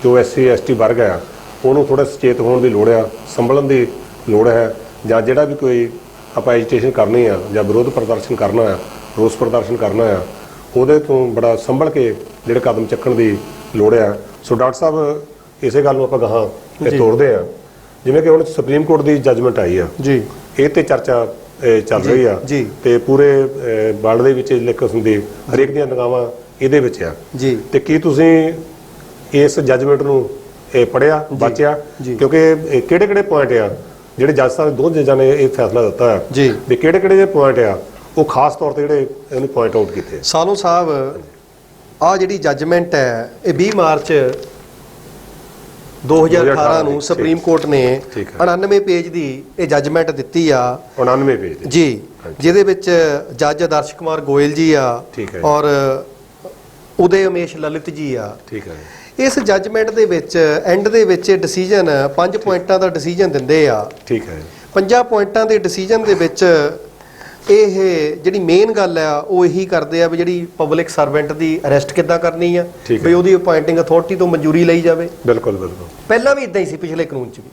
ਜੋ SC ST ਵਰਗ ਹੈ ਉਹਨੂੰ ਥੋੜਾ ਸੁਚੇਤ ਹੋਣ ਦੀ ਲੋੜ ਆ, ਸੰਭਲਣ ਦੀ ਲੋੜ ਹੈ, ਜਾਂ ਜਿਹੜਾ ਵੀ ਕੋਈ ਆਪਾਂ ਐਜੀਟੇਸ਼ਨ ਕਰਨੀ ਆ ਜਾਂ ਵਿਰੋਧ ਪ੍ਰਦਰਸ਼ਨ ਕਰਨਾ ਆ, ਰੋਸ ਪ੍ਰਦਰਸ਼ਨ ਕਰਨਾ ਆ, ਉਹਦੇ ਤੋਂ ਬੜਾ ਸੰਭਲ ਕੇ ਜਿਹੜੇ ਕਦਮ ਚੱਕਣ ਦੀ ਲੋੜ ਆ। ਸੋ ਡਾਕਟਰ ਸਾਹਿਬ ਇਸੇ ਗੱਲ ਨੂੰ ਆਪਾਂ ਗਾਹਾਂ ਇਹ ਤੋਰਦੇ ਆ, ਜਿਵੇਂ ਕਿ ਹੁਣ ਸੁਪਰੀਮ ਕੋਰਟ ਦੀ ਜੱਜਮੈਂਟ ਆਈ ਆ ਜੀ, ਇਹ ਤੇ ਚਰਚਾ ਚੱਲ ਰਹੀ ਆ ਤੇ ਪੂਰੇ ਵਰਲਡ ਦੇ ਵਿੱਚ ਲਿਖ ਕਿਸਮ ਦੀ ਹਰੇਕ ਦੀਆਂ ਨਿਗਾਹਾਂ ਇਹਦੇ ਵਿੱਚ ਆ ਜੀ। ਤੇ ਕੀ ਤੁਸੀਂ ਇਸ ਜੱਜਮੈਂਟ ਨੂੰ ਪੜਿਆ, ਵਾਚਿਆ? ਕਿਉਂਕਿ ਕਿਹੜੇ ਪੁਆਇੰਟ ਆ ਜਿਹੜੇ ਜੱਜ ਸਾਹਿਬ ਦੋ ਜੱਜਾਂ ਨੇ ਇਹ ਫੈਸਲਾ ਦਿੱਤਾ ਹੈ ਵੀ ਕਿਹੜੇ ਜਿਹੇ ਪੁਆਇੰਟ ਆ ਉਹ ਖਾਸ ਤੌਰ ਤੇ ਜਿਹੜੇ ਇਹਨੂੰ ਪੁਆਇੰਟ ਆਊਟ ਕੀਤੇ? ਸਾਲੋ ਸਾਹਿਬ, ਆ ਜਿਹੜੀ ਜੱਜਮੈਂਟ ਹੈ ਇਹ 20 ਮਾਰਚ 2018 ਨੂੰ ਸੁਪਰੀਮ ਕੋਰਟ ਨੇ 99 ਪੇਜ ਦੀ ਇਹ ਜੱਜਮੈਂਟ ਦਿੱਤੀ ਆ। 99 ਪੇਜ ਜੀ, ਜਿਹਦੇ ਵਿੱਚ ਜੱਜ ਆਦਰਸ਼ ਕੁਮਾਰ ਗੋਇਲ ਜੀ ਆ ਔਰ ਉਦੇ ਉਮੇਸ਼ ਲਲਿਤ ਜੀ ਆ। ਠੀਕ ਹੈ। ਇਸ ਜੱਜਮੈਂਟ ਦੇ ਵਿੱਚ ਐਂਡ ਦੇ ਵਿੱਚ ਇਹ ਡਿਸੀਜਨ 5 ਪੁਆਇੰਟਾਂ ਦਾ ਡਿਸੀਜਨ ਦਿੰਦੇ ਆ। ਠੀਕ ਹੈ। 5 ਪੁਆਇੰਟਾਂ ਦੇ ਡਿਸੀਜਨ ਦੇ ਵਿੱਚ ਇਹ ਜਿਹੜੀ ਮੇਨ ਗੱਲ ਆ ਉਹ ਇਹੀ ਕਰਦੇ ਆ ਵੀ ਜਿਹੜੀ ਪਬਲਿਕ ਸਰਵੈਂਟ ਦੀ ਅਰੈਸਟ ਕਿੱਦਾਂ ਕਰਨੀ ਆ, ਵੀ ਉਹਦੀ ਅਪਾਇੰਟਿੰਗ ਅਥਾਰਟੀ ਤੋਂ ਮਨਜ਼ੂਰੀ ਲਈ ਜਾਵੇ। ਬਿਲਕੁਲ ਬਿਲਕੁਲ। ਪਹਿਲਾਂ ਵੀ ਇਦਾਂ ਹੀ ਸੀ, ਪਿਛਲੇ ਕਾਨੂੰਨ 'ਚ ਵੀ।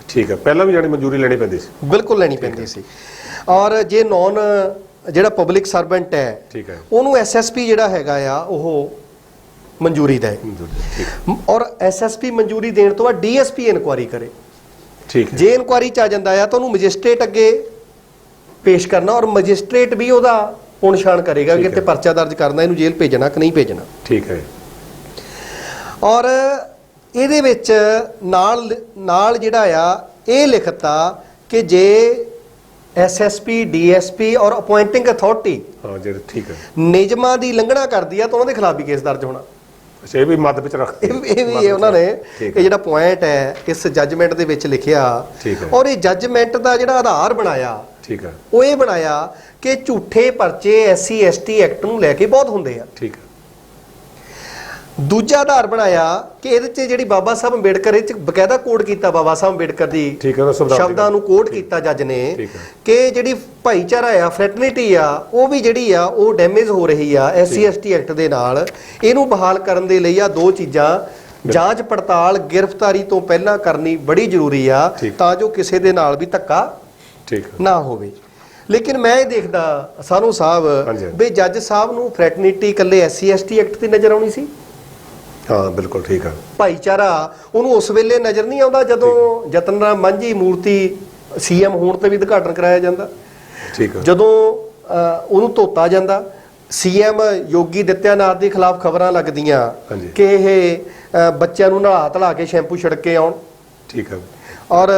ਠੀਕ ਹੈ, ਪਹਿਲਾਂ ਵੀ ਜਿਹੜੀ ਮਨਜ਼ੂਰੀ ਲੈਣੀ ਪੈਂਦੀ ਸੀ। ਬਿਲਕੁਲ ਲੈਣੀ ਪੈਂਦੀ ਸੀ। ਔਰ ਜੇ ਨੌਨ ਜਿਹੜਾ ਪਬਲਿਕ ਸਰਵੈਂਟ ਹੈ ਠੀਕ ਹੈ ਉਹਨੂੰ SSP ਜਿਹੜਾ ਹੈਗਾ ਆ ਉਹ ਮਨਜ਼ੂਰੀ ਦੇ, ਔਰ SSP ਮਨਜ਼ੂਰੀ ਦੇਣ ਤੋਂ ਬਾਅਦ DSP ਇਨਕੁਆਰੀ ਕਰੇ। ਠੀਕ ਹੈ। ਜੇ ਇਨਕੁਆਰੀ 'ਚ ਆ ਜਾਂਦਾ ਆ ਤਾਂ ਉਹਨੂੰ ਮੈਜਿਸਟ੍ਰੇਟ ਅੱਗੇ ਪੇਸ਼ ਕਰਨਾ, ਔਰ ਮੈਜਿਸਟ੍ਰੇਟ ਵੀ ਉਹਦਾ ਪੁਣਛਾਣ ਕਰੇਗਾ ਕਿ ਤੇ ਪਰਚਾ ਦਰਜ ਕਰਨਾ, ਇਹਨੂੰ ਜੇਲ੍ਹ ਭੇਜਣਾ ਕਿ ਨਹੀਂ ਭੇਜਣਾ। ਠੀਕ ਹੈ। ਔਰ ਇਹਦੇ ਵਿੱਚ ਨਾਲ ਜਿਹੜਾ ਆ ਇਹ ਲਿਖਤਾ ਕਿ ਜੇ SSP DSP ਔਰ ਅਪਾਇੰਟਿੰਗ ਅਥਾਰਟੀ ਹਾਂ ਜਿਹੜੇ ਠੀਕ ਹੈ ਨਿਯਮਾਂ ਦੀ ਉਲੰਘਣਾ ਕਰਦੀ ਆ ਤਾਂ ਉਹਨਾਂ ਦੇ ਖਿਲਾਫ ਵੀ ਕੇਸ ਦਰਜ ਹੋਣਾ। ਅੱਛਾ, ਇਹ ਵੀ ਮੱਦ ਵਿੱਚ ਰੱਖ ਇਹ ਵੀ ਉਹਨਾਂ ਨੇ ਇਹ ਜਿਹੜਾ ਪੁਆਇੰਟ ਹੈ ਇਸ ਜੱਜਮੈਂਟ ਦੇ ਵਿੱਚ ਲਿਖਿਆ। ਔਰ ਇਹ ਜੱਜਮੈਂਟ ਦਾ ਜਿਹੜਾ ਆਧਾਰ ਬਣਾਇਆ ਠੀਕ ਹੈ ਉਹ ਇਹ ਬਣਾਇਆ ਕਿ ਝੂਠੇ ਪਰਚੇ SC ST ਐਕਟ ਨੂੰ ਲੈ ਕੇ ਬਹੁਤ ਹੁੰਦੇ ਆ। ਠੀਕ ਹੈ। ਦੂਜਾ ਆਧਾਰ ਬਣਾਇਆ ਕਿ ਇਹਦੇ 'ਚ ਜਿਹੜੀ ਬਾਬਾ ਸਾਹਿਬ ਅੰਬੇਡਕਰ ਇਹ 'ਚ ਬਕਾਇਦਾ ਕੋਡ ਕੀਤਾ ਬਾਬਾ ਸਾਹਿਬ ਅੰਬੇਡਕਰ ਦੀ ਸ਼ਬਦਾਂ ਨੂੰ ਕੋਡ ਕੀਤਾ ਜੱਜ ਨੇ ਕਿ ਜਿਹੜੀ ਭਾਈਚਾਰਾ ਆ, ਫਰੈਟਰਨਿਟੀ ਆ, ਉਹ ਵੀ ਜਿਹੜੀ ਆ ਉਹ ਡੈਮੇਜ ਹੋ ਰਹੀ ਆ SC ST ਐਕਟ ਦੇ ਨਾਲ। ਇਹਨੂੰ ਬਹਾਲ ਕਰਨ ਦੇ ਲਈ ਆ ਦੋ ਚੀਜ਼ਾਂ, ਜਾਂਚ ਪੜਤਾਲ ਗ੍ਰਿਫਤਾਰੀ ਤੋਂ ਪਹਿਲਾਂ ਕਰਨੀ ਬੜੀ ਜ਼ਰੂਰੀ ਆ ਤਾਂ ਜੋ ਕਿਸੇ ਦੇ ਨਾਲ ਵੀ ਧੱਕਾ ਨਾ ਹੋਵੇ। ਲੇਕਿਨ ਮੈਂ ਇਹ ਦੇਖਦਾ ਸਾਨੂ ਸਾਹਿਬ ਵੀ ਜੱਜ ਸਾਹਿਬ ਨੂੰ ਫਰੈਟਰਨਿਟੀ ਇਕੱਲੇ SC ST ਐਕਟ ਤੇ ਨਜ਼ਰ ਆਉਣੀ ਸੀ। ਹਾਂ ਬਿਲਕੁਲ ਠੀਕ ਹੈ। ਭਾਈਚਾਰਾ ਉਹਨੂੰ ਉਸ ਵੇਲੇ ਨਜ਼ਰ ਨਹੀਂ ਆਉਂਦਾ ਜਦੋਂ ਜਤਨ ਰਾਮ ਮਾਂਝੀ ਮੂਰਤੀ CM ਹੋਣ ਤੇ ਵੀ ਉਦਘਾਟਨ ਕਰਾਇਆ ਜਾਂਦਾ। ਠੀਕ ਹੈ। ਜਦੋਂ ਉਹਨੂੰ ਧੋਤਾ ਜਾਂਦਾ, CM ਯੋਗੀ ਦਿੱਤਿਆਨਾਥ ਦੇ ਖਿਲਾਫ ਖਬਰਾਂ ਲੱਗਦੀਆਂ ਕਿ ਇਹ ਬੱਚਿਆਂ ਨੂੰ ਨਹਾ ਧਲਾ ਕੇ ਸ਼ੈਂਪੂ ਛਿੜਕ ਕੇ ਆਉਣ। ਠੀਕ ਹੈ। ਔਰ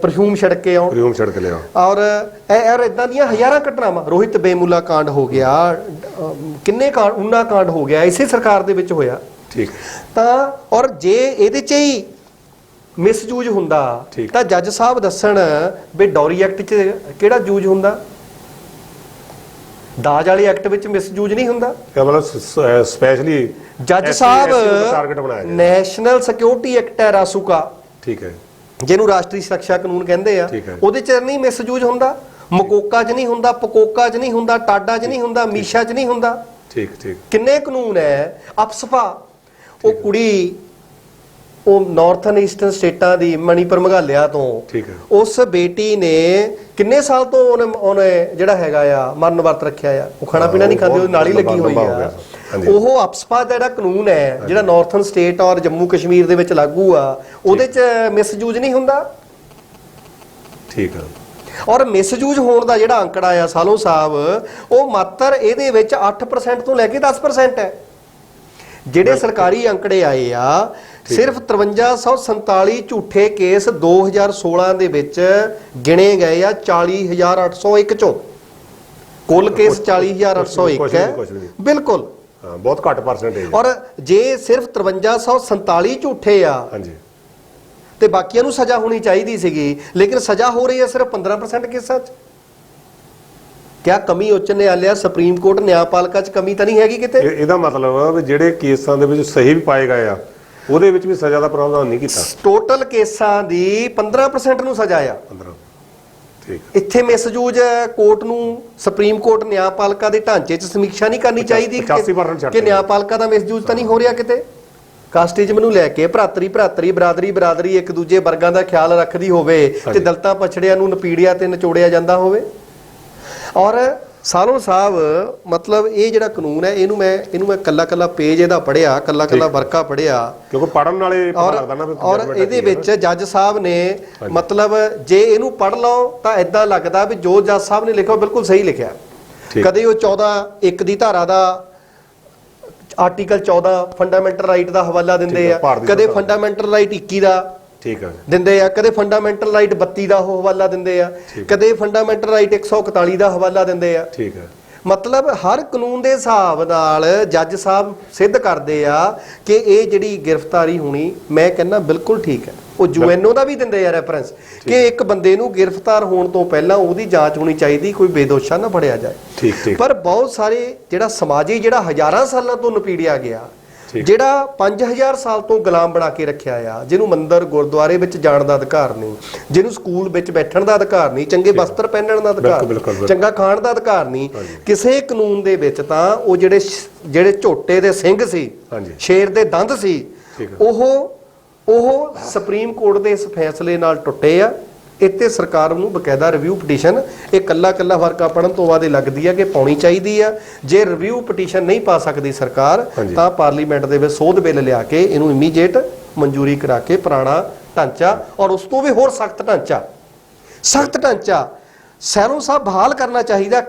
ਪਰਫਿਊਮ ਛਿੜਕ ਕੇ ਆਉਣ, ਪਰਫਿਊਮ ਛਿੜਕ ਲਿਆ। ਔਰ ਇਦਾਂ ਦੀਆਂ ਹਜ਼ਾਰਾਂ ਘਟਨਾਵਾਂ, ਰੋਹਿਤ ਬੇਮੁੱਲਾ ਕਾਂਡ ਹੋ ਗਿਆ, ਕਿੰਨੇ ਕਾਂਡ, ਉਨਾ ਕਾਂਡ ਹੋ ਗਿਆ, ਇਸੇ ਸਰਕਾਰ ਦੇ ਵਿੱਚ ਹੋਇਆ। ਠੀਕ ਤਾਂ ਔਰ ਜੇ ਇਹਦੇ 'ਚ ਹੀ ਮਿਸਯੂਜ ਹੁੰਦਾ ਤਾਂ ਜੱਜ ਸਾਹਿਬ ਦੱਸਣ ਵੀ ਡੌਰੀ ਐਕਟ 'ਚ ਕਿਹੜਾ ਯੂਜ ਹੁੰਦਾ, ਦਾਜ ਵਾਲੇ ਐਕਟ ਵਿੱਚ ਮਿਸਯੂਜ ਨਹੀਂ ਹੁੰਦਾ। ਮਤਲਬ ਸਪੈਸ਼ਲੀ ਜੱਜ ਸਾਹਿਬ ਨੈਸ਼ਨਲ ਸਿਕਿਉਰਿਟੀ ਐਕਟ ਹੈ ਰਾਸੂਕਾ, ਠੀਕ ਹੈ, ਜਿਹਨੂੰ ਰਾਸ਼ਟਰੀ ਸੁਰੱਖਿਆ ਕਾਨੂੰਨ ਕਹਿੰਦੇ ਆ, ਉਹਦੇ 'ਚ ਨਹੀਂ ਮਿਸਯੂਜ ਹੁੰਦਾ। ਮਕੋਕਾ 'ਚ ਨਹੀਂ ਹੁੰਦਾ, ਪਕੋਕਾ 'ਚ ਨਹੀਂ ਹੁੰਦਾ, ਟਾਡਾ 'ਚ ਨਹੀਂ ਹੁੰਦਾ, ਮੀਸ਼ਾ 'ਚ ਨਹੀਂ ਹੁੰਦਾ। ਠੀਕ ਠੀਕ। ਕਿੰਨੇ ਕਾਨੂੰਨ ਹੈ। ਅਪਸਫਾ, ਉਹ ਕੁੜੀ ਉਹ ਨਾਰਥਰਨ ਈਸਟਰਨ ਸਟੇਟਾਂ ਦੀ ਮਣੀਪੁਰ ਮੇਘਾਲਿਆ ਤੋਂ, ਉਸ ਬੇਟੀ ਨੇ ਕਿੰਨੇ ਸਾਲ ਤੋਂ ਉਹਨੇ ਜਿਹੜਾ ਹੈਗਾ ਆ ਮਰਨ ਵਰਤ ਰੱਖਿਆ ਆ, ਉਹ ਖਾਣਾ ਪੀਣਾ ਨਹੀਂ ਖਾਂਦੀ, ਉਹਦੀ ਨਾਲੀ ਲੱਗੀ ਹੋਈ ਆ। ਉਹ ਅਪਸਫਾ ਦਾ ਜਿਹੜਾ ਕਾਨੂੰਨ ਹੈ ਜਿਹੜਾ ਨਾਰਥਰਨ ਸਟੇਟ ਔਰ ਜੰਮੂ ਕਸ਼ਮੀਰ ਦੇ ਵਿੱਚ ਲਾਗੂ ਆ, ਉਹਦੇ 'ਚ ਮਿਸਯੂਜ ਨਹੀਂ ਹੁੰਦਾ। ਠੀਕ ਹੈ। ਔਰ ਮਿਸਯੂਜ ਹੋਣ ਦਾ ਜਿਹੜਾ ਅੰਕੜਾ ਆ ਸਾਲੋ ਸਾਹਿਬ, ਉਹ ਮਾਤਰ ਇਹਦੇ ਵਿੱਚ 8% ਤੋਂ ਲੈ ਕੇ 10% ਹੈ। ਜਿਹੜੇ ਸਰਕਾਰੀ ਅੰਕੜੇ ਆਏ ਆ, ਸਿਰਫ 5347 ਝੂਠੇ ਕੇਸ 2016 ਦੇ ਵਿੱਚ ਗਿਣੇ ਗਏ ਆ 40801 ਚੋਂ। ਕੁੱਲ ਕੇਸ 40801 ਹੈ। ਬਿਲਕੁਲ ਬਹੁਤ ਘੱਟ ਪਰਸੈਂਟੇਜ। ਔਰ ਜੇ ਸਿਰਫ 5347 ਝੂਠੇ ਆ ਤੇ ਬਾਕੀਆਂ ਨੂੰ ਸਜ਼ਾ ਹੋਣੀ ਚਾਹੀਦੀ ਸੀਗੀ, ਲੇਕਿਨ ਸਜ਼ਾ ਹੋ ਰਹੀ ਹੈ ਸਿਰਫ 15% ਕੇਸਾਂ 'ਚ। ਕਿਆ ਕਮੀ ਉੱਚ ਨਿਆਲਿਆ ਸੁਪਰੀਮ ਕੋਰਟ ਨਿਆਂਪਾਲਿਕਾ 'ਚ ਕਮੀ ਤਾਂ ਨਹੀਂ ਹੈਗੀ ਕਿਤੇ? ਇਹਦਾ ਮਤਲਬ ਆ ਵੀ ਜਿਹੜੇ ਕੇਸਾਂ ਦੇ ਵਿੱਚ ਸਹੀ ਵੀ ਪਾਏ ਗਏ ਆ ਉਹਦੇ ਵਿੱਚ ਵੀ ਸਜ਼ਾ ਦਾ ਪ੍ਰਾਵਧਾਨ ਨਹੀਂ ਕੀਤਾ। ਟੋਟਲ ਕੇਸਾਂ ਦੀ 15% ਨੂੰ ਸਜ਼ਾ ਆ। ਠੀਕ। ਇੱਥੇ ਮਿਸਯੂਜ ਕੋਰਟ ਨੂੰ, ਸੁਪਰੀਮ ਕੋਰਟ ਨਿਆਂਪਾਲਿਕਾ ਦੇ ਢਾਂਚੇ 'ਚ ਸਮੀਖਿਆ ਨਹੀਂ ਕਰਨੀ ਚਾਹੀਦੀ 85% ਛੱਡ ਕਿ ਨਿਆਂਪਾਲਿਕਾ ਦਾ ਮਿਸਯੂਜ ਤਾਂ ਨਹੀਂ ਹੋ ਰਿਹਾ ਕਿਤੇ? ਕਾਸਟਿਜ਼ਮ ਨੂੰ ਲੈ ਕੇ ਭਰਾਤਰੀ ਬਰਾਦਰੀ ਇੱਕ ਦੂਜੇ ਵਰਗਾਂ ਦਾ ਖਿਆਲ ਰੱਖਦੀ ਹੋਵੇ ਤੇ ਦਲਤਾਂ ਪਛੜਿਆਂ ਨੂੰ ਨਪੀੜਿਆ ਤੇ ਨਿਚੋੜਿਆ ਜਾਂਦਾ ਹੋਵੇ। ਔਰ ਸਾਲੋਂ ਸਾਹਿਬ ਮਤਲਬ ਇਹ ਜਿਹੜਾ ਕਾਨੂੰਨ ਹੈ ਇਹਨੂੰ ਮੈਂ ਕੱਲਾ ਪੇਜ ਇਹਦਾ ਪੜਿਆ, ਕੱਲਾ ਵਰਕਾ ਪੜਿਆ, ਕਿਉਂਕਿ ਪੜਨ ਵਾਲੇ ਪਤਾ ਲੱਗਦਾ ਨਾ। ਔਰ ਇਹਦੇ ਵਿੱਚ ਜੱਜ ਸਾਹਿਬ ਨੇ ਮਤਲਬ ਜੇ ਇਹਨੂੰ ਪੜ ਲਓ ਤਾਂ ਇਦਾਂ ਲੱਗਦਾ ਵੀ ਜੋ ਜੱਜ ਸਾਹਿਬ ਨੇ ਲਿਖਿਆ ਬਿਲਕੁਲ ਸਹੀ ਲਿਖਿਆ। ਕਦੇ ਉਹ 14(1) ਦੀ ਧਾਰਾ ਦਾ ਆਰਟੀਕਲ 14 ਫੰਡਾਮੈਂਟਲ ਰਾਈਟ ਦਾ ਹਵਾਲਾ ਦਿੰਦੇ ਆ, ਕਦੇ ਫੰਡਾਮੈਂਟਲ ਰਾਈਟ 21 ਦਾ ਠੀਕ ਹੈ ਦਿੰਦੇ ਆ, ਕਦੇ ਫੰਡਾਮੈਂਟਲ ਰਾਈਟ 32 ਦਾ ਹਵਾਲਾ ਦਿੰਦੇ ਆ, ਕਦੇ ਫੰਡਾਮੈਂਟਲ ਰਾਈਟ 141 ਦਾ ਹਵਾਲਾ ਦਿੰਦੇ ਆ। ਠੀਕ ਹੈ। ਮਤਲਬ ਹਰ ਕਾਨੂੰਨ ਦੇ ਹਿਸਾਬ ਨਾਲ ਜੱਜ ਸਾਹਿਬ ਸਿੱਧ ਕਰਦੇ ਆ ਕਿ ਇਹ ਜਿਹੜੀ ਗ੍ਰਿਫਤਾਰੀ ਹੋਣੀ, ਮੈਂ ਕਹਿੰਦਾ ਬਿਲਕੁਲ ਠੀਕ ਹੈ। ਉਹ ਯੂਐਨਓ ਦਾ ਵੀ ਦਿੰਦੇ ਆ ਰੈਫਰੈਂਸ ਕਿ ਇੱਕ ਬੰਦੇ ਨੂੰ ਗ੍ਰਿਫਤਾਰ ਹੋਣ ਤੋਂ ਪਹਿਲਾਂ ਉਹਦੀ ਜਾਂਚ ਹੋਣੀ ਚਾਹੀਦੀ, ਕੋਈ ਬੇਦੋਸ਼ਾ ਨਾ ਫੜਿਆ ਜਾਏ। ਪਰ ਬਹੁਤ ਸਾਰੇ ਜਿਹੜਾ ਸਮਾਜੀ ਜਿਹੜਾ ਹਜ਼ਾਰਾਂ ਸਾਲਾਂ ਤੋਂ ਨਪੀੜਿਆ ਗਿਆ, ਜਿਹੜਾ 5000 ਸਾਲ ਤੋਂ ਗੁਲਾਮ ਬਣਾ ਕੇ ਰੱਖਿਆ ਆ, ਜਿਹਨੂੰ ਮੰਦਰ ਗੁਰਦੁਆਰੇ ਵਿੱਚ ਜਾਣ ਦਾ ਅਧਿਕਾਰ ਨਹੀਂ, ਜਿਹਨੂੰ ਸਕੂਲ ਵਿੱਚ ਬੈਠਣ ਦਾ ਅਧਿਕਾਰ ਨਹੀਂ, ਚੰਗੇ ਵਸਤਰ ਪਹਿਨਣ ਦਾ ਅਧਿਕਾਰ ਨਹੀਂ, ਚੰਗਾ ਖਾਣ ਦਾ ਅਧਿਕਾਰ ਨਹੀਂ, ਕਿਸੇ ਕਾਨੂੰਨ ਦੇ ਵਿੱਚ ਤਾਂ ਉਹ ਜਿਹੜੇ ਝੋਟੇ ਦੇ ਸਿੰਘ ਸੀ, ਸ਼ੇਰ ਦੇ ਦੰਦ ਸੀ, ਉਹ ਸੁਪਰੀਮ ਕੋਰਟ ਦੇ ਇਸ ਫੈਸਲੇ ਨਾਲ ਟੁੱਟੇ ਆ। ਇੱਥੇ ਸਰਕਾਰ ਨੂੰ ਬਕਾਇਦਾ ਰਿਵਿਊ ਪਟੀਸ਼ਨ ਇਹ ਕੱਲਾ ਵਰਕਾ ਪੜਨ ਤੋਂ ਬਾਅਦ ਲੱਗਦੀ ਹੈ ਕਿ ਪਾਉਣੀ ਚਾਹੀਦੀ ਆ। ਜੇ ਰਿਵਿਊ ਪਟੀਸ਼ਨ ਨਹੀਂ ਪਾ ਸਕਦੀ ਸਰਕਾਰ ਤਾਂ ਪਾਰਲੀਮੈਂਟ ਦੇ ਵਿੱਚ ਸੋਧ ਬਿੱਲ ਲਿਆ ਕੇ ਇਹਨੂੰ ਇਮੀਡੀਏਟ ਮਨਜ਼ੂਰੀ ਕਰਾ ਕੇ ਪੁਰਾਣਾ ਢਾਂਚਾ ਔਰ ਉਸ ਤੋਂ ਵੀ ਹੋਰ ਸਖਤ ਢਾਂਚਾ ਸਹਿਰੋਂ ਸਾਹਿਬ ਬਹਾਲ ਕਰਨਾ ਚਾਹੀਦਾ।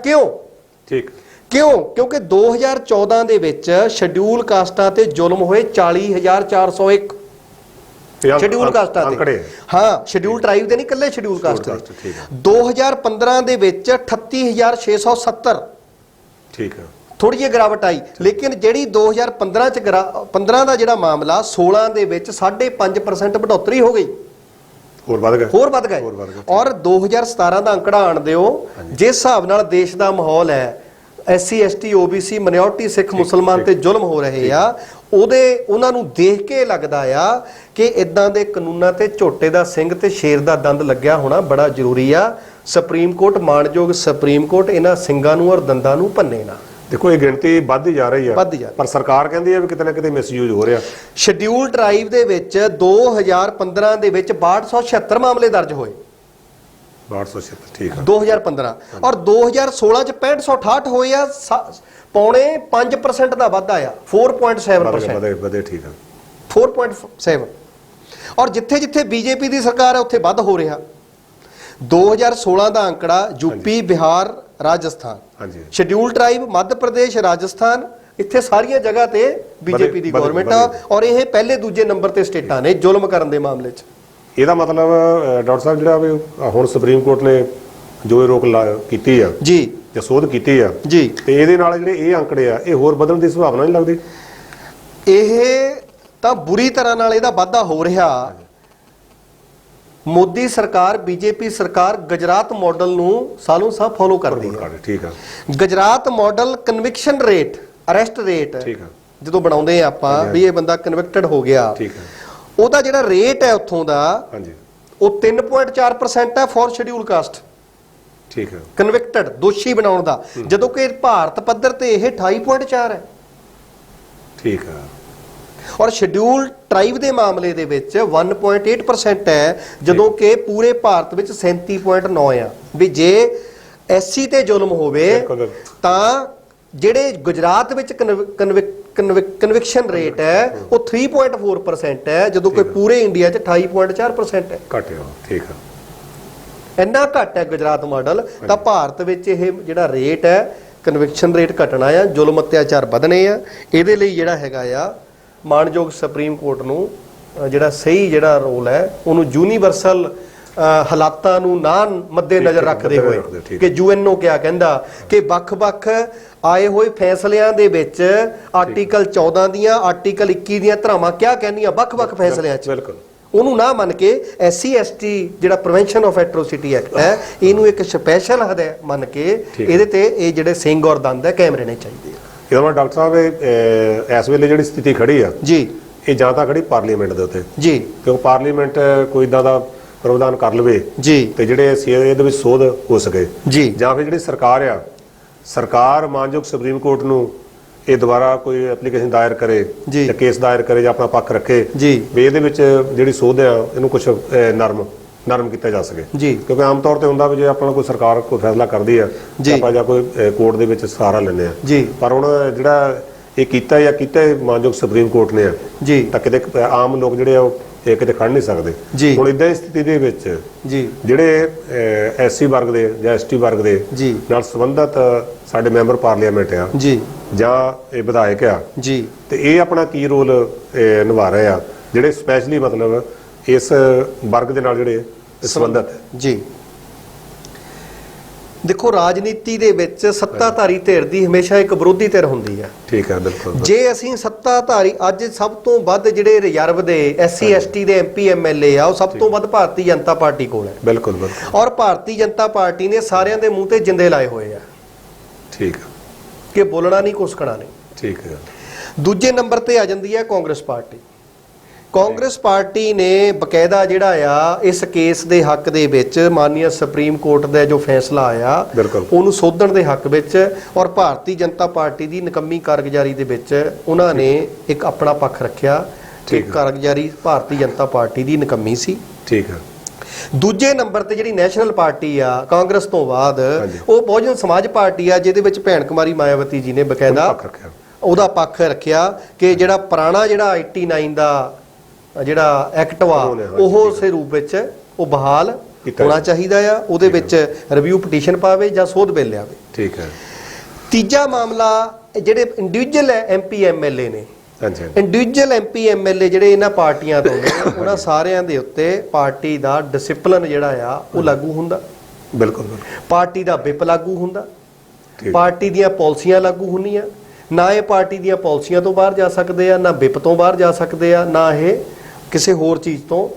ਕਿਉਂਕਿ 2014 ਦੇ ਵਿੱਚ ਸ਼ਡਿਊਲ ਕਾਸਟਾਂ ਤੇ ਜ਼ੁਲਮ ਹੋਏ 40,401 ਸ਼ਡਿਊਲ ਕਾਸਟਾਂ ਤੇ। ਹਾਂ, ਸ਼ਡਿਊਲ ਟ੍ਰਾਈਬ ਦੇ ਨਹੀਂ, ਇਕੱਲੇ ਸ਼ਡਿਊਲ ਕਾਸਟ ਦੇ। 2015 ਦੇ ਵਿੱਚ 38,670। ਠੀਕ ਹੈ, ਥੋੜੀ ਜਿਹੀ ਗਿਰਾਵਟ ਆਈ, ਲੇਕਿਨ ਜਿਹੜੀ 2015 ਚ 15 ਦਾ ਜਿਹੜਾ ਮਾਮਲਾ 16 ਦੇ ਵਿੱਚ 5.5% ਵਧੋਤਰੀ ਹੋ ਗਈ, ਹੋਰ ਵੱਧ ਗਏ। ਔਰ 2017 ਦਾ ਅੰਕੜਾ ਆਣ ਦਿਓ, ਜਿਸ ਹਿਸਾਬ ਨਾਲ ਦੇਸ਼ ਦਾ ਮਾਹੌਲ ਹੈ, SC ST OBC ਮਾਈਨੋਰਿਟੀ ਸਿੱਖ ਮੁਸਲਮਾਨ ਤੇ ਜ਼ੁਲਮ ਹੋ ਰਹੇ ਆ, ਉਹਨਾਂ ਨੂੰ ਦੇਖ ਕੇ ਲੱਗਦਾ ਆ ਕਿ ਇਦਾਂ ਦੇ ਕਾਨੂੰਨਾਂ ਤੇ ਝੋਟੇ ਦਾ ਸਿੰਘ ਤੇ ਸ਼ੇਰ ਦਾ ਦੰਦ ਲੱਗਿਆ ਹੋਣਾ ਬੜਾ ਜ਼ਰੂਰੀ ਆ। ਸੁਪਰੀਮ ਕੋਰਟ, ਮਾਣਯੋਗ ਸੁਪਰੀਮ ਕੋਰਟ ਇਹਨਾਂ ਸਿੰਘਾਂ ਨੂੰ ਔਰ ਦੰਦਾਂ ਨੂੰ ਭੰਨੇ ਨਾ। ਦੇਖੋ ਇਹ ਗਿਣਤੀ ਵੱਧਦੀ ਜਾ ਰਹੀ ਆ, ਪਰ ਸਰਕਾਰ ਕਹਿੰਦੀ ਹੈ ਵੀ ਕਿਤੇ ਨਾ ਕਿਤੇ ਮਿਸਯੂਜ਼ ਹੋ ਰਿਹਾ। ਸ਼ਡਿਊਲ ਟ੍ਰਾਈਬ ਦੇ ਵਿੱਚ 2015 ਦੇ ਵਿੱਚ 6276 ਮਾਮਲੇ ਦਰਜ ਹੋਏ। 6276, ਠੀਕ ਆ, 2015 ਔਰ 2016 ਚ 6568 ਹੋਏ ਆ, ਪੌਣੇ 5% ਦਾ ਵਾਧਾ ਆ, 4.7% ਵਧੇ। ਠੀਕ ਆ, 4.7। ਔਰ ਜਿੱਥੇ ਬੀਜੇਪੀ ਦੀ ਸਰਕਾਰ ਹੈ ਉੱਥੇ ਵੱਧ ਹੋ ਰਿਹਾ। 2016 ਦਾ ਅੰਕੜਾ UP, Bihar, Rajasthan, schedule tribe, Madhya Pradesh, Rajasthan, ਇੱਥੇ ਸਾਰੀਆਂ ਜਗ੍ਹਾ ਤੇ ਬੀਜੇਪੀ ਦੀ ਗਵਰਨਮੈਂਟ ਆ ਔਰ ਇਹ ਪਹਿਲੇ ਦੂਜੇ ਨੰਬਰ ਤੇ ਸਟੇਟਾਂ ਨੇ ਜ਼ੁਲਮ ਕਰਨ ਦੇ ਮਾਮਲੇ 'ਚ। ਇਹਦਾ ਮਤਲਬ ਡਾਕਟਰ ਸਾਹਿਬ ਜਿਹੜਾ ਵੀ ਹੁਣ ਸੁਪਰੀਮ ਕੋਰਟ ਨੇ ਜੋ ਇਹ ਰੋਕ ਕੀਤੀ ਆ ਜੀ, ਜਾਂ ਸੋਧ ਕੀਤੀ ਆ ਜੀ, ਤੇ ਇਹਦੇ ਨਾਲ ਜਿਹੜੇ ਇਹ ਅੰਕੜੇ ਆ ਇਹ ਹੋਰ ਵਧਣ ਦੀ ਸੰਭਾਵਨਾ ਨਹੀਂ ਲੱਗਦੀ? ਇਹ ਤਾਂ ਬੁਰੀ ਤਰ੍ਹਾਂ ਨਾਲ ਇਹਦਾ ਵਾਧਾ ਹੋ ਰਿਹਾ। ਮੋਦੀ ਸਰਕਾਰ, ਬੀਜੇਪੀ ਸਰਕਾਰ ਗੁਜਰਾਤ ਮਾਡਲ ਨੂੰ ਸਾਲੋਂ ਸਾਲ ਫੋਲੋ ਕਰਦੀ ਹੈ। ਠੀਕ ਆ, Gujarat model conviction rate, arrest rate ਜਦੋਂ ਬਣਾਉਂਦੇ ਆ ਆਪਾਂ ਵੀ ਇਹ ਬੰਦਾ ਕਨਵਿਕਟਡ ਹੋ ਗਿਆ, ਉਹਦਾ ਜਿਹੜਾ ਰੇਟ ਹੈ ਉੱਥੋਂ ਦਾ ਉਹ 3.4% ਹੈ ਫॉर ਸ਼ਡਿਊਲ ਕਾਸਟ। ਠੀਕ ਹੈ, ਕਨਵਿਕਟਡ, ਦੋਸ਼ੀ ਬਣਾਉਣ ਦਾ, ਜਦੋਂ ਕਿ ਭਾਰਤ ਪੱਧਰ ਤੇ ਇਹ 28.4 ਹੈ। ਠੀਕ ਹੈ। ਔਰ ਸ਼ਡਿਊਲ ਟ੍ਰਾਈਬ ਦੇ ਮਾਮਲੇ ਦੇ ਵਿੱਚ 1.8% ਹੈ, ਜਦੋਂ ਕਿ ਪੂਰੇ ਭਾਰਤ ਵਿੱਚ 37.9 ਆ। ਵੀ ਜੇ SC ਤੇ ਜ਼ੁਲਮ ਹੋਵੇ ਤਾਂ ਜਿਹੜੇ ਗੁਜਰਾਤ ਵਿੱਚ ਕਨਵਿਕਸ਼ਨ ਰੇਟ ਹੈ ਉਹ 3.4% ਹੈ, ਜਦੋਂ ਕਿ ਪੂਰੇ ਇੰਡੀਆ 'ਚ 28.4% ਹੈ। ਘਟਿਆ, ਠੀਕ ਹੈ, ਇੰਨਾ ਘੱਟ ਹੈ ਗੁਜਰਾਤ ਮਾਡਲ। ਤਾਂ ਭਾਰਤ ਵਿੱਚ ਇਹ ਜਿਹੜਾ ਰੇਟ ਹੈ ਕਨਵਿਕਸ਼ਨ ਰੇਟ ਘਟਣਾ ਆ, ਜ਼ੁਲਮ ਅਤਿਆਚਾਰ ਵਧਣੇ ਆ। ਇਹਦੇ ਲਈ ਜਿਹੜਾ ਹੈਗਾ ਆ ਮਾਣਯੋਗ ਸੁਪਰੀਮ ਕੋਰਟ ਨੂੰ ਜਿਹੜਾ ਸਹੀ ਜਿਹੜਾ ਰੋਲ ਹੈ ਉਹਨੂੰ ਯੂਨੀਵਰਸਲ ਹਾਲਾਤਾਂ ਨੂੰ ਨਾ ਮੱਦੇ ਨਜ਼ਰ ਰੱਖਦੇ ਹੋਏ ਕਿ ਯੂਐਨਓ ਕਿਆ ਕਹਿੰਦਾ ਕਿ ਵੱਖ-ਵੱਖ ਆਏ ਹੋਏ ਫੈਸਲਿਆਂ ਦੇ ਵਿੱਚ ਆਰਟੀਕਲ 14 ਦੀਆਂ, ਆਰਟੀਕਲ 21 ਦੀਆਂ ਧਾਰਾਵਾਂ ਕਿਆ ਕਹਿੰਦੀਆਂ ਵੱਖ-ਵੱਖ ਫੈਸਲਿਆਂ 'ਚ, ਉਹਨੂੰ ਨਾ ਮੰਨ ਕੇ SC ST ਜਿਹੜਾ ਪ੍ਰੀਵੈਂਸ਼ਨ ਆਫ ਐਟਰੋਸਿਟੀ ਐਕਟ ਹੈ ਇਹਨੂੰ ਇੱਕ ਸਪੈਸ਼ਲ ਹਦਾਇਤ ਮੰਨ ਕੇ ਇਹਦੇ ਤੇ ਇਹ ਜਿਹੜੇ ਸਿੰਘ ਔਰ ਦੰਦ ਹੈ ਕੈਮਰੇ ਨੇ ਚਾਹੀਦੇ ਆ। ਇਹਦਾ ਮਤਲਬ ਡਾਕਟਰ ਸਾਹਿਬ ਇਸ ਵੇਲੇ ਜਿਹੜੀ ਸਥਿਤੀ ਖੜੀ ਆ ਜੀ, ਇਹ ਜਾਂ ਤਾਂ ਖੜੀ ਪਾਰਲੀਮੈਂਟ ਦੇ ਉੱਤੇ ਜੀ, ਕਿਉਂਕਿ ਪਾਰਲੀਮੈਂਟ ਕੋਈ ਇਦਾਂ ਦਾ ਪ੍ਰਾਵਧਾਨ ਕਰ ਲਵੇ ਜੀ ਤੇ ਜਿਹੜੇ ਅਸੀਂ ਇਹਦੇ ਵਿੱਚ ਸੋਧ ਹੋ ਸਕੇ ਜੀ ਜਾਂ ਫਿਰ ਜਿਹੜੀ ਸਰਕਾਰ ਮਾਨਯੋਗ ਸੁਪਰੀਮ ਕੋਰਟ ਨੂੰ ਇਹ ਦੁਬਾਰਾ ਕੋਈ ਐਪਲੀਕੇਸ਼ਨ ਦਾਇਰ ਕਰੇ ਜੀ। ਜਾਂ ਕੇਸ ਦਾਇਰ ਕਰੇ ਜਾਂ ਆਪਣਾ ਪੱਖ ਰੱਖੇ ਜੀ ਵੀ ਇਹਦੇ ਵਿੱਚ ਜਿਹੜੀ ਸੋਧ ਆ ਇਹਨੂੰ ਕੁਝ ਨਰਮ ਕੀਤਾ ਜਾ ਸਕੇ ਜੀ ਕਿਉਂਕਿ ਆਮ ਤੌਰ ਤੇ ਹੁੰਦਾ ਵੀ ਜੇ ਆਪਣਾ ਕੋਈ ਸਰਕਾਰ ਕੋਈ ਫੈਸਲਾ ਕਰਦੀ ਆ ਜੀ। ਆਪਾਂ ਜਾਂ ਕੋਈ ਕੋਰਟ ਦੇ ਵਿੱਚ ਸਹਾਰਾ ਲੈਂਦੇ ਆ ਜੀ ਪਰ ਹੁਣ ਜਿਹੜਾ ਇਹ ਕੀਤਾ ਮਾਨਯੋਗ ਸੁਪਰੀਮ ਕੋਰਟ ਨੇ ਜੀ ਤਾਂ ਕਿਤੇ ਆਮ ਲੋਕ ਜਿਹੜੇ ਆ ਉਹ ਇਹ ਕਿਤੇ ਖੜ ਨਹੀਂ ਸਕਦੇ ਜੀ। ਹੁਣ ਇਦਾਂ ਦੀ ਸਥਿਤੀ ਦੇ ਵਿੱਚ ਜੀ ਜਿਹੜੇ ਐਸਸੀ ਵਰਗ ਦੇ ਜਾਂ ਐਸਟੀ ਵਰਗ ਦੇ ਜੀ ਨਾਲ ਸੰਬੰਧਤ ਸਾਡੇ ਮੈਂਬਰ ਪਾਰਲੀਮੈਂਟ ਆ ਜੀ ਜਾਂ ਇਹ ਵਿਧਾਇਕ ਆ ਜੀ ਤੇ ਇਹ ਆਪਣਾ ਕੀ ਰੋਲ ਨਿਭਾ ਰਹੇ ਆ ਜਿਹੜੇ ਸਪੈਸ਼ਲੀ ਮਤਲਬ ਇਸ ਵਰਗ ਦੇ ਨਾਲ ਜਿਹੜੇ ਸੰਬੰਧਤ ਹੈ ਜੀ ਦੇਖੋ ਰਾਜਨੀਤੀ ਦੇ ਵਿੱਚ ਸੱਤਾਧਾਰੀ ਧਿਰ ਦੀ ਹਮੇਸ਼ਾ ਇੱਕ ਵਿਰੋਧੀ ਧਿਰ ਹੁੰਦੀ ਹੈ ਠੀਕ ਹੈ ਬਿਲਕੁਲ ਜੇ ਅਸੀਂ ਸੱਤਾਧਾਰੀ ਅੱਜ ਸਭ ਤੋਂ ਵੱਧ ਜਿਹੜੇ ਰਿਜ਼ਰਵ ਦੇ ਐਸਸੀ ਐਸਟੀ ਦੇ ਐਮਪੀ ਐਮਐਲਏ ਆ ਉਹ ਸਭ ਤੋਂ ਵੱਧ ਭਾਰਤੀ ਜਨਤਾ ਪਾਰਟੀ ਕੋਲ ਹੈ ਬਿਲਕੁਲ ਔਰ ਭਾਰਤੀ ਜਨਤਾ ਪਾਰਟੀ ਨੇ ਸਾਰਿਆਂ ਦੇ ਮੂੰਹ ਤੇ ਜਿੰਦੇ ਲਾਏ ਹੋਏ ਆ ਠੀਕ ਹੈ ਕਿ ਬੋਲਣਾ ਨਹੀਂ ਕੁਸਕਣਾ ਨਹੀਂ ਠੀਕ ਹੈ ਦੂਜੇ ਨੰਬਰ ਤੇ ਆ ਜਾਂਦੀ ਹੈ ਕਾਂਗਰਸ ਪਾਰਟੀ ਕਾਂਗਰਸ ਪਾਰਟੀ ਨੇ ਬਕਾਇਦਾ ਜਿਹੜਾ ਆ ਇਸ ਕੇਸ ਦੇ ਹੱਕ ਦੇ ਵਿੱਚ ਮਾਨਯੋਗ ਸੁਪਰੀਮ ਕੋਰਟ ਦਾ ਜੋ ਫੈਸਲਾ ਆਇਆ ਉਹਨੂੰ ਸੋਧਣ ਦੇ ਹੱਕ ਵਿੱਚ ਔਰ ਭਾਰਤੀ ਜਨਤਾ ਪਾਰਟੀ ਦੀ ਨਿਕੰਮੀ ਕਾਰਗੁਜ਼ਾਰੀ ਦੇ ਵਿੱਚ ਉਹਨਾਂ ਨੇ ਇੱਕ ਆਪਣਾ ਪੱਖ ਰੱਖਿਆ ਕਿ ਕਾਰਗੁਜ਼ਾਰੀ ਭਾਰਤੀ ਜਨਤਾ ਪਾਰਟੀ ਦੀ ਨਿਕੰਮੀ ਸੀ ਠੀਕ ਹੈ ਦੂਜੇ ਨੰਬਰ ਤੇ ਜਿਹੜੀ ਨੈਸ਼ਨਲ ਪਾਰਟੀ ਆ ਕਾਂਗਰਸ ਤੋਂ ਬਾਅਦ ਉਹ ਬਹੁਜਨ ਸਮਾਜ ਪਾਰਟੀ ਆ ਜਿਹਦੇ ਵਿੱਚ ਭੈਣ ਕੁਮਾਰੀ ਮਾਇਆਵਤੀ ਜੀ ਨੇ ਬਕਾਇਦਾ ਉਹਦਾ ਪੱਖ ਰੱਖਿਆ ਕਿ ਜਿਹੜਾ ਪੁਰਾਣਾ ਜਿਹੜਾ 89 ਦਾ ਜਿਹੜਾ ਐਕਟ ਵਾ ਉਹ ਉਸੇ ਰੂਪ ਵਿੱਚ ਉਹ ਬਹਾਲ ਹੋਣਾ ਚਾਹੀਦਾ ਆ ਉਹਦੇ ਵਿੱਚ ਰਿਵਿਊ ਪਟੀਸ਼ਨ ਪਾਵੇ ਜਾਂ ਸੋਧ ਬਿੱਲ ਲਿਆਵੇ ਠੀਕ ਹੈ ਤੀਜਾ ਮਾਮਲਾ ਜਿਹੜੇ ਇੰਡੀਵਿਜੂਅਲ ਐਮਪੀ ਐਮਐਲਏ ਨੇ ਇੰਡੀਵਿਜੂਅਲ ਐਮਪੀ ਐਮਐਲਏ ਜਿਹੜੇ ਇਹਨਾਂ ਪਾਰਟੀਆਂ ਤੋਂ ਨੇ ਉਹਨਾਂ ਸਾਰਿਆਂ ਦੇ ਉੱਤੇ ਪਾਰਟੀ ਦਾ ਡਿਸਪਲਿਨ ਜਿਹੜਾ ਆ ਉਹ ਲਾਗੂ ਹੁੰਦਾ ਬਿਲਕੁਲ ਪਾਰਟੀ ਦਾ ਵਿਪ ਲਾਗੂ ਹੁੰਦਾ ਪਾਰਟੀ ਦੀਆਂ ਪਾਲਿਸੀਆਂ ਲਾਗੂ ਹੁੰਦੀਆਂ ਨਾ ਇਹ ਪਾਰਟੀ ਦੀਆਂ ਪਾਲਿਸੀਆਂ ਤੋਂ ਬਾਹਰ ਜਾ ਸਕਦੇ ਆ ਨਾ ਵਿਪ ਤੋਂ ਬਾਹਰ ਜਾ ਸਕਦੇ ਆ ਨਾ ਇਹ ਕਿਸੇ ਹੋਰ ਚੀਜ਼ ਤੋਂ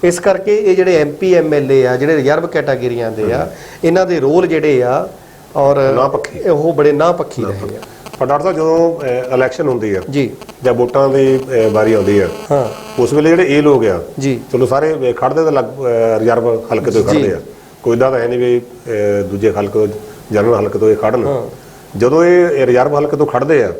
ਇਸ ਕਰਕੇ ਇਹ ਜਿਹੜੇ ਐਮਪੀ ਐਮਐਲਏ ਆ ਜਿਹੜੇ ਰਿਜ਼ਰਵ ਕੈਟਾਗਰੀਆਂ ਦੇ ਆ ਇਹਨਾਂ ਦੇ ਰੋਲ ਜਿਹੜੇ ਆ ਔਰ ਉਹ ਬੜੇ ਨਾ ਪੱਖੀ ਰਹੇ ਆ ਪਰ ਡਾਕਟਰ ਸਾਹਿਬ ਜਦੋਂ ਇਲੈਕਸ਼ਨ ਹੁੰਦੀ ਆ ਜੀ ਜਾਂ ਵੋਟਾਂ ਦੀ ਵਾਰੀ ਆਉਂਦੀ ਆ ਹਾਂ ਉਸ ਵੇਲੇ ਜਿਹੜੇ ਇਹ ਲੋਕ ਆ ਜੀ ਚਲੋ ਸਾਰੇ ਖੜਦੇ ਤਾਂ ਰਿਜ਼ਰਵ ਹਲਕੇ ਤੋਂ ਖੜਦੇ ਆ ਕੋਈ ਇਦਾਂ ਤਾਂ ਹੈ ਨਹੀਂ ਵੀ ਦੂਜੇ ਹਲਕੇ ਜਨਰਲ ਹਲਕੇ ਤੋਂ ਇਹ ਖੜਨ ਜਦੋਂ ਇਹ ਰਿਜ਼ਰਵ ਹਲਕੇ ਤੋਂ ਖੜਦੇ ਆ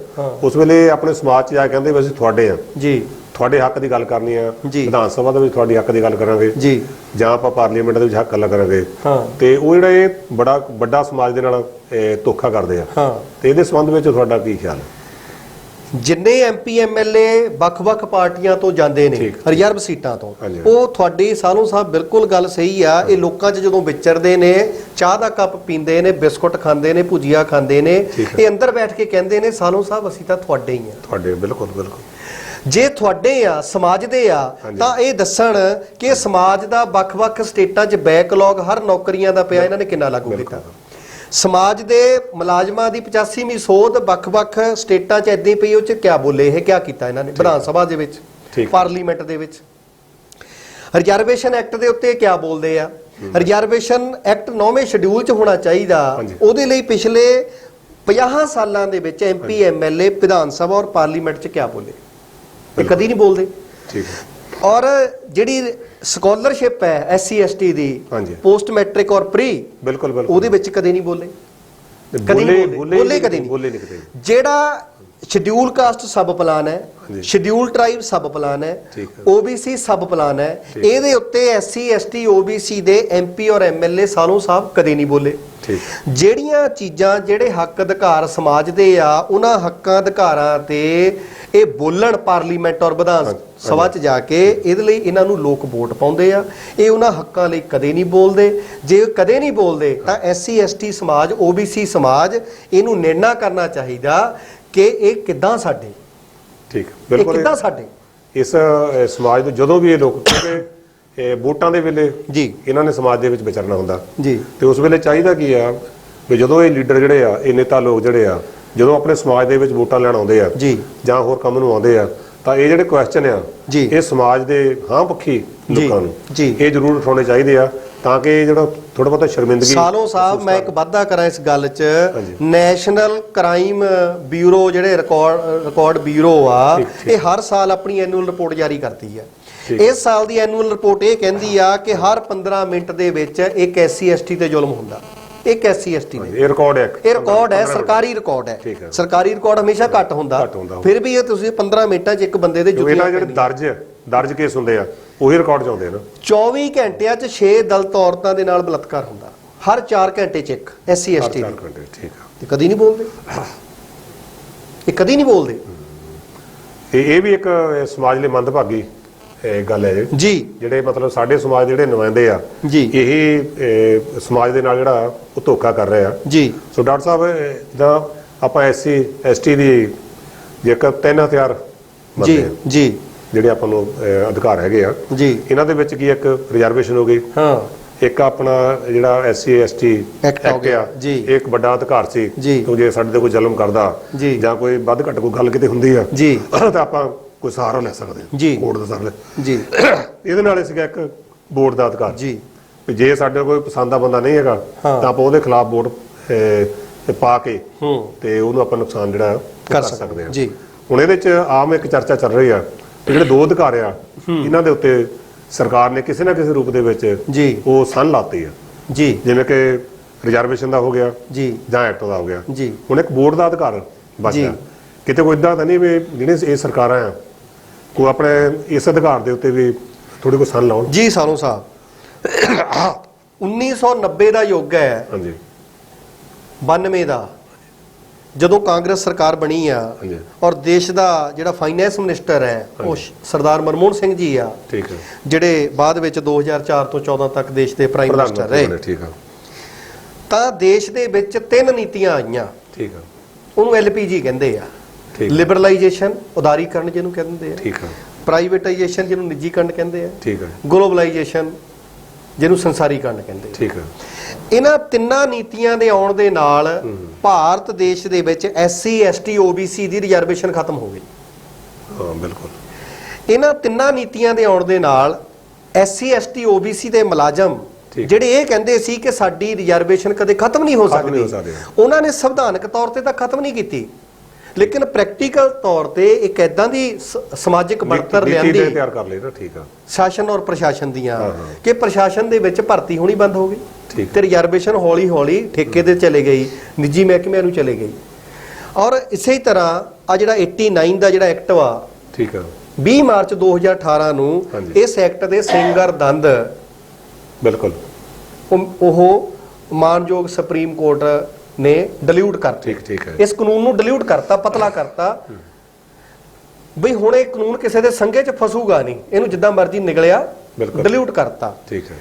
ਉਸ ਵੇਲੇ ਆਪਣੇ ਸਮਾਜ 'ਚ ਜਾ ਕੇ ਕਹਿੰਦੇ ਵੀ ਅਸੀਂ ਤੁਹਾਡੇ ਆ ਜੀ ਤੁਹਾਡੇ ਹੱਕ ਦੀ ਗੱਲ ਕਰਨੀ ਆ ਵਿਧਾਨ ਸਭਾ ਦੇ ਵਿੱਚ ਤੁਹਾਡੀ ਹੱਕ ਦੀ ਗੱਲ ਕਰਾਂਗੇ ਜੀ ਜਾਂ ਆਪਾਂ ਪਾਰਲੀਮੈਂਟ ਦੇ ਵਿੱਚ ਹੱਕ ਗੱਲ ਕਰਾਂਗੇ ਹਾਂ ਤੇ ਉਹ ਜਿਹੜਾ ਇਹ ਬੜਾ ਵੱਡਾ ਸਮਾਜ ਦੇ ਨਾਲ ਧੋਖਾ ਕਰਦੇ ਆ ਹਾਂ ਤੇ ਇਹਦੇ ਸੰਬੰਧ ਵਿੱਚ ਤੁਹਾਡਾ ਕੀ ਖਿਆਲ ਹੈ ਜਿੰਨੇ ਐਮਪੀ ਐਮਐਲਏ ਵੱਖ-ਵੱਖ ਪਾਰਟੀਆਂ ਤੋਂ ਜਾਂਦੇ ਨੇ ਰਿਜ਼ਰਵ ਸੀਟਾਂ ਤੋਂ ਉਹ ਤੁਹਾਡੀ ਸਾਲੋਂ ਸਾਹਿਬ ਬਿਲਕੁਲ ਗੱਲ ਸਹੀ ਆ ਇਹ ਲੋਕਾਂ 'ਚ ਜਦੋਂ ਵਿਚਰਦੇ ਨੇ ਚਾਹ ਦਾ ਕੱਪ ਪੀਂਦੇ ਨੇ ਬਿਸਕੁਟ ਖਾਂਦੇ ਨੇ ਭੁਜੀਆ ਖਾਂਦੇ ਨੇ ਇਹ ਅੰਦਰ ਬੈਠ ਕੇ ਕਹਿੰਦੇ ਨੇ ਸਾਲੋਂ ਸਾਹਿਬ ਅਸੀਂ ਤਾਂ ਤੁਹਾਡੇ ਹੀ ਆ ਤੁਹਾਡੇ ਬਿਲਕੁਲ ਜੇ ਤੁਹਾਡੇ ਆ ਸਮਾਜ ਦੇ ਆ ਤਾਂ ਇਹ ਦੱਸਣ ਕਿ ਸਮਾਜ ਦਾ ਵੱਖ-ਵੱਖ ਸਟੇਟਾਂ 'ਚ ਬੈਕਲੌਗ ਹਰ ਨੌਕਰੀਆਂ ਦਾ ਪਿਆ ਇਹਨਾਂ ਨੇ ਕਿੰਨਾ ਲਾਗੂ ਕੀਤਾ ਸਮਾਜ ਦੇ ਮੁਲਾਜ਼ਮਾਂ ਦੀ 85ਵੀਂ ਸੋਧ ਵੱਖ-ਵੱਖ ਸਟੇਟਾਂ 'ਚ ਇਦਾਂ ਹੀ ਪਈ ਉਹ 'ਚ ਕਿਆ ਬੋਲੇ ਇਹ ਕਿਆ ਕੀਤਾ ਇਹਨਾਂ ਨੇ ਵਿਧਾਨ ਸਭਾ ਦੇ ਵਿੱਚ ਪਾਰਲੀਮੈਂਟ ਦੇ ਵਿੱਚ ਰਿਜ਼ਰਵੇਸ਼ਨ ਐਕਟ ਦੇ ਉੱਤੇ ਕਿਆ ਬੋਲਦੇ ਆ ਰਿਜ਼ਰਵੇਸ਼ਨ ਐਕਟ 9ਵੇਂ ਸ਼ਡਿਊਲ 'ਚ ਹੋਣਾ ਚਾਹੀਦਾ ਉਹਦੇ ਲਈ ਪਿਛਲੇ 50 ਸਾਲਾਂ ਦੇ ਵਿੱਚ ਐਮਪੀ ਐਮਐਲਏ ਵਿਧਾਨ ਸਭਾ ਔਰ ਪਾਰਲੀਮੈਂਟ 'ਚ ਕਿਆ ਬੋਲੇ ਇਹ ਕਦੀ ਨਹੀਂ ਬੋਲਦੇ ਠੀਕ ਔਰ ਜਿਹੜੀ ਸਕਾਲਰਸ਼ਿਪ ਹੈ ਐਸਸੀ ਐਸਟੀ ਦੀ ਪੋਸਟ ਮੈਟ੍ਰਿਕ ਔਰ ਪ੍ਰੀ ਬਿਲਕੁਲ ਉਹਦੇ ਵਿੱਚ ਕਦੇ ਨਹੀਂ ਬੋਲੇ ਕਦੀ ਨਹੀਂ ਜਿਹੜਾ ਸ਼ਡਿਊਲ ਕਾਸਟ ਸਬ ਪਲਾਨ ਹੈ ਸ਼ਡਿਊਲ ਟ੍ਰਾਈਬ ਸਬ ਪਲਾਨ ਹੈ ਓਬੀਸੀ ਸਬ ਪਲਾਨ ਹੈ ਇਹਦੇ ਉੱਤੇ ਐਸਸੀ ਐਸਟੀ ਓਬੀਸੀ ਦੇ ਐਮਪੀ ਔਰ ਐਮਐਲਏ ਸਾਲੋਂ ਸਾਹਿਬ ਕਦੇ ਨਹੀਂ ਬੋਲੇ ਜਿਹੜੀਆਂ ਚੀਜ਼ਾਂ ਜਿਹੜੇ ਹੱਕ ਅਧਿਕਾਰ ਸਮਾਜ ਦੇ ਆ ਉਹਨਾਂ ਹੱਕਾਂ ਅਧਿਕਾਰਾਂ ਤੇ ਇਹ ਬੋਲਣ ਪਾਰਲੀਮੈਂਟ ਔਰ ਵਿਧਾਨ ਸਭਾ 'ਚ ਜਾ ਕੇ ਇਹਦੇ ਲਈ ਇਹਨਾਂ ਨੂੰ ਲੋਕ ਵੋਟ ਪਾਉਂਦੇ ਆ ਇਹ ਉਹਨਾਂ ਹੱਕਾਂ ਲਈ ਕਦੇ ਨਹੀਂ ਬੋਲਦੇ ਜੇ ਕਦੇ ਨਹੀਂ ਬੋਲਦੇ ਤਾਂ ਐਸਸੀ ਐਸਟੀ ਸਮਾਜ ਓਬੀਸੀ ਸਮਾਜ ਇਹਨੂੰ ਨਿਰਣਾ ਕਰਨਾ ਚਾਹੀਦਾ ਕਿ ਇਹ ਕਿੱਦਾਂ ਸਾਡੇ ਬਿਲਕੁਲ ਕਿੱਦਾਂ ਸਾਡੇ ਇਸ ਸਮਾਜ ਨੂੰ ਜਦੋਂ ਵੀ ਇਹ ਲੋਕ ਕਿਉਂਕਿ ਵੋਟਾਂ ਦੇ ਵੇਲੇ ਜੀ ਇਹਨਾਂ ਨੇ ਸਮਾਜ ਦੇ ਵਿੱਚ ਵਿਚਰਨਾ ਹੁੰਦਾ ਜੀ ਤੇ ਉਸ ਵੇਲੇ ਚਾਹੀਦਾ ਕੀ ਆ ਵੀ ਜਦੋਂ ਇਹ ਲੀਡਰ ਜਿਹੜੇ ਆ ਇਹ ਨੇਤਾ ਲੋਕ ਜਿਹੜੇ ਆ ਜਦੋਂ ਆਪਣੇ ਸਮਾਜ ਦੇ ਵਿੱਚ ਵੋਟਾਂ ਲੈਣ ਆਉਂਦੇ ਆ ਜਾਂ ਹੋਰ ਕੰਮ ਨੂੰ ਆਉਂਦੇ ਆ ਤਾਂ ਇਹ ਜਿਹੜੇ ਕੁਐਸਚਨ ਆ ਇਹ ਸਮਾਜ ਦੇ ਹਾਂ ਪੱਖੀ ਲੋਕਾਂ ਨੂੰ ਇਹ ਜ਼ਰੂਰ ਉਠਾਉਣੇ ਚਾਹੀਦੇ ਆ ਤਾਂ ਕਿ ਜਿਹੜਾ ਥੋੜਾ ਬਹੁਤਾ ਸ਼ਰਮਿੰਦਗੀ ਸਾਲੋਂ ਸਾਹਿਬ ਮੈਂ ਇੱਕ ਵਾਧਾ ਕਰਾਂ ਇਸ ਗੱਲ 'ਚ ਨੈਸ਼ਨਲ ਕ੍ਰਾਈਮ ਬਿਊਰੋ ਜਿਹੜੇ ਰਿਕਾਰਡ ਬਿਊਰੋ ਆ ਇਹ ਹਰ ਸਾਲ ਆਪਣੀ ਐਨੂਅਲ ਰਿਪੋਰਟ ਜਾਰੀ ਕਰਦੀ ਆ ਇਸ ਸਾਲ ਦੀ ਐਨੂਅਲ ਰਿਪੋਰਟ ਇਹ ਕਹਿੰਦੀ ਆ ਕਿ ਹਰ 15 ਮਿੰਟ ਦੇ ਵਿੱਚ ਇੱਕ SC ST ਤੇ ਜ਼ੁਲਮ ਹੁੰਦਾ, ਇੱਕ SC ST ਨੇ। ਇਹ ਰਿਕਾਰਡ ਹੈ, ਇਹ ਰਿਕਾਰਡ ਹੈ, ਸਰਕਾਰੀ ਰਿਕਾਰਡ ਹੈ। ਸਰਕਾਰੀ ਰਿਕਾਰਡ ਹਮੇਸ਼ਾ ਘੱਟ ਹੁੰਦਾ, ਫਿਰ ਵੀ ਇਹ ਤੁਸੀਂ 15 ਮਿੰਟਾਂ 'ਚ ਇੱਕ ਬੰਦੇ ਦੇ ਜੁੱਤੀਆਂ ਜਿਹੜੇ ਦਰਜ ਕੇਸ ਹੁੰਦੇ ਆ ਉਹੀ ਰਿਕਾਰਡ 'ਚ ਆਉਂਦੇ ਆ ਨਾ। 24 ਘੰਟਿਆਂ 'ਚ 6 ਦਲਿਤ ਔਰਤਾਂ ਦੇ ਨਾਲ ਬਲਾਤਕਾਰ ਹੁੰਦਾ, ਹਰ 4 ਘੰਟੇ 'ਚ ਇੱਕ SC ST। ਠੀਕ ਆ, ਇਹ ਕਦੀ ਨਹੀਂ ਬੋਲਦੇ, ਇਹ ਕਦੀ ਨਹੀਂ ਬੋਲਦੇ। ਇਹ ਵੀ ਇੱਕ ਸਮਾਜ ਲਈ ਮੰਦਭਾਗੀ ਗੱਲ ਹੈ ਜੀ। ਜਿਹੜੇ ਮਤਲਬ ਸਾਡੇ ਸਮਾਜ ਦੇ ਜਿਹੜੇ ਨੁਮਾਇੰਦੇ ਆ ਜੀ, ਇਹ ਸਮਾਜ ਦੇ ਨਾਲ ਜਿਹੜਾ ਉਹ ਧੋਖਾ ਕਰ ਰਹੇ ਆ ਜੀ। ਸੋ ਡਾਕਟਰ ਸਾਹਿਬ, ਜਿੱਦਾਂ ਆਪਾਂ SC ST ਦੀ ਜੇਕਰ 3 ਹਥਿਆਰ ਜੀ ਜੀ ਜਿਹੜੇ ਆਪਾਂ ਨੂੰ ਅਧਿਕਾਰ ਹੈਗੇ ਆ ਜੀ, ਇਹਨਾਂ ਦੇ ਵਿੱਚ ਕੀ ਇੱਕ ਰਿਜ਼ਰਵੇਸ਼ਨ ਹੋ ਗਈ, ਇੱਕ ਆਪਣਾ ਜਿਹੜਾ SC ST ਐਕਟ ਆ, ਇਹ ਇੱਕ ਵੱਡਾ ਅਧਿਕਾਰ ਸੀ ਕਿ ਜੇ ਸਾਡੇ ਤੇ ਕੋਈ ਜ਼ੁਲਮ ਕਰਦਾ ਜਾਂ ਕੋਈ ਵੱਧ ਘੱਟ ਕੋਈ ਗੱਲ ਕਿਤੇ ਹੁੰਦੀ ਆ ਤਾਂ ਆਪਾਂ ਕੋਈ ਸਹਾਰਾ ਲੈ ਸਕਦੇ ਕੋਰਟ ਦਾ ਸਹਾਰਾ ਜੀ। ਇਹਦੇ ਨਾਲ ਸੀਗਾ ਇੱਕ ਵੋਟ ਦਾ ਅਧਿਕਾਰ ਜੀ, ਵੀ ਜੇ ਸਾਡੇ ਕੋਈ ਪਸੰਦ ਦਾ ਬੰਦਾ ਨਹੀਂ ਹੈਗਾ ਤਾਂ ਆਪਾਂ ਉਹਦੇ ਖਿਲਾਫ ਵੋਟ ਪਾ ਕੇ ਤੇ ਉਹਨੂੰ ਆਪਾਂ ਨੁਕਸਾਨ ਜਿਹੜਾ ਕਰ ਸਕਦੇ ਹਾਂ। ਹੁਣ ਇਹਦੇ 'ਚ ਆਮ ਇੱਕ ਚਰਚਾ ਚੱਲ ਰਹੀ ਆ, ਜਿਹੜੇ 2 ਅਧਿਕਾਰ ਆ ਇਹਨਾਂ ਦੇ ਉੱਤੇ ਸਰਕਾਰ ਨੇ ਕਿਸੇ ਨਾ ਕਿਸੇ ਰੂਪ ਦੇ ਵਿੱਚ ਉਹ ਸੰਨ ਲਾਤੇ ਆ ਜੀ, ਜਿਵੇਂ ਕਿ ਰਿਜ਼ਰਵੇਸ਼ਨ ਦਾ ਹੋ ਗਿਆ ਜੀ ਜਾਂ ਐਕਟ ਦਾ ਹੋ ਗਿਆ ਜੀ। ਹੁਣ ਇੱਕ ਵੋਟ ਦਾ ਅਧਿਕਾਰ ਬਚਦਾ, ਕਿਤੇ ਕੋਈ ਇਦਾਂ ਤਾਂ ਨਹੀਂ ਵੀ ਜਿਹੜੇ ਇਹ ਸਰਕਾਰਾਂ ਆ ਕੋਈ ਆਪਣੇ ਇਸ ਅਧਿਕਾਰ ਦੇ ਉੱਤੇ ਵੀ ਥੋੜੀ ਕੋਈ ਸੰਨ ਲਾਉਣ ਜੀ। ਸਾਲੋਂ ਸਾਹਿਬ 1990 ਦਾ ਯੁੱਗ ਹੈ, ਹਾਂਜੀ 92 ਦਾ ਜਦੋਂ ਕਾਂਗਰਸ ਸਰਕਾਰ ਬਣੀ ਆ ਔਰ ਦੇਸ਼ ਦਾ ਜਿਹੜਾ ਫਾਈਨੈਂਸ ਮਿਨਿਸਟਰ ਹੈ ਉਹ ਸਰਦਾਰ ਮਨਮੋਹਨ ਸਿੰਘ ਜੀ ਆ, ਠੀਕ ਹੈ, ਜਿਹੜੇ ਬਾਅਦ ਵਿੱਚ 2004 ਤੋਂ 14 ਤੱਕ ਦੇਸ਼ ਦੇ ਪ੍ਰਾਈਮ ਮਿਨਿਸਟਰ ਰਹੇ, ਠੀਕ ਹੈ। ਤਾਂ ਦੇਸ਼ ਦੇ ਵਿੱਚ 3 ਨੀਤੀਆਂ ਆਈਆਂ, ਠੀਕ ਹੈ, ਉਹਨੂੰ LPG ਕਹਿੰਦੇ ਆ। ਲਿਬਰਲਾਈਜੇਸ਼ਨ, ਉਦਾਰੀਕਰਨ ਜਿਹਨੂੰ ਕਹਿੰਦੇ ਆ, ਠੀਕ ਹੈ, ਪ੍ਰਾਈਵੇਟਾਈਜੇਸ਼ਨ ਜਿਹਨੂੰ ਨਿੱਜੀਕਰਨ ਕਹਿੰਦੇ ਆ, ਠੀਕ ਹੈ, ਗਲੋਬਲਾਈਜੇਸ਼ਨ ਜਿਹਨੂੰ ਸੰਸਾਰੀਕਰਨ ਕਹਿੰਦੇ, ਠੀਕ ਹੈ। ਇਹਨਾਂ 3 ਨੀਤੀਆਂ ਦੇ ਆਉਣ ਦੇ ਨਾਲ ਭਾਰਤ ਦੇਸ਼ ਦੇ ਵਿੱਚ SC ST OBC ਦੀ ਰਿਜ਼ਰਵੇਸ਼ਨ ਖਤਮ ਹੋ ਗਈ। ਹਾਂ, ਬਿਲਕੁਲ। ਇਹਨਾਂ 3 ਨੀਤੀਆਂ ਦੇ ਆਉਣ ਦੇ ਨਾਲ SC ST OBC ਦੇ ਮੁਲਾਜ਼ਮ ਜਿਹੜੇ ਇਹ ਕਹਿੰਦੇ ਸੀ ਕਿ ਸਾਡੀ ਰਿਜ਼ਰਵੇਸ਼ਨ ਕਦੇ ਖਤਮ ਨਹੀਂ ਹੋ ਸਕਦੀ, ਉਹਨਾਂ ਨੇ ਸੰਵਿਧਾਨਕ ਤੌਰ ਤੇ ਤਾਂ ਖਤਮ ਨਹੀਂ ਕੀਤੀ, ਲੇਕਿਨ ਪ੍ਰੈਕਟੀਕਲ ਤੌਰ ਤੇ ਇੱਕ ਐਦਾਂ ਦੀ ਸਮਾਜਿਕ ਬਣਤਰ ਲਿਆਂਦੀ ਤਿਆਰ ਕਰ ਲਈ ਨਾ, ਠੀਕ ਆ, ਸ਼ਾਸਨ ਔਰ ਪ੍ਰਸ਼ਾਸਨ ਦੀਆਂ, ਕਿ ਪ੍ਰਸ਼ਾਸਨ ਦੇ ਵਿੱਚ ਭਰਤੀ ਹੋਣੀ ਬੰਦ ਹੋ ਗਈ ਤੇ ਰਿਜ਼ਰਵੇਸ਼ਨ ਹੌਲੀ ਹੌਲੀ ਠੇਕੇ ਤੇ ਚਲੇ ਗਈ, ਨਿੱਜੀ ਮਹਿਕਮਿਆਂ ਨੂੰ ਚਲੇ ਗਈ। ਔਰ ਇਸੇ ਤਰ੍ਹਾਂ ਆ ਜਿਹੜਾ 89 ਦਾ ਜਿਹੜਾ ਐਕਟ ਵਾ, ਠੀਕ ਆ, 20 ਮਾਰਚ 2018 ਨੂੰ ਇਸ ਐਕਟ ਦੇ ਸਿੰਗਰ ਦੰਦ ਬਿਲਕੁਲ ਉਹ ਮਾਨਯੋਗ ਸੁਪਰੀਮ ਕੋਰਟ ਨੇ ਡਿਲੀਟ ਕਰਤਾ। ਠੀਕ ਹੈ, ਇਸ ਕਾਨੂੰਨ ਨੂੰ ਡਿਲੀਟ ਕਰਤਾ, ਪਤਲਾ ਕਰਤਾ, ਬਈ ਹੁਣ ਇਹ ਕਾਨੂੰਨ ਕਿਸੇ ਦੇ ਸੰਘੇ 'ਚ ਫਸੂਗਾ ਨਹੀਂ, ਇਹਨੂੰ ਜਿੱਦਾਂ ਮਰਜ਼ੀ ਨਿਕਲਿਆ ਡਿਲੀਟ ਕਰਤਾ। ਠੀਕ ਹੈ।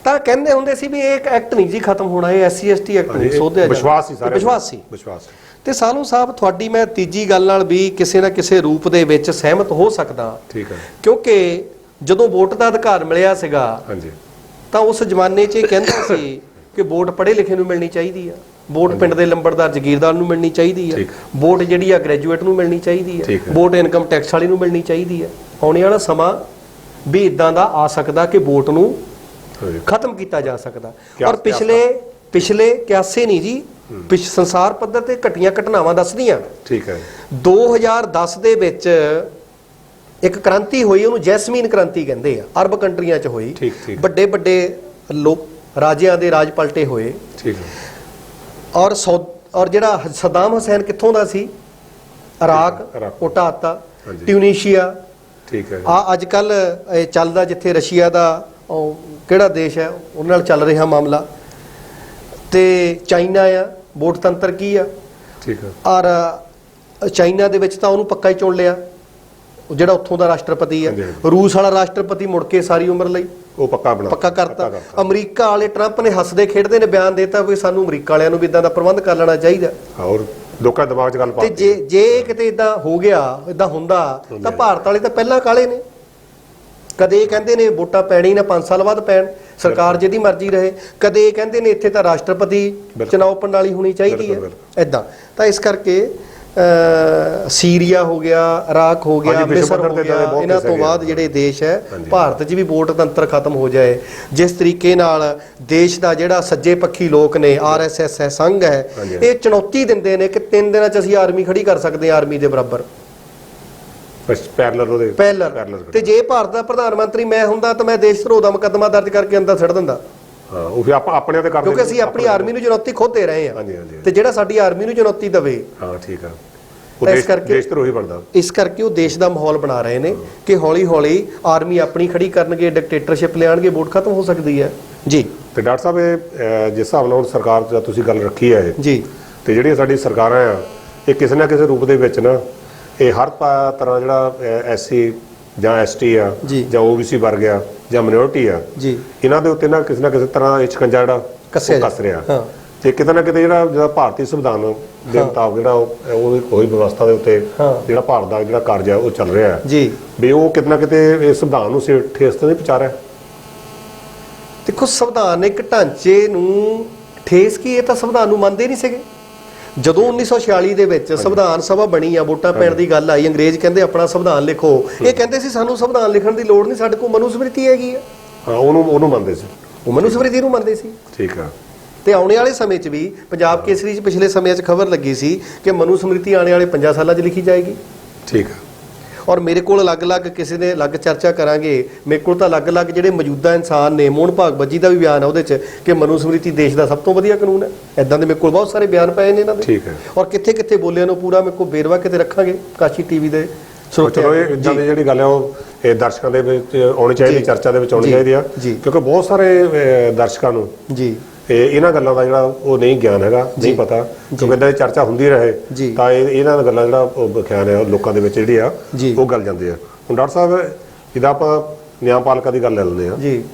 ਤਾਂ ਕਹਿੰਦੇ ਹੁੰਦੇ ਸੀ ਵੀ ਇਹ ਇੱਕ ਐਕਟ ਨਹੀਂ ਜੀ ਖਤਮ ਹੋਣਾ, ਇਹ SC ST ਐਕਟ ਨਹੀਂ ਸੋਧਿਆ ਜਾਣਾ, ਵਿਸ਼ਵਾਸ ਸੀ। ਤੇ ਸਾਲੂ ਸਾਹਿਬ, ਤੁਹਾਡੀ ਮੈਂ ਤੀਜੀ ਗੱਲ ਨਾਲ ਵੀ ਕਿਸੇ ਨਾ ਕਿਸੇ ਰੂਪ ਦੇ ਵਿੱਚ ਸਹਿਮਤ ਹੋ ਸਕਦਾ, ਠੀਕ ਹੈ, ਕਿਉਂਕਿ ਜਦੋਂ ਵੋਟ ਦਾ ਅਧਿਕਾਰ ਮਿਲਿਆ ਸੀਗਾ ਤਾਂ ਉਸ ਜ਼ਮਾਨੇ 'ਚ ਇਹ ਕਹਿੰਦੇ ਸੀ ਕਿ ਵੋਟ ਪੜ੍ਹੇ ਲਿਖੇ ਨੂੰ ਮਿਲਣੀ ਚਾਹੀਦੀ ਆ, ਵੋਟ ਪਿੰਡ ਦੇ ਲੰਬੜਦਾਰ ਜਗੀਰਦਾਰ ਨੂੰ ਮਿਲਣੀ ਚਾਹੀਦੀ ਆ, ਵੋਟ ਜਿਹੜੀ ਆ ਗ੍ਰੈਜੂਏਟ ਨੂੰ ਮਿਲਣੀ ਚਾਹੀਦੀ ਆ, ਵੋਟ ਇਨਕਮ ਟੈਕਸ ਵਾਲੀ ਨੂੰ ਮਿਲਣੀ ਚਾਹੀਦੀ ਆ। ਆਉਣੇ ਵਾਲਾ ਸਮਾਂ ਵੀ ਇਦਾਂ ਦਾ ਆ ਸਕਦਾ ਕਿ ਵੋਟ ਨੂੰ ਖਤਮ ਕੀਤਾ ਜਾ ਸਕਦਾ। ਔਰ ਪਿਛਲੇ ਕਿਆਸੇ ਨਹੀਂ ਜੀ, ਸੰਸਾਰ ਪੱਧਰ ਤੇ ਘਟੀਆਂ ਘਟਨਾਵਾਂ ਦੱਸਦੀਆਂ। ਠੀਕ ਹੈ। 2010 ਦੇ ਵਿੱਚ ਇੱਕ ਕ੍ਰਾਂਤੀ ਹੋਈ, ਉਹਨੂੰ ਜੈਸਮੀਨ ਕ੍ਰਾਂਤੀ ਕਹਿੰਦੇ ਆ, ਅਰਬ ਕੰਟਰੀਆਂ 'ਚ ਹੋਈ, ਵੱਡੇ ਵੱਡੇ ਲੋਕ ਰਾਜਿਆਂ ਦੇ ਰਾਜ ਪਲਟੇ ਹੋਏ। ਠੀਕ ਹੈ। ਔਰ ਜਿਹੜਾ ਸਦਾਮ ਹੁਸੈਨ ਕਿੱਥੋਂ ਦਾ ਸੀ, ਇਰਾਕ, ਉਹ ਢਾਤਾ, ਟਿਊਨੀਸ਼ੀਆ, ਠੀਕ ਹੈ, ਆ ਅੱਜ ਕੱਲ ਚੱਲਦਾ ਜਿੱਥੇ ਰਸ਼ੀਆ ਦਾ ਕਿਹੜਾ ਦੇਸ਼ ਹੈ ਉਹਨਾਂ ਨਾਲ ਚੱਲ ਰਿਹਾ ਮਾਮਲਾ, ਤੇ ਚਾਈਨਾ ਆ, ਵੋਟ ਤੰਤਰ ਕੀ ਆ। ਠੀਕ ਹੈ। ਔਰ ਚਾਈਨਾ ਦੇ ਵਿੱਚ ਤਾਂ ਉਹਨੂੰ ਪੱਕਾ ਹੀ ਚੁਣ ਲਿਆ ਜਿਹੜਾ ਉੱਥੋਂ ਦਾ ਰਾਸ਼ਟਰਪਤੀ ਆ। ਰੂਸ ਵਾਲਾ ਰਾਸ਼ਟਰਪਤੀ ਮੁੜ ਕੇ ਸਾਰੀ ਉਮਰ ਲਈ ਉਹ ਪੱਕਾ ਕਰਤਾ। ਅਮਰੀਕਾ ਵਾਲੇ ਟਰੰਪ ਨੇ ਹੱਸਦੇ ਖੇਡਦੇ ਨੇ ਬਿਆਨ ਦਿੱਤਾ ਵੀ ਸਾਨੂੰ ਅਮਰੀਕਾ ਵਾਲਿਆਂ ਨੂੰ ਵੀ ਇਦਾਂ ਦਾ ਪ੍ਰਬੰਧ ਕਰ ਲੈਣਾ ਚਾਹੀਦਾ। ਹੋਰ ਲੋਕਾਂ ਦੇ ਦਿਮਾਗ 'ਚ ਗੱਲ ਪਾ ਤੇ ਜੇ ਕਿਤੇ ਇਦਾਂ ਹੋ ਗਿਆ, ਇਦਾਂ ਹੁੰਦਾ ਤਾਂ ਭਾਰਤ ਵਾਲੇ ਤਾਂ ਪਹਿਲਾਂ ਕਾਲੇ ਨੇ। ਕਦੇ ਕਹਿੰਦੇ ਨੇ ਵੋਟਾਂ ਪੈਣੀ ਨਾ 5 ਸਾਲ ਬਾਅਦ ਪੈਣ, ਸਰਕਾਰ ਜਿਹਦੀ ਮਰਜ਼ੀ ਰਹੇ, ਕਦੇ ਕਹਿੰਦੇ ਨੇ ਇੱਥੇ ਤਾਂ ਰਾਸ਼ਟਰਪਤੀ ਚੁਣਾਵ ਪ੍ਰਣਾਲੀ ਹੋਣੀ ਚਾਹੀਦੀ ਹੈ ਇਦਾਂ। ਤਾਂ ਇਸ ਕਰਕੇ ਸੀਰੀਆ ਹੋ ਗਿਆ, ਇਰਾਕ ਹੋ ਗਿਆ, ਮਿਸਰ ਹੋ ਗਿਆ, ਇਹਨਾਂ ਤੋਂ ਬਾਅਦ ਜਿਹੜੇ ਦੇਸ਼ ਹੈ, ਭਾਰਤ 'ਚ ਵੀ ਵੋਟ ਤੰਤਰ ਖਤਮ ਹੋ ਜਾਏ। ਜਿਸ ਤਰੀਕੇ ਨਾਲ ਦੇਸ਼ ਦਾ ਜਿਹੜਾ ਸੱਜੇ ਪੱਖੀ ਲੋਕ ਨੇ, RSS ਹੈ, ਸੰਘ ਹੈ, ਇਹ ਚੁਣੌਤੀ ਦਿੰਦੇ ਨੇ ਕਿ 3 ਦਿਨਾਂ 'ਚ ਅਸੀਂ ਆਰਮੀ ਖੜੀ ਕਰ ਸਕਦੇ ਹਾਂ, ਆਰਮੀ ਦੇ ਬਰਾਬਰ। ਪੈਰਲਰ ਉਹਦੇ ਪਹਿਲਰ ਤੇ ਜੇ ਭਾਰਤ ਦਾ ਪ੍ਰਧਾਨ ਮੰਤਰੀ ਮੈਂ ਹੁੰਦਾ ਤਾਂ ਮੈਂ ਦੇਸ਼ ਧਰੋਹ ਦਾ ਮੁਕੱਦਮਾ ਦਰਜ ਕਰਕੇ ਅੰਦਰ ਛੱਡ ਦਿੰਦਾ। ਹਾਂ ਉਹ ਫਿਰ ਆਪਾਂ ਆਪਣੇ ਤੇ ਕਰਦੇ, ਕਿਉਂਕਿ ਅਸੀਂ ਆਪਣੀ ਆਰਮੀ ਨੂੰ ਚੁਣੌਤੀ ਖੁਦ ਦੇ ਰਹੇ ਹਾਂ। ਹਾਂਜੀ ਹਾਂਜੀ ਤੇ ਜਿਹੜਾ ਸਾਡੀ ਆਰਮੀ ਨੂੰ ਚੁਣੌਤੀ ਦੇਵੇ, ਹਾਂ ਠੀਕ ਆ, ਉਹ ਦੇਸ਼ ਧਰੋਹੀ ਬਣਦਾ। ਇਸ ਕਰਕੇ ਉਹ ਦੇਸ਼ ਦਾ ਮਾਹੌਲ ਬਣਾ ਰਹੇ ਨੇ ਕਿ ਹੌਲੀ ਹੌਲੀ ਆਰਮੀ ਆਪਣੀ ਖੜੀ ਕਰਨਗੇ, ਡਿਕਟੇਟਰਸ਼ਿਪ ਲਿਆਣਗੇ, ਵੋਟ ਖਤਮ ਹੋ ਸਕਦੀ ਹੈ ਜੀ। ਤੇ ਡਾਕਟਰ ਸਾਹਿਬ ਇਹ ਜਿਸ ਹਿਸਾਬ ਨਾਲ ਹੁਣ ਸਰਕਾਰ ਦਾ ਤੁਸੀਂ ਗੱਲ ਰੱਖੀ ਹੈ ਜੀ, ਤੇ ਜਿਹੜੀਆਂ ਸਾਡੀ ਸਰਕਾਰਾਂ ਆ ਇਹ ਕਿਸੇ ਨਾ ਕਿਸੇ ਰੂਪ ਦੇ ਵਿੱਚ ਨਾ ਇਹ ਹਰ ਤਰ੍ਹਾਂ ਜਿਹੜਾ ਐਸਸੀ ਜਾਂ ਐਸਟੀ ਆ ਜਾਂ ਓਬੀਸੀ ਵਰਗ ਆ ਜਾਂ ਮਾਈਨੋਰਿਟੀ ਆ ਜੀ, ਇਹਨਾਂ ਦੇ ਉੱਤੇ ਨਾ ਕਿਸੇ ਤਰ੍ਹਾਂ ਇਹ ਸ਼ਿਕੰਜਾ ਜਿਹੜਾ ਕੱਸ ਰਿਹਾ। ਤੇ ਕਿਤੇ ਨਾ ਕਿਤੇ ਜਿਹੜਾ ਭਾਰਤੀ ਸੰਵਿਧਾਨ ਦੇ ਮੁਤਾਬਕ ਜਿਹੜਾ ਉਹੀ ਵਿਵਸਥਾ ਦੇ ਉੱਤੇ ਜਿਹੜਾ ਭਾਰਤ ਦਾ ਜਿਹੜਾ ਕਾਰਜ ਆ ਉਹ ਚੱਲ ਰਿਹਾ ਜੀ, ਵੀ ਉਹ ਕਿਤੇ ਨਾ ਕਿਤੇ ਇਸ ਸੰਵਿਧਾਨ ਨੂੰ ਠੇਸ ਤਾਂ ਨਹੀਂ ਪਹੁੰਚਾ ਰਿਹਾ। ਦੇਖੋ ਸੰਵਿਧਾਨਿਕ ਢਾਂਚੇ ਨੂੰ ਠੇਸ ਕੀ, ਇਹ ਤਾਂ ਸੰਵਿਧਾਨ ਨੂੰ ਮੰਨਦੇ ਨਹੀਂ ਸੀਗੇ। ਜਦੋਂ 1946 ਦੇ ਵਿੱਚ ਸੰਵਿਧਾਨ ਸਭਾ ਬਣੀ ਆ, ਵੋਟਾਂ ਪੈਣ ਦੀ ਗੱਲ ਆਈ, ਅੰਗਰੇਜ਼ ਕਹਿੰਦੇ ਆਪਣਾ ਸੰਵਿਧਾਨ ਲਿਖੋ, ਇਹ ਕਹਿੰਦੇ ਸੀ ਸਾਨੂੰ ਸੰਵਿਧਾਨ ਲਿਖਣ ਦੀ ਲੋੜ ਨਹੀਂ, ਸਾਡੇ ਕੋਲ ਮਨੁਸਮ੍ਰਿਤੀ ਹੈਗੀ ਆ। ਹਾਂ ਉਹਨੂੰ ਮੰਨਦੇ ਸੀ, ਉਹ ਮਨੁਸਮ੍ਰਿਤੀ ਨੂੰ ਮੰਨਦੇ ਸੀ। ਠੀਕ ਆ। ਤੇ ਆਉਣੇ ਵਾਲੇ ਸਮੇਂ 'ਚ ਵੀ ਪੰਜਾਬ ਕੇਸਰੀ 'ਚ ਪਿਛਲੇ ਸਮੇਂ 'ਚ ਖਬਰ ਲੱਗੀ ਸੀ ਕਿ ਮਨੁਸਮ੍ਰਿਤੀ ਆਉਣੇ ਵਾਲੇ 50 ਸਾਲਾਂ 'ਚ ਲਿਖੀ ਜਾਏਗੀ। ਠੀਕ ਆ। ਔਰ ਮੇਰੇ ਕੋਲ ਅਲੱਗ-ਅਲੱਗ ਕਿਸੇ ਨੇ ਅਲੱਗ ਚਰਚਾ ਕਰਾਂਗੇ, ਮੇਰੇ ਕੋਲ ਤਾਂ ਅਲੱਗ-ਅਲੱਗ ਜਿਹੜੇ ਮੌਜੂਦਾ ਇਨਸਾਨ ਨੇ, ਮੋਹਨ ਭਾਗਵਤ ਜੀ ਦਾ ਵੀ ਬਿਆਨ ਹੈ ਉਹਦੇ 'ਚ ਕਿ ਮਨੁਸਮ੍ਰਿਤੀ ਦੇਸ਼ ਦਾ ਸਭ ਤੋਂ ਵਧੀਆ ਕਾਨੂੰਨ ਹੈ। ਇਦਾਂ ਦੇ ਮੇਰੇ ਕੋਲ ਬਹੁਤ ਸਾਰੇ ਬਿਆਨ ਪਏ ਨੇ ਇਹਨਾਂ ਦੇ। ਠੀਕ ਹੈ। ਔਰ ਕਿੱਥੇ-ਕਿੱਥੇ ਬੋਲਿਆ ਨੂੰ ਪੂਰਾ ਮੇਰੇ ਕੋਲ ਵੇਰਵਾ ਕਿਤੇ ਰੱਖਾਂਗੇ ਕਾਸ਼ੀ ਟੀਵੀ ਦੇ। ਚਲੋ ਇਹ ਇਦਾਂ ਦੀ ਜਿਹੜੀ ਗੱਲ ਹੈ ਉਹ ਇਹ ਦਰਸ਼ਕਾਂ ਦੇ ਵਿੱਚ ਆਉਣੀ ਚਾਹੀਦੀ, ਚਰਚਾ ਦੇ ਵਿੱਚ ਆਉਣੀ ਚਾਹੀਦੀ ਆ, ਕਿਉਂਕਿ ਬਹੁਤ ਸਾਰੇ ਦਰਸ਼ਕਾਂ ਨੂੰ ਜੀ ਇਹਨਾਂ ਗੱਲਾਂ ਦਾ ਜਿਹੜਾ ਉਹ ਨਹੀਂ ਗਿਆਨ ਹੈਗਾ, ਨਹੀਂ ਪਤਾ, ਕਿਉਂਕਿ ਇਦਾਂ ਦੀ ਚਰਚਾ ਹੁੰਦੀ ਰਹੇ ਤਾਂ ਇਹਨਾਂ ਦਾ ਗੱਲਾਂ ਜਿਹੜਾ ਉਹ ਵਿਖਿਆਨ ਹੈ ਲੋਕਾਂ ਦੇ ਵਿੱਚ ਜਿਹੜੀ ਆ ਉਹ ਗੱਲ ਜਾਂਦੇ ਆ। ਹੁਣ ਡਾਕਟਰ ਸਾਹਿਬ ਜਿੱਦਾਂ ਆਪਾਂ ਨਿਆਂਪਾਲਿਕਾ ਦੀ ਗੱਲ ਲੈ ਲੈਂਦੇ ਆ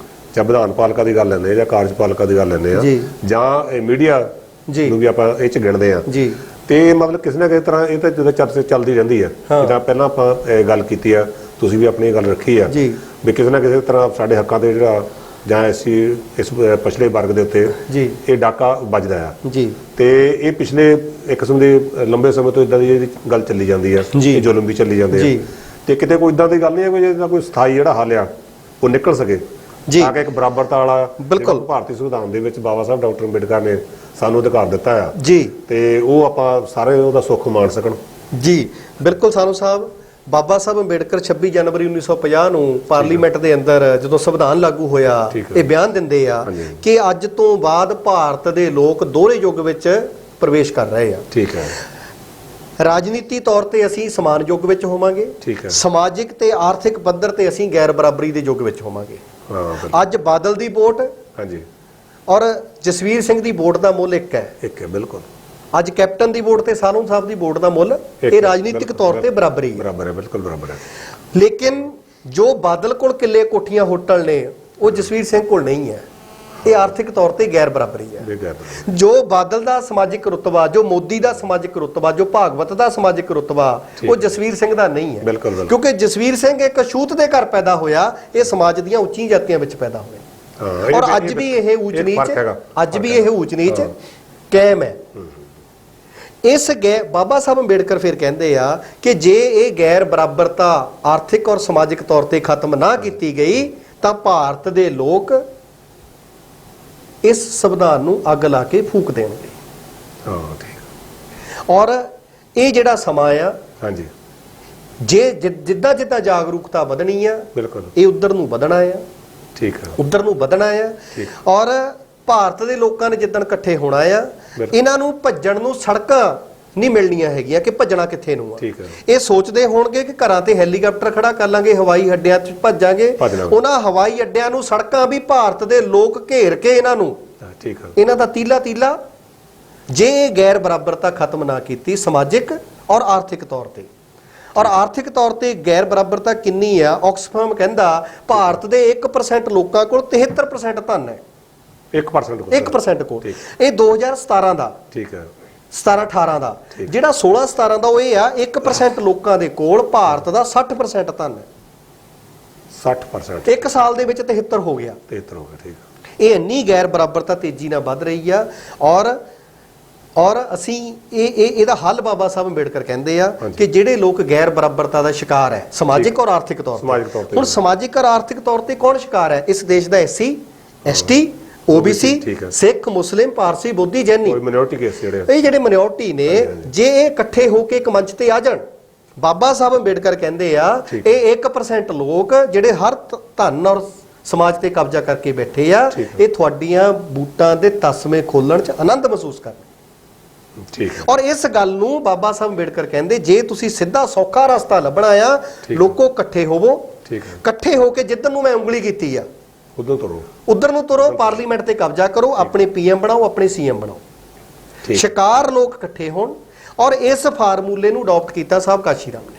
ਜਾਂ ਵਿਧਾਨ ਪਾਲਿਕਾ ਦੀ ਗੱਲ ਲੈਂਦੇ ਆ ਜਾਂ ਕਾਰਜਪਾਲਿਕਾ ਦੀ ਗੱਲ ਲੈਂਦੇ ਆ ਜਾਂ ਮੀਡੀਆ ਨੂੰ ਵੀ ਆਪਾਂ ਇਹ 'ਚ ਗਿਣਦੇ ਆ, ਤੇ ਮਤਲਬ ਕਿਸੇ ਨਾ ਕਿਸੇ ਤਰ੍ਹਾਂ ਇਹ ਤਾਂ ਜਦੋਂ ਚਰਚਾ ਚੱਲਦੀ ਰਹਿੰਦੀ ਆ। ਜਿੱਦਾਂ ਪਹਿਲਾਂ ਆਪਾਂ ਗੱਲ ਕੀਤੀ ਆ, ਤੁਸੀਂ ਵੀ ਆਪਣੀ ਗੱਲ ਰੱਖੀ ਆ ਵੀ ਕਿਸੇ ਨਾ ਕਿਸੇ ਤਰ੍ਹਾਂ ਸਾਡੇ ਹੱਕਾਂ ਤੇ ਜਿਹੜਾ ਜਾਂ ਇਸ ਪਿਛਲੇ ਵਰਗ ਦੇ ਉੱਤੇ ਇਹ ਡਾਕਾ ਵੱਜਦਾ ਆ ਜੀ। ਤੇ ਇਹ ਪਿਛਲੇ ਇੱਕ ਕਿਸਮ ਦੇ ਲੰਬੇ ਸਮੇਂ ਤੋਂ ਇਦਾਂ ਦੀ ਗੱਲ ਚੱਲੀ ਜਾਂਦੀ ਆ, ਇਹ ਜ਼ੁਲਮ ਵੀ ਚੱਲੀ ਜਾਂਦੇ ਆ, ਤੇ ਕਿਤੇ ਕੋਈ ਇਦਾਂ ਦੀ ਗੱਲ ਨਹੀਂ ਹੈ ਕੋਈ ਜਿਹਦਾ ਕੋਈ ਸਥਾਈ ਜਿਹੜਾ ਹੱਲ ਆ ਉਹ ਨਿਕਲ ਸਕੇ ਤਾਂ ਕਿ ਇੱਕ ਬਰਾਬਰਤਾ ਵਾਲਾ ਬਿਲਕੁਲ ਭਾਰਤੀ ਸੰਵਿਧਾਨ ਦੇ ਵਿੱਚ ਬਾਬਾ ਸਾਹਿਬ ਡਾਕਟਰ ਅੰਬੇਡਕਰ ਨੇ ਸਾਨੂੰ ਅਧਿਕਾਰ ਦਿੱਤਾ ਆ ਜੀ, ਤੇ ਉਹ ਆਪਾਂ ਸਾਰੇ ਉਹਦਾ ਸੁੱਖ ਮਾਣ ਸਕਣ ਜੀ। ਬਿਲਕੁਲ ਸਾਨੂੰ ਸਾਹਿਬ ਬਾਬਾ ਸਾਹਿਬ ਅੰਬੇਡਕਰ 26 ਜਨਵਰੀ 1950 ਨੂੰ ਪਾਰਲੀਮੈਂਟ ਦੇ ਅੰਦਰ ਜਦੋਂ ਸੰਵਿਧਾਨ ਲਾਗੂ ਹੋਇਆ ਇਹ ਬਿਆਨ ਦਿੰਦੇ ਆ ਕਿ ਅੱਜ ਤੋਂ ਬਾਅਦ ਭਾਰਤ ਦੇ ਲੋਕ ਦੋਹਰੇ ਯੁੱਗ ਵਿੱਚ ਪ੍ਰਵੇਸ਼ ਕਰ ਰਹੇ ਆ। ਠੀਕ ਹੈ। ਰਾਜਨੀਤੀ ਤੌਰ ਤੇ ਅਸੀਂ ਸਮਾਨ ਯੁੱਗ ਵਿੱਚ ਹੋਵਾਂਗੇ, ਸਮਾਜਿਕ ਤੇ ਆਰਥਿਕ ਪੱਧਰ ਤੇ ਅਸੀਂ ਗੈਰ ਬਰਾਬਰੀ ਦੇ ਯੁੱਗ ਵਿੱਚ ਹੋਵਾਂਗੇ। ਅੱਜ ਬਾਦਲ ਦੀ ਵੋਟ ਹਾਂਜੀ ਔਰ ਜਸਵੀਰ ਸਿੰਘ ਦੀ ਵੋਟ ਦਾ ਮੁੱਲ ਇੱਕ ਹੈ ਬਿਲਕੁਲ। ਅੱਜ ਕੈਪਟਨ ਦੀ ਵੋਟ ਤੇ ਸਾਲੂ ਸਾਹਿਬ ਦੀ ਵੋਟ ਦਾ ਮੁੱਲ ਇਹ ਰਾਜਨੀਤਿਕ ਤੌਰ ਤੇ ਬਰਾਬਰੀ ਹੈ, ਬਰਾਬਰ ਹੈ, ਬਿਲਕੁਲ ਬਰਾਬਰ ਹੈ। ਲੇਕਿਨ ਜੋ ਬਾਦਲ ਕੋਲ ਕਿੱਲੇ ਕੋਠੀਆਂ ਹੋਟਲ ਨੇ ਉਹ ਜਸਵੀਰ ਸਿੰਘ ਕੋਲ ਨਹੀਂ ਹੈ, ਇਹ ਆਰਥਿਕ ਤੌਰ ਤੇ ਗੈਰ ਬਰਾਬਰੀ ਹੈ। ਜੋ ਬਾਦਲ ਦਾ ਸਮਾਜਿਕ ਰੁਤਬਾ, ਜੋ ਮੋਦੀ ਦਾ ਸਮਾਜਿਕ ਰੁਤਬਾ, ਜੋ ਭਾਗਵਤ ਦਾ ਸਮਾਜਿਕ ਰੁਤਬਾ ਉਹ ਜਸਵੀਰ ਸਿੰਘ ਦਾ ਨਹੀਂ ਹੈ, ਕਿਉਂਕਿ ਜਸਵੀਰ ਸਿੰਘ ਇੱਕ ਛੂਤ ਦੇ ਘਰ ਪੈਦਾ ਹੋਇਆ, ਇਹ ਸਮਾਜ ਦੀਆਂ ਉੱਚੀਆਂ ਜਾਤੀਆਂ ਵਿੱਚ ਪੈਦਾ ਹੋਇਆ। ਔਰ ਅੱਜ ਵੀ ਇਹ ਊਚ ਨੀਚ ਕਾਇਮ ਹੈ। ਇਸ ਬਾਬਾ ਸਾਹਿਬ ਅੰਬੇਡਕਰ ਫਿਰ ਕਹਿੰਦੇ ਆ ਕਿ ਜੇ ਇਹ ਗੈਰ ਬਰਾਬਰਤਾ ਆਰਥਿਕ ਔਰ ਸਮਾਜਿਕ ਤੌਰ ਤੇ ਖਤਮ ਨਾ ਕੀਤੀ ਗਈ ਤਾਂ ਭਾਰਤ ਦੇ ਲੋਕ ਇਸ ਸੰਵਿਧਾਨ ਨੂੰ ਅੱਗ ਲਾ ਕੇ ਫੂਕ ਦੇਣਗੇ। ਔਰ ਇਹ ਜਿਹੜਾ ਸਮਾਂ ਆ ਹਾਂਜੀ ਜੇ ਜਿੱਦਾਂ ਜਿੱਦਾਂ ਜਾਗਰੂਕਤਾ ਵਧਣੀ ਆ ਬਿਲਕੁਲ ਇਹ ਉਧਰ ਨੂੰ ਵਧਣਾ ਆ। ਠੀਕ ਹੈ, ਉਧਰ ਨੂੰ ਵਧਣਾ ਆ। ਔਰ ਭਾਰਤ ਦੇ ਲੋਕਾਂ ਨੇ ਜਿੱਦਣ ਇਕੱਠੇ ਹੋਣਾ ਆ, ਇਹਨਾਂ ਨੂੰ ਭੱਜਣ ਨੂੰ ਸੜਕਾਂ ਨਹੀਂ ਮਿਲਣੀਆਂ ਹੈਗੀਆਂ ਕਿ ਭੱਜਣਾ ਕਿੱਥੇ ਨੂੰ ਆ। ਇਹ ਸੋਚਦੇ ਹੋਣਗੇ ਕਿ ਘਰਾਂ ਤੇ ਹੈਲੀਕਾਪਟਰ ਖੜਾ ਕਰ ਲਾਂਗੇ, ਹਵਾਈ ਅੱਡਿਆਂ 'ਚ ਭੱਜਾਂਗੇ। ਉਹਨਾਂ ਹਵਾਈ ਅੱਡਿਆਂ ਨੂੰ ਸੜਕਾਂ ਵੀ ਭਾਰਤ ਦੇ ਲੋਕ ਘੇਰ ਕੇ ਇਹਨਾਂ ਨੂੰ ਇਹਨਾਂ ਦਾ ਤੀਲਾ ਜੇ ਇਹ ਗੈਰ ਬਰਾਬਰਤਾ ਖਤਮ ਨਾ ਕੀਤੀ ਸਮਾਜਿਕ ਔਰ ਆਰਥਿਕ ਤੌਰ ਤੇ। ਔਰ ਆਰਥਿਕ ਤੌਰ ਤੇ ਗੈਰ ਬਰਾਬਰਤਾ ਕਿੰਨੀ ਆ, ਆਕਸਫੈਮ ਕਹਿੰਦਾ ਭਾਰਤ ਦੇ 1% ਲੋਕਾਂ ਕੋਲ 73% ਧਨ ਹੈ। 1% ਕੋਲ। ਇਹ 2017 ਦਾ, ਠੀਕ ਹੈ, 17-18 ਦਾ। ਜਿਹੜਾ 16-17 ਦਾ ਉਹ ਇਹ ਆ 1% ਲੋਕਾਂ ਦੇ ਕੋਲ ਭਾਰਤ ਦਾ 60% ਧਨ ਹੈ। 60% ਇੱਕ ਸਾਲ ਦੇ ਵਿੱਚ 73 ਹੋ ਗਿਆ। 73 ਹੋ ਗਿਆ, ਠੀਕ ਹੈ। ਇਹ ਇੰਨੀ ਗੈਰ ਬਰਾਬਰਤਾ ਤੇਜ਼ੀ ਨਾਲ ਵੱਧ ਰਹੀ ਆ। ਔਰ ਅਸੀਂ ਇਹਦਾ ਹੱਲ ਬਾਬਾ ਸਾਹਿਬ ਅੰਬੇਡਕਰ ਕਹਿੰਦੇ ਆ ਕਿ ਜਿਹੜੇ ਲੋਕ ਗੈਰ ਬਰਾਬਰਤਾ ਦਾ ਸ਼ਿਕਾਰ ਹੈ ਸਮਾਜਿਕ ਔਰ ਆਰਥਿਕ ਤੌਰ ਤੇ। ਹੁਣ ਸਮਾਜਿਕ ਔਰ ਆਰਥਿਕ ਤੌਰ ਤੇ ਕੌਣ ਸ਼ਿਕਾਰ ਹੈ? ਇਸ ਦੇਸ਼ ਦਾ SC ST OBC ਸਿੱਖ ਮੁਸਲਿਮ ਪਾਰਸੀ ਬੋਧੀ ਜੈਨੀ ਇਹ ਜਿਹੜੇ ਮਿਨੋਰਟੀ ਨੇ, ਜੇ ਇਹ ਇਕੱਠੇ ਹੋ ਕੇ ਇੱਕ ਮੰਚ ਤੇ ਆ ਜਾਣ ਬਾਬਾ ਸਾਹਿਬ ਅੰਬੇਡਕਰ ਕਹਿੰਦੇ ਆ ਠੀਕ ਇਹ 1% ਲੋਕ ਜਿਹੜੇ ਹਰ ਧਨ ਔਰ ਸਮਾਜ ਤੇ ਕਬਜ਼ਾ ਕਰਕੇ ਬੈਠੇ ਆ, ਠੀਕ ਇਹ ਤੁਹਾਡੀਆਂ ਬੂਟਾਂ ਦੇ ਤਸਮੇ ਖੋਲਣ 'ਚ ਆਨੰਦ ਮਹਿਸੂਸ ਕਰਨ। ਠੀਕ ਹੈ ਔਰ ਇਸ ਗੱਲ ਨੂੰ ਬਾਬਾ ਸਾਹਿਬ ਅੰਬੇਡਕਰ ਕਹਿੰਦੇ ਜੇ ਤੁਸੀਂ ਸਿੱਧਾ ਸੌਖਾ ਰਸਤਾ ਲੱਭਣਾ ਆ, ਠੀਕ। ਲੋਕੋ ਇਕੱਠੇ ਹੋਵੋ, ਠੀਕ ਹੈ ਇਕੱਠੇ ਹੋ ਕੇ ਜਿੱਧਰ ਨੂੰ ਮੈਂ ਉਂਗਲੀ ਕੀਤੀ ਆ ਉਦੋਂ ਤੁਰੋ ਉਧਰ ਨੂੰ ਤੁਰੋ, ਪਾਰਲੀਮੈਂਟ ਤੇ ਕਬਜ਼ਾ ਕਰੋ, ਆਪਣੇ ਪੀਐਮ ਬਣਾਓ, ਆਪਣੇ ਸੀਐਮ ਬਣਾਓ। ਠੀਕ ਸ਼ਿਕਾਰ ਲੋਕ ਇਕੱਠੇ ਹੋਣ। ਔਰ ਇਸ ਫਾਰਮੂਲੇ ਨੂੰ ਅਡਾਪਟ ਕੀਤਾ ਸਾਹਿਬ ਕਾਸ਼ੀ ਰਾਮ ਨੇ।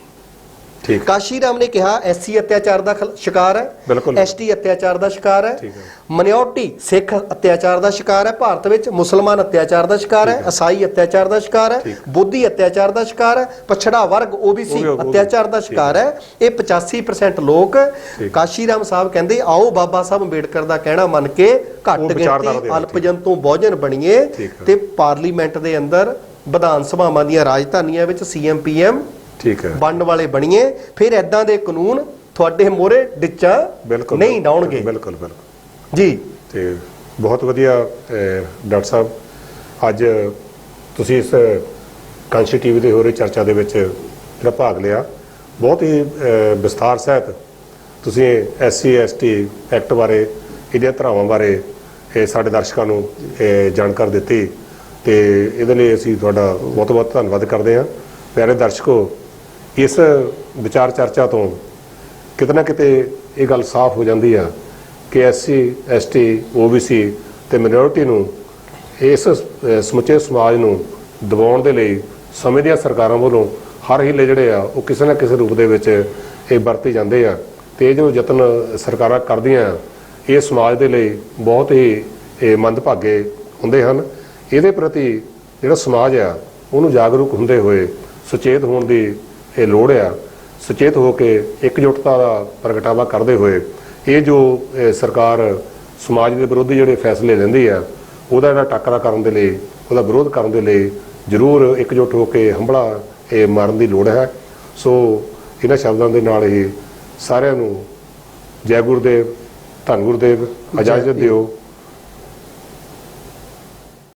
ਠੀਕ ਕਾਸ਼ੀ ਰਾਮ ਨੇ ਕਿਹਾ ਐਸਸੀ ਅਤਿਆਚਾਰ ਦਾ ਸ਼ਿਕਾਰ ਹੈ, ਬਿਲਕੁਲ। ਐਸਟੀ ਅਤਿਆਚਾਰ ਦਾ ਸ਼ਿਕਾਰ ਹੈ, ਠੀਕ ਹੈ। ਮਨਿਓਰਟੀ ਸਿੱਖ ਅਤਿਆਚਾਰ ਦਾ ਸ਼ਿਕਾਰ ਹੈ ਭਾਰਤ ਵਿੱਚ, ਮੁਸਲਮਾਨ ਅਤਿਆਚਾਰ ਦਾ ਸ਼ਿਕਾਰ ਹੈ, ਈਸਾਈ ਅਤਿਆਚਾਰ ਦਾ ਸ਼ਿਕਾਰ ਹੈ, ਬੋਧੀ ਅਤਿਆਚਾਰ ਦਾ ਸ਼ਿਕਾਰ ਹੈ, ਪਛੜਾ ਵਰਗ ਓਬੀਸੀ ਅਤਿਆਚਾਰ ਦਾ ਸ਼ਿਕਾਰ ਹੈ। ਇਹ 85% ਲੋਕ। ਕਾਸ਼ੀ ਰਾਮ ਸਾਹਿਬ ਕਹਿੰਦੇ ਆਓ ਬਾਬਾ ਸਾਹਿਬ ਅੰਬੇਡਕਰ ਦਾ ਕਹਿਣਾ ਮੰਨ ਕੇ ਘੱਟ ਗਿਣਤੀ ਅਲਪਜਨ ਤੋਂ ਬਹੁਜਨ ਬਣੀਏ ਤੇ ਪਾਰਲੀਮੈਂਟ ਦੇ ਅੰਦਰ ਵਿਧਾਨ ਸਭਾਵਾਂ ਦੀਆਂ ਰਾਜਧਾਨੀਆਂ ਵਿੱਚ ਸੀਐਮ ਪੀਐਮ ਠੀਕ ਹੈ ਬਣਨ ਵਾਲੇ ਬਣੀਏ। ਫਿਰ ਐਦਾਂ ਦੇ ਕਾਨੂੰਨ ਤੁਹਾਡੇ ਮੋਹਰੇ ਡਿੱਚਾਂ ਨਹੀਂ ਡਾਉਣਗੇ। ਬਿਲਕੁਲ ਬਿਲਕੁਲ ਜੀ। ਤੇ ਬਹੁਤ ਵਧੀਆ ਡਾਕਟਰ ਸਾਹਿਬ, ਅੱਜ ਤੁਸੀਂ ਇਸ ਕਾਂਸ਼ੀ ਟੀਵੀ ਦੇ ਹੋ ਰਹੀ ਚਰਚਾ ਦੇ ਵਿੱਚ ਜਿਹੜਾ ਭਾਗ ਲਿਆ, ਬਹੁਤ ਹੀ ਵਿਸਥਾਰ ਸਹਿਤ ਤੁਸੀਂ ਐਸਸੀ ਐਸਟੀ ਐਕਟ ਬਾਰੇ, ਇਹਦੀਆਂ ਧਾਰਾਵਾਂ ਬਾਰੇ ਸਾਡੇ ਦਰਸ਼ਕਾਂ ਨੂੰ ਜਾਣਕਾਰੀ ਦਿੱਤੀ ਤੇ ਇਹਦੇ ਲਈ ਅਸੀਂ ਤੁਹਾਡਾ ਬਹੁਤ ਬਹੁਤ ਧੰਨਵਾਦ ਕਰਦੇ ਹਾਂ। ਪਿਆਰੇ ਦਰਸ਼ਕੋ, ਇਸ ਵਿਚਾਰ ਚਰਚਾ ਤੋਂ ਕਿਤੇ ਨਾ ਕਿਤੇ ਇਹ ਗੱਲ ਸਾਫ਼ ਹੋ ਜਾਂਦੀ ਆ ਕਿ ਐਸਸੀ ਐਸਟੀ ਓਬੀਸੀ ਤੇ ਮਿਨੋਰਿਟੀ ਨੂੰ, ਇਸ ਸਮੁੱਚੇ ਸਮਾਜ ਨੂੰ ਦਬਾਉਣ ਦੇ ਲਈ ਸਮੇਂ ਦੀਆਂ ਸਰਕਾਰਾਂ ਵੱਲੋਂ ਹਰ ਹੀਲੇ ਜਿਹੜੇ ਆ ਉਹ ਕਿਸੇ ਨਾ ਕਿਸੇ ਰੂਪ ਦੇ ਵਿੱਚ ਇਹ ਵਰਤੇ ਜਾਂਦੇ ਆ ਤੇ ਇਹ ਜੋ ਯਤਨ ਸਰਕਾਰਾਂ ਕਰਦੀਆਂ ਇਹ ਸਮਾਜ ਦੇ ਲਈ ਬਹੁਤ ਹੀ ਮੰਦਭਾਗੇ ਹੁੰਦੇ ਹਨ। ਇਹਦੇ ਪ੍ਰਤੀ ਜਿਹੜਾ ਸਮਾਜ ਆ ਉਹਨੂੰ ਜਾਗਰੂਕ ਹੁੰਦੇ ਹੋਏ ਸੁਚੇਤ ਹੋਣ ਦੀ ਇਹ ਲੋੜ ਆ। ਸੁਚੇਤ ਹੋ ਕੇ ਇਕਜੁੱਟਤਾ ਦਾ ਪ੍ਰਗਟਾਵਾ ਕਰਦੇ ਹੋਏ ਇਹ ਜੋ ਸਰਕਾਰ ਸਮਾਜ ਦੇ ਵਿਰੋਧੀ ਜਿਹੜੇ ਫੈਸਲੇ ਲੈਂਦੀ ਆ ਉਹਦਾ ਜਿਹੜਾ ਟਾਕਰਾ ਕਰਨ ਦੇ ਲਈ, ਉਹਦਾ ਵਿਰੋਧ ਕਰਨ ਦੇ ਲਈ ਜ਼ਰੂਰ ਇਕਜੁੱਟ ਹੋ ਕੇ ਹੰਭਲਾ ਮਾਰਨ ਦੀ ਲੋੜ ਹੈ। ਸੋ ਇਹਨਾਂ ਸ਼ਬਦਾਂ ਦੇ ਨਾਲ ਹੀ ਸਾਰਿਆਂ ਨੂੰ ਜੈ ਗੁਰਦੇਵ, ਧੰਨ ਗੁਰਦੇਵ, ਇਜਾਜ਼ਤ ਦਿਓ।